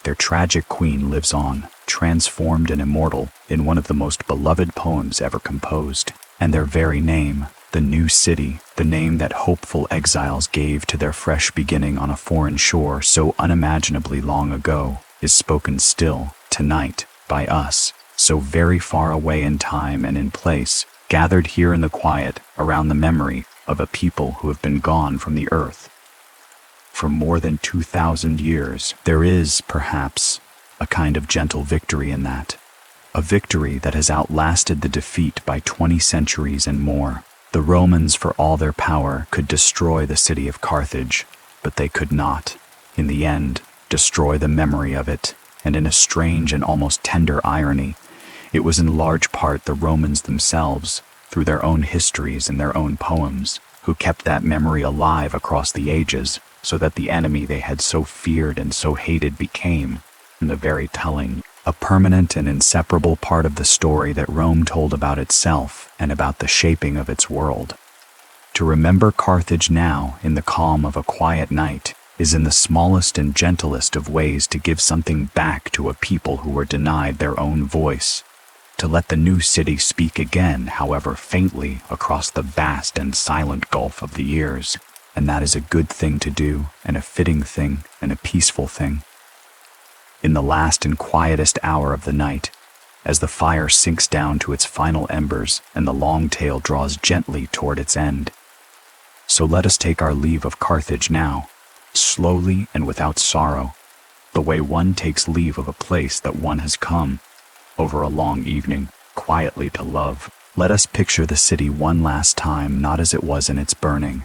Their tragic queen lives on, transformed and immortal, in one of the most beloved poems ever composed. And their very name, the new city, the name that hopeful exiles gave to their fresh beginning on a foreign shore so unimaginably long ago, is spoken still, tonight, by us, so very far away in time and in place, gathered here in the quiet around the memory of a people who have been gone from the earth for more than 2,000 years. There is, perhaps, a kind of gentle victory in that, a victory that has outlasted the defeat by 20 centuries and more. The Romans, for all their power, could destroy the city of Carthage, but they could not, in the end, destroy the memory of it, and in a strange and almost tender irony, it was in large part the Romans themselves, through their own histories and their own poems, who kept that memory alive across the ages, so that the enemy they had so feared and so hated became, in the very telling, a permanent and inseparable part of the story that Rome told about itself and about the shaping of its world. To remember Carthage now, in the calm of a quiet night, is in the smallest and gentlest of ways to give something back to a people who were denied their own voice, to let the new city speak again, however faintly, across the vast and silent gulf of the years. And that is a good thing to do, and a fitting thing, and a peaceful thing. In the last and quietest hour of the night, as the fire sinks down to its final embers and the long tale draws gently toward its end, so let us take our leave of Carthage now, slowly and without sorrow, the way one takes leave of a place that one has come, over a long evening, quietly to love. Let us picture the city one last time, not as it was in its burning,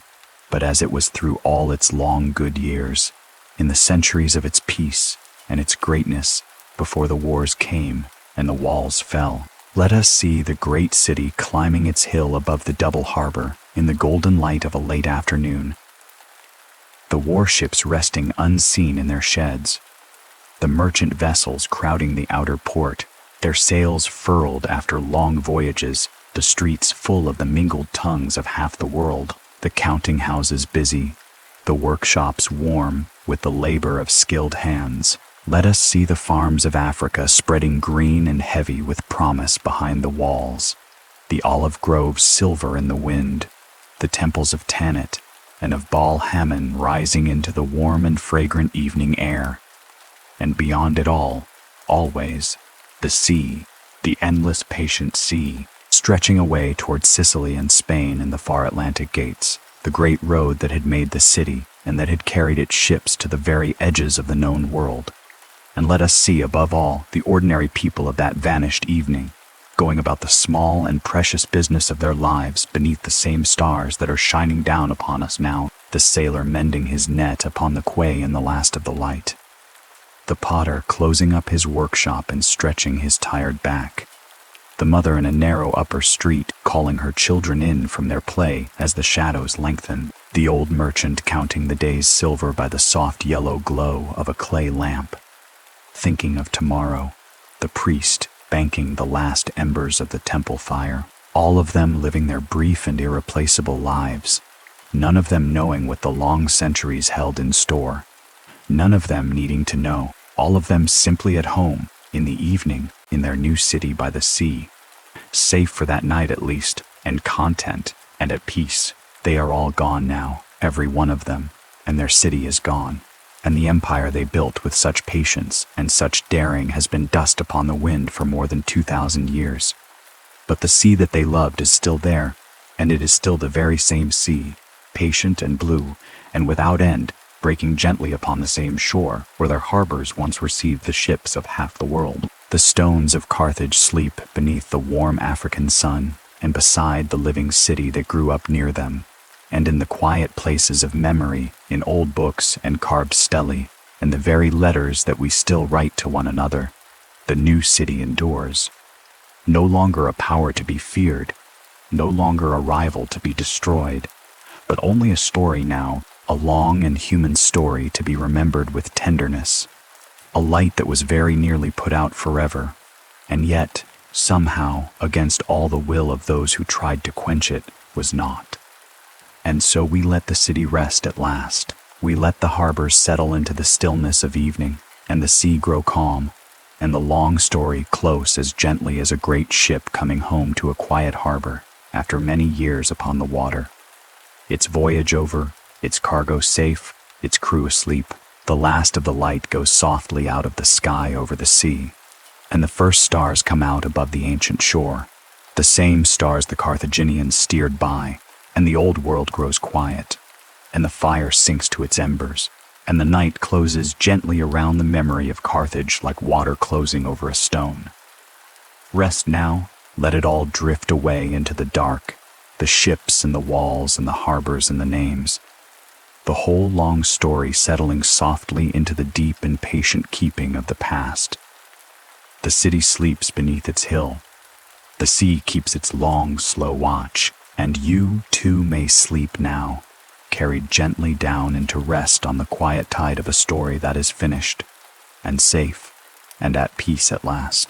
but as it was through all its long good years, in the centuries of its peace and its greatness before the wars came and the walls fell. Let us see the great city climbing its hill above the double harbor in the golden light of a late afternoon, the warships resting unseen in their sheds, the merchant vessels crowding the outer port, their sails furled after long voyages, the streets full of the mingled tongues of half the world, the counting houses busy, the workshops warm with the labor of skilled hands. Let us see the farms of Africa spreading green and heavy with promise behind the walls, the olive groves silver in the wind, the temples of Tanit and of Baal Hammon rising into the warm and fragrant evening air. And beyond it all, always, the sea, the endless patient sea, stretching away toward Sicily and Spain and the far Atlantic gates, the great road that had made the city and that had carried its ships to the very edges of the known world. And let us see, above all, the ordinary people of that vanished evening, going about the small and precious business of their lives beneath the same stars that are shining down upon us now, the sailor mending his net upon the quay in the last of the light, the potter closing up his workshop and stretching his tired back, the mother in a narrow upper street calling her children in from their play as the shadows lengthen, the old merchant counting the day's silver by the soft yellow glow of a clay lamp, thinking of tomorrow, the priest banking the last embers of the temple fire, all of them living their brief and irreplaceable lives, none of them knowing what the long centuries held in store, none of them needing to know, all of them simply at home, in the evening, in their new city by the sea, safe for that night at least, and content, and at peace. They are all gone now, every one of them, and their city is gone, and the empire they built with such patience and such daring has been dust upon the wind for more than 2,000 years. But the sea that they loved is still there, and it is still the very same sea, patient and blue, and without end, breaking gently upon the same shore where their harbors once received the ships of half the world. The stones of Carthage sleep beneath the warm African sun, and beside the living city that grew up near them, and in the quiet places of memory, in old books and carved stelae, and the very letters that we still write to one another, the new city endures. No longer a power to be feared, no longer a rival to be destroyed, but only a story now, a long and human story to be remembered with tenderness, a light that was very nearly put out forever, and yet, somehow, against all the will of those who tried to quench it, was not. And so we let the city rest at last. We let the harbors settle into the stillness of evening, and the sea grow calm, and the long story close as gently as a great ship coming home to a quiet harbor after many years upon the water. Its voyage over, its cargo safe, its crew asleep, the last of the light goes softly out of the sky over the sea, and the first stars come out above the ancient shore, the same stars the Carthaginians steered by, and the old world grows quiet, and the fire sinks to its embers, and the night closes gently around the memory of Carthage like water closing over a stone. Rest now, let it all drift away into the dark, the ships and the walls and the harbors and the names, the whole long story settling softly into the deep and patient keeping of the past. The city sleeps beneath its hill. The sea keeps its long, slow watch, and you, too, may sleep now, carried gently down into rest on the quiet tide of a story that is finished, and safe, and at peace at last.